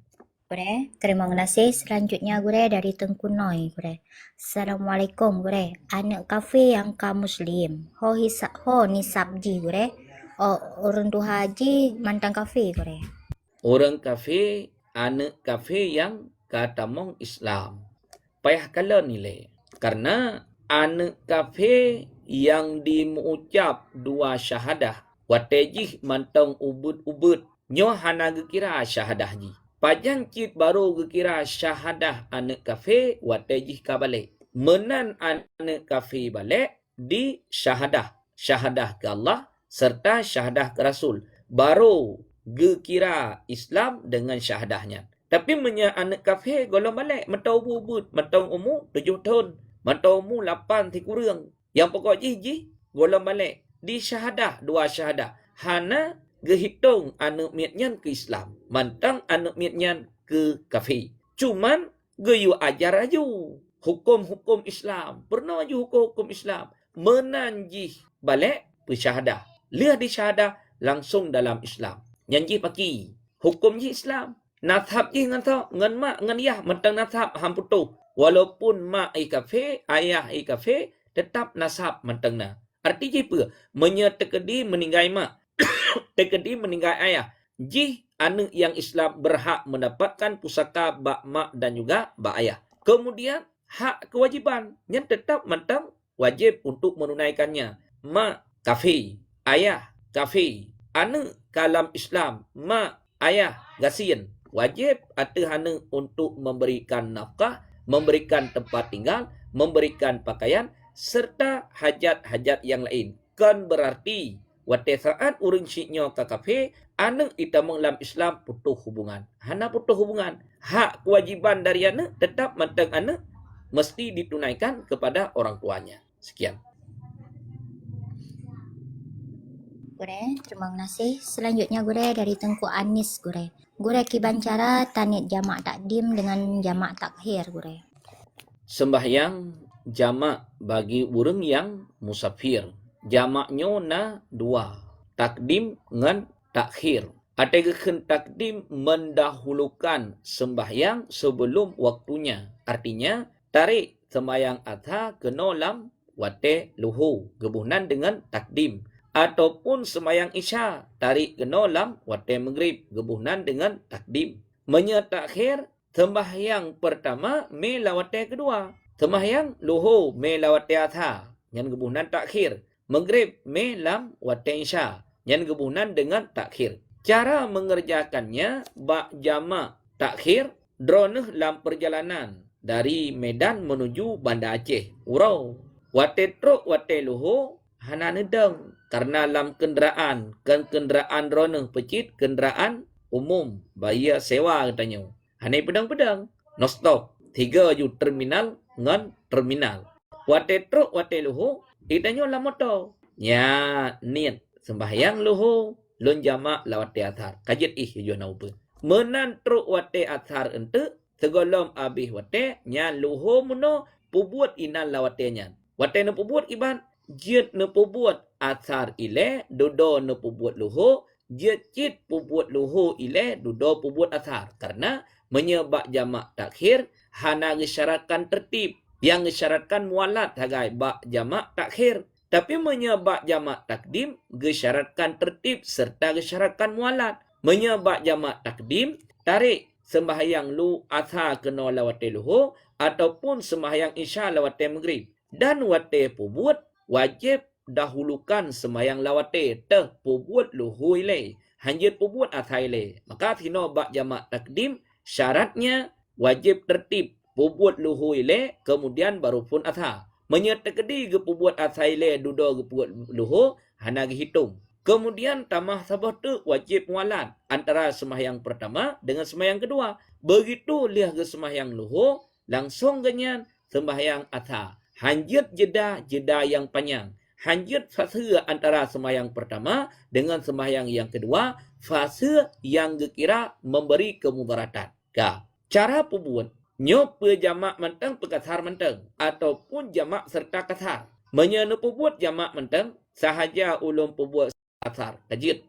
Gure, terima kasih. Selanjutnya gure dari Tengku Noi gure. Assalamualaikum gure. Anak kafe yang ka muslim. Ho nisab ji gure. Orang tu haji mantan kafe gure. Orang kafe, anak kafe yang katamong Islam. Payah kala nilai. Karena anak kafe yang dimucap 2 syahadah. Watejih mantong ubud-ubud. Nyo hana gekira syahadah ji. Pajang cit baru gekira syahadah anak kafe watejih ka balik. Menan anak kafe balik di syahadah. Syahadah ke Allah serta syahadah ke Rasul. Baru gekira Islam dengan syahadahnya. Tapi menya anak kafe golong balik. Mentau ubud. Mentau umur 7 tahun. Mentau umur 8 tikurang. Yang pokok ji golong balik di syahadah 2 syahadah. Hana gehitung anu miatnyan ke Islam. Mantang anu miatnyan ke kafir. Cuman geyu ajar aju hukum-hukum Islam. Pernah aju hukum-hukum Islam. Menanjih balik bersyahadah. Lihat di syahadah langsung dalam Islam. Nyanji paki hukum ji Islam. Nathab ji ngan tho ngan mak ngan yah mantang nathab hamputuh. Walaupun mak ai kafir, ayah ai kafir, tetap nasab mantengna. Artinya apa? Menyetekedi meninggai mak. Tekedi meninggai ayah. Jih anak yang Islam berhak mendapatkan pusaka bak mak dan juga bak ayah. Kemudian hak kewajiban yang tetap mantang wajib untuk menunaikannya. Mak kafir, ayah kafir. Anu kalam Islam mak ayah gasian. Wajib atas hana untuk memberikan nafkah, memberikan tempat tinggal, memberikan pakaian serta hajat-hajat yang lain. Kan berarti wate saat urang syiknya ke kafe, anu itamang dalam Islam putus hubungan. Hana putus hubungan. Hak kewajiban dari anu tetap manteng anu mesti ditunaikan kepada orang tuanya. Sekian. Gure, terima kasih. Selanjutnya gure dari Tengku Anis gure. Gure kiban cara tanit jamak takdim dengan jamak takhir gure. Sembahyang jamak bagi urang yang musafir. Jamaknya na dua. Takdim dengan takhir. Ategakan takdim mendahulukan sembahyang sebelum waktunya. Artinya, tarik sembahyang adha kena lam wate luhu. Gebunan dengan takdim. Ataupun sembahyang isya. Tarik kena lam wate maghrib. Gebunan dengan takdim. Menyatakhir sembahyang pertama me lawate kedua. Sembahyang luhu me lawate adha. Yang gebunan takhir. Maghrib me lam wate isya. Yang gebunan dengan takhir. Cara mengerjakannya bak jamak takhir droneh dalam perjalanan dari Medan menuju Banda Aceh. Urau wate truk wate luhu hana nedeng karena dalam kenderaan kenderaan droneh pecit kenderaan umum bayar sewa katanya. Hana pedang-pedang no stop 3 ju terminal ngan terminal. Wate truk wate luhu itanya la motor. Ya niat sembahyang luhu lun jamak lawate athar. Kajet jona upa. Menan truk wate athar ente segolom abih wate nya luhu muno pubuat inan lawate nyan. Wate ne pubuat iban jet ne pubuat athar ile dodo ne pubuat luhu jet cit pubuat luhu ile dodo pubuat athar. Karena menyebab jamak takhir hana gesyaratkan tertib. Yang gesyaratkan mualat hagai bak jamak takhir. Tapi menyebab jamak takdim, gesyaratkan tertib serta gesyaratkan mualat. Menyebab jamak takdim, tarik sembahyang lu atha kena lawate luhu, ataupun sembahyang isya lawate maghrib. Dan wate pubut, wajib dahulukan sembahyang lawate, teh pubut luhu ilai. Hanjit pubut atha ilai. Maka tino bak jamak takdim, syaratnya wajib tertib. Pubut luhu ilai, kemudian baru pun atha. Menyertakedi gepubuat athaile dudo gepubuat luhu hana hitung. Kemudian tamah sabah tu wajib mualat antara sembahyang pertama dengan sembahyang kedua. Begitu liah ke sembahyang luhu langsung ganyan sembahyang atha. Hanjit jeda yang panjang. Hanjit fase antara sembahyang pertama dengan sembahyang yang kedua, fase yang dikira memberi kemudaratan. Cara pubuat nyop jamak menteng pekathar menteng ataupun jamak serta kathar. Menyana pubuat jamak menteng sahaja ulum pubuat kathar. Tajid.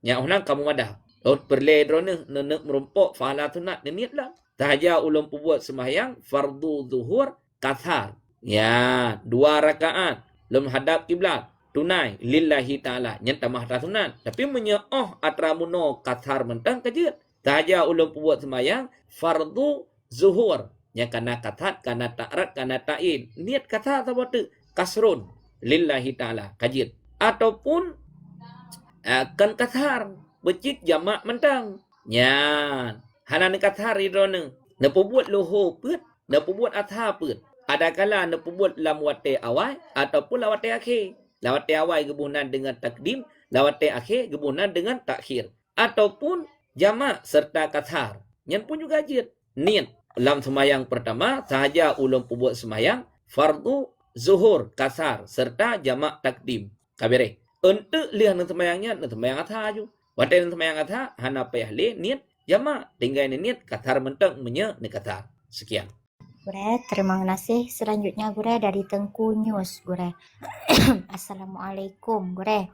Nya unang kamu madah. Laut perle drone nenek merumpok fala sunat niatlah. Sahaja ulum pubuat sembahyang fardu zuhur kathar. Ya, 2 rakaat lum hadap kiblat tunai lillahi taala nya tamah sunat. Tapi menyoh atramuno kathar menteng tajid. Sahaja ulum pubuat sembahyang fardu zuhur yang kana kathat kana ta'rat kana ta'in niat kata atau kasrun lillahi ta'ala kajid ataupun kan kathar becik jamak mentang nyan hanan kathar idrone ne pubuat luhu put ne pubuat atha put ada kala ne pubuat lam wate awal ataupun lawate akhir. Lawate awal gebunan dengan takdim, lawate akhir gebunan dengan takhir ataupun jamak serta kathar nyan pun juga jid niat dalam sembahyang pertama sahaja ulum pubuat sembahyang fardu zuhur kasar serta jamak takdim kabere untuk lihat nan sembahyangnya nan sembahyang atha ju wate nan sembahyang atha hana payah le niat jamak tinggal niat kathar menteng menye ne kathar. Sekian. Gure, terima kasih. Selanjutnya gure dari Tengku News gure. Assalamualaikum gure.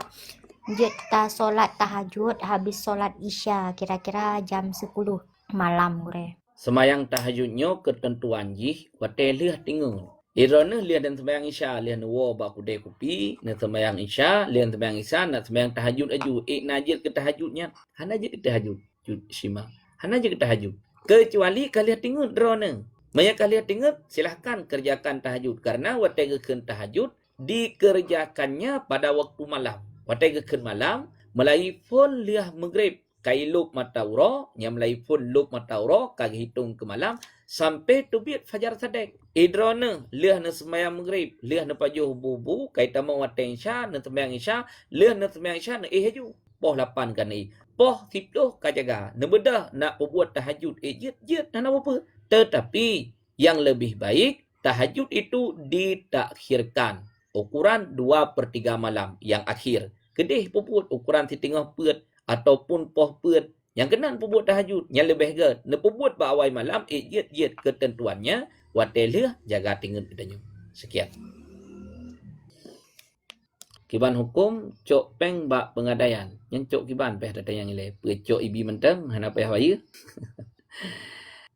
Jeta solat tahajud habis solat isya kira-kira jam 10 malam gure. Semayang tahajudnya ketentuan jih wate liah tinggal. Irone liah dan semayang isya liah nuwo ba kudai kopi, na semayang isya liah semayang isya na semayang tahajud aju najil ke tahajudnya. Hana je ke tahajud sima. Hana je ke tahajud. Kecuali kalian tinggal drone. Banyak kalian tinggal silahkan kerjakan tahajud karena wate ke tahajud dikerjakannya pada waktu malam. watai gekeun malam melai pun liah maghrib kai lup mata uro nya melai pun lup mata uro kag hitung ke malam sampai terbit fajar sadek idrona liah na sembahyang maghrib liah na pajuh bubu kai tamang watai isya na sembahyang isya liah na sembahyang isya na haju poh 8 kan poh 10 kajaga na bedah nak berbuat tahajud jit nak apa tetapi yang lebih baik tahajud itu ditakhirkan ukuran 2/3 malam yang akhir kedih puput ukuran setengah peut ataupun poh peut yang kenan puput tahajud yang lebih ge ne puput ba awal malam jit ketentuannya wateleh jaga tinggal kita sekian kiban hukum cok peng ba pengadaian yang cok kiban peh data yang ile pecok ibi menteng hana peh waya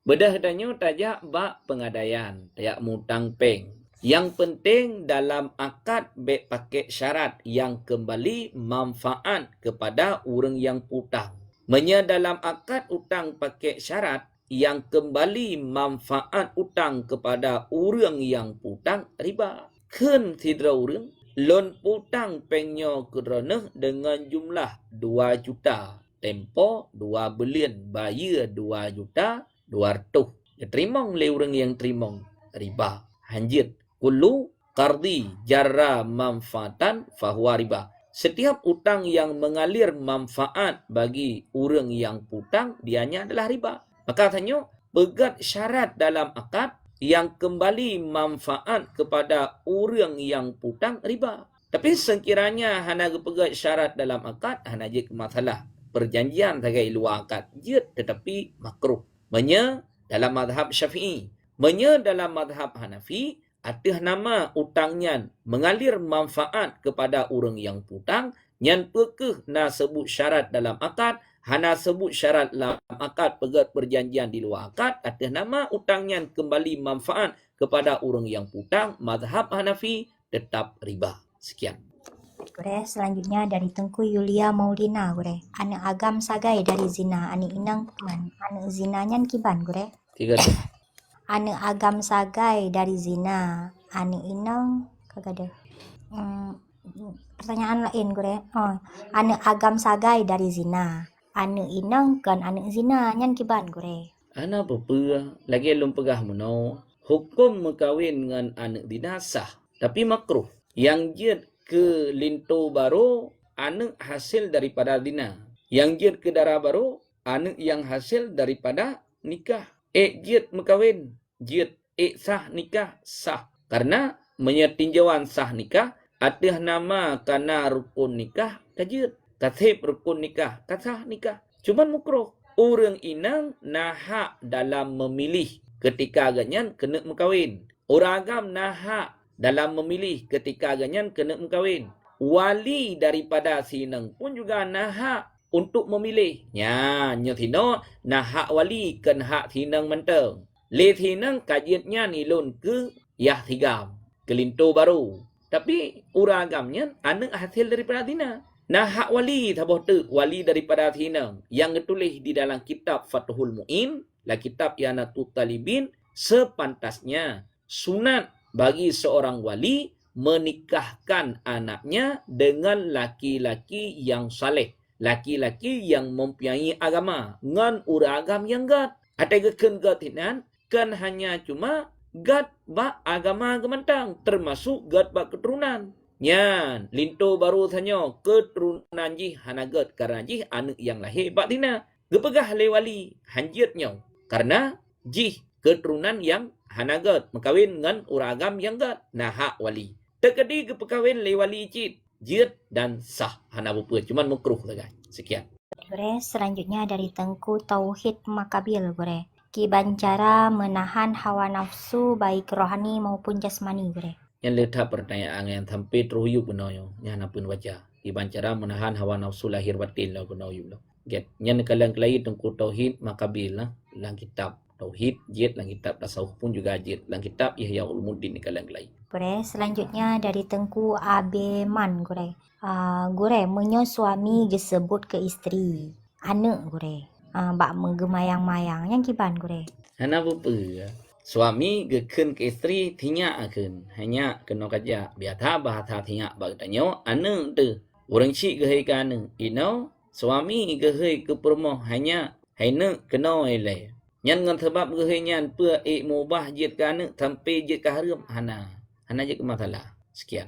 bedah danyo tajak ba pengadaian tayak mutang peng yang penting dalam akad be pakai syarat yang kembali manfaat kepada orang yang putang. Menya dalam akad utang pakai syarat yang kembali manfaat utang kepada orang yang putang riba. Ken tidra orang loan putang penyo kerana dengan jumlah 2 juta. Tempo 2 bilion bayar 2 juta 200. Terimong le orang yang terimong riba. Hanjit kullu qardi jarra manfaatan fahuwa riba. Setiap utang yang mengalir manfaat bagi orang yang putang, dianya adalah riba. Maka katanya, pegat syarat dalam akad yang kembali manfaat kepada orang yang putang riba. Tapi sekiranya hana pegat syarat dalam akad, hana je masalah perjanjian sebagai luar akad. Je tetapi makruh. Menya dalam madhab Syafi'i. Menya dalam madhab Hanafi, atas nama utangnya mengalir manfaat kepada orang yang putang, nyan pekeh na sebut syarat dalam akad, hana sebut syarat dalam akad pegat perjanjian di luar akad, atas nama utangnya kembali manfaat kepada orang yang putang, mazhab Hanafi tetap riba. Sekian. Gure, selanjutnya dari Tengku Yulia Maulina, gure. Ane agam sagai dari zina, ane inang man. Ane zinanya kiban, gure. 3 Ane agam sagai dari zina, ane inang kagak ada. Pertanyaan lain gue. Oh, ane agam sagai dari zina, ane inang kan ane zina nyan kiban gue. Ana apa lagi belum pegah meno hukum mengkawin dengan anak dinasah tapi makruh yang jid ke linto baru anak hasil daripada zina, yang jid ke darah baru anak yang hasil daripada nikah. Jid mengkawin, jid sah nikah sah. Karena menyetinjauan sah nikah atas nama karena rukun nikah tajid. Tasib rukun nikah, tasah nikah. Cuman makruh. Orang inang nahak dalam memilih ketika ganyan kena mengkawin. Orang agam nahak dalam memilih ketika ganyan kena mengkawin. Wali daripada sinang pun juga nahak untuk memilih. Ya, nyotino nah hak wali kan hak tinang menteng. Le tinang kajiannya nilon ke yah tigam, kelinto baru. Tapi urang agamnya anak hasil daripada tina. Nah hak wali taboh tu wali daripada tinang yang ditulis di dalam kitab Fathul Mu'in, lah kitab Yanatut Talibin, sepantasnya sunat bagi seorang wali menikahkan anaknya dengan laki-laki yang saleh. Laki-laki yang mempunyai agama ngan ura agam yang gat ada geken gatinan kan hanya cuma gat ba agama gemantang termasuk gat ba keturunan nyan linto baru tanya keturunan ji hana gat karena ji anak yang lahir ba dina gepegah le wali hanjitnya karena ji keturunan yang hana gat mengkawin ngan ura agam yang gat nah hak wali tekedi gepekawin le wali cit jid dan sah hana buat cuman makruh saja. Sekian. Gure, selanjutnya dari Tengku Tauhid Makabil gure. Kiban cara menahan hawa nafsu baik rohani maupun jasmani gure. Yang letak pertanyaan yang sampai teruyu punoyo yang napun wajah. Kiban cara menahan hawa nafsu lahir batin lah punoyo lo. Get yang kalian kelai Tengku Tauhid Makabil lah lang kitab Tauhid jid lang kitab tasawuf pun juga jid lang kitab Ihya Ulumuddin kalian kelai. Gure, selanjutnya dari Tengku Abeman gure. Gure, menyo suami disebut ke isteri. Anak gure. Bak menggemayang-mayang yang kiban gure. Hana apa suami geken ke isteri tinyak akan hanya kena kaja biata bahasa tinyak bag tanyo anak tu Orang cik ke hai kana. Suami ke hai ke permoh hanya haina kena ilai. Nyan ngan sebab ke hai nyan pua mubah jit kana sampai jit ka haram hana. Hana je ke masalah. Sekian.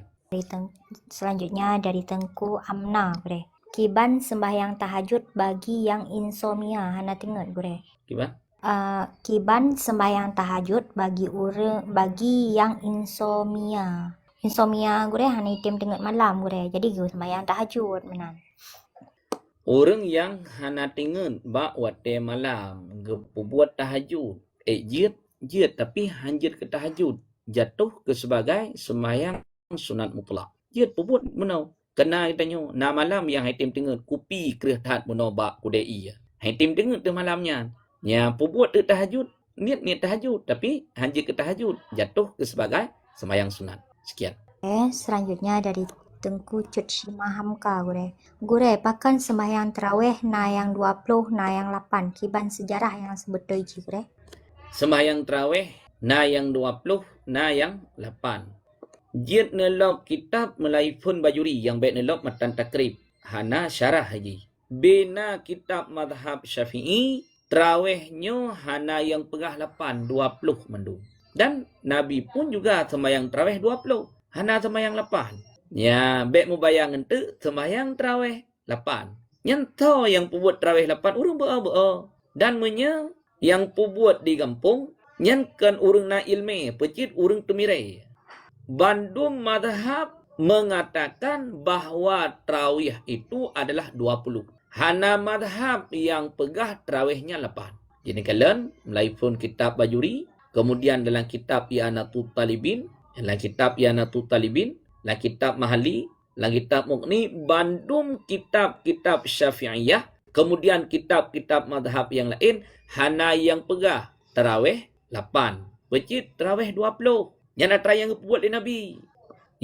Selanjutnya dari Tengku Amna gure. Kiban sembahyang tahajud bagi yang insomnia. Hana tengok gure. Kiban? Kiban sembahyang tahajud bagi yang insomnia. Insomnia gure hana item tengok malam gure. Jadi gue sembahyang tahajud menan. Orang yang hana tengok bak wate malam buat tahajud. Jit tapi hanjit ke tahajud. Jatuh ke sebagai sembahyang sunat mutlak. Jit buat menau. Kena tanya na malam yang haitim tengok kupi kerhat menau bak kudai. Haitim tengok tu malamnya. Ya buat ke tahajud. Niat tahajud tapi hanjit ke tahajud. Jatuh ke sebagai sembahyang sunat. Sekian. Selanjutnya dari Tengku Cut Shima Hamka gure pakan sembahyang tarawih na yang 20 na yang 8 kiban sejarah yang sebetul ji gure. Sembahyang tarawih na yang 20 na yang 8. Jid nelok kitab Melaifun Bajuri yang baik nelok matan takrib. Hana syarah haji. Bina kitab madhab Syafi'i tarawihnya hana yang pegah 8 20 mendung. Dan Nabi pun juga sembahyang tarawih 20. Hana sembahyang 8. Ya, baik mu bayangkan tu sembahyang tarawih 8. Nyantau yang buat tarawih 8 urang bea-bea. Dan menya yang buat di kampung nyankan urang na ilmi, pecit urang tumirai. Bandung madhab mengatakan bahawa tarawih itu adalah 20. Hana madhab yang pegah tarawihnya 8. Jadi kalian Melaifun kitab Bajuri, kemudian dalam kitab I'anatul Talibin, dalam kitab I'anatul Talibin, dalam kitab Mahali, dalam kitab Mughni, bandung kitab-kitab Syafi'iyah, kemudian kitab-kitab madhab yang lain, hana yang pegah tarawih 8. Pecit tarawih 20. Yang nak try yang buat oleh Nabi.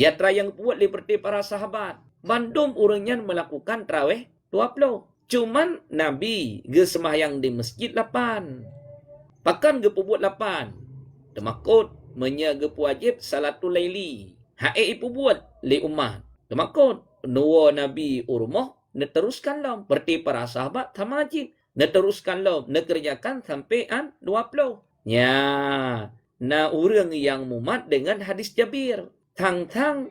Ya try yang buat seperti para sahabat. Bandung orangnya melakukan tarawih 20. Cuman Nabi ge sembahyang di masjid 8. Pakan ge buat 8. Temakut menyaga wajib salatul laili. Hae ipu buat li umat. Temakut nuwa Nabi urmah neteruskan lom. Seperti para sahabat tamajid. Neteruskan lom. Nekerjakan sampai 20. Ya. Na orang yang mumat dengan hadis Jabir. Tang-tang.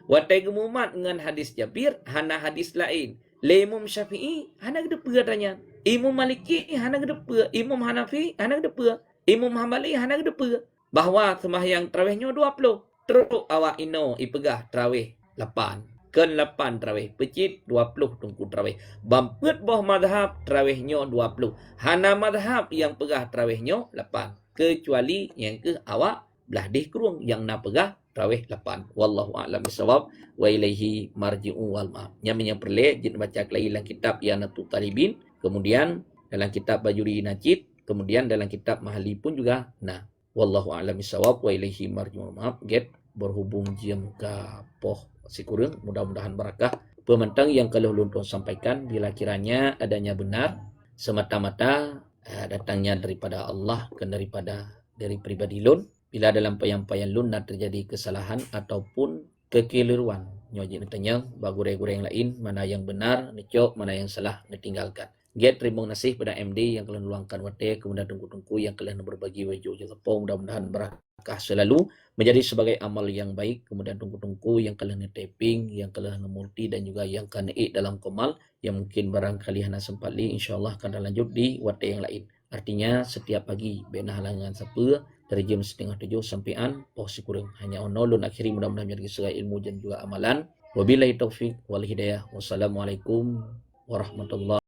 Watai mumat dengan hadis Jabir. Hana hadis lain. Le Imam Syafi'i. Hana kedepua tanya. Imam Maliki. Hana kedepua. Imam Hanafi. Hana kedepua. Imam Hanbali. Hana kedepua. Bahawa sembahyang tarawihnya 20. Teruk awak ino ipegah tarawih 8. Ken 8 tarawih. Pecit 20 tungku tarawih. Bampet boh madhab tarawihnya 20. Hana madhab yang pegah tarawihnya 8. Kecuali yang ke awak belah dih kurung yang nak pegah tarawih 8. Wallahu a'lam bisawab wa ilaihi marji'u wal ma'ab. Yang perle jin baca kelai dalam kitab I'anatul Talibin, kemudian dalam kitab Bajuri Najid, kemudian dalam kitab Mahali pun juga. Nah, wallahu a'lam bisawab wa ilaihi marji'u wal ma'ab. Get berhubung jam ka poh sikurang, mudah-mudahan barakah. Pementang yang kalau luntun sampaikan bila kiranya adanya benar semata-mata datangnya daripada Allah ke dari pribadi lun. Bila dalam penyampaian lun nak terjadi kesalahan ataupun kekeliruan, nyojik tanya bagure-gure yang lain mana yang benar necok, mana yang salah ditinggalkan. Get terima kasih pada MD yang kalian luangkan waktu, kemudian tunggu-tunggu yang kalian berbagi wajah jazapong, mudah-mudahan barakah selalu menjadi sebagai amal yang baik. Kemudian tunggu-tunggu yang kalian taping, yang kalian multi dan juga yang kalian dalam komal yang mungkin barangkali hana sempat li, insyaallah akan lanjut di waktu yang lain. Artinya setiap pagi bena halangan siapa dari jam 6:30 sampai posisi kurang hanya lun akhiri, mudah-mudahan menjadi sebagai ilmu dan juga amalan. Wabillahi taufik wal hidayah. Wassalamualaikum warahmatullahi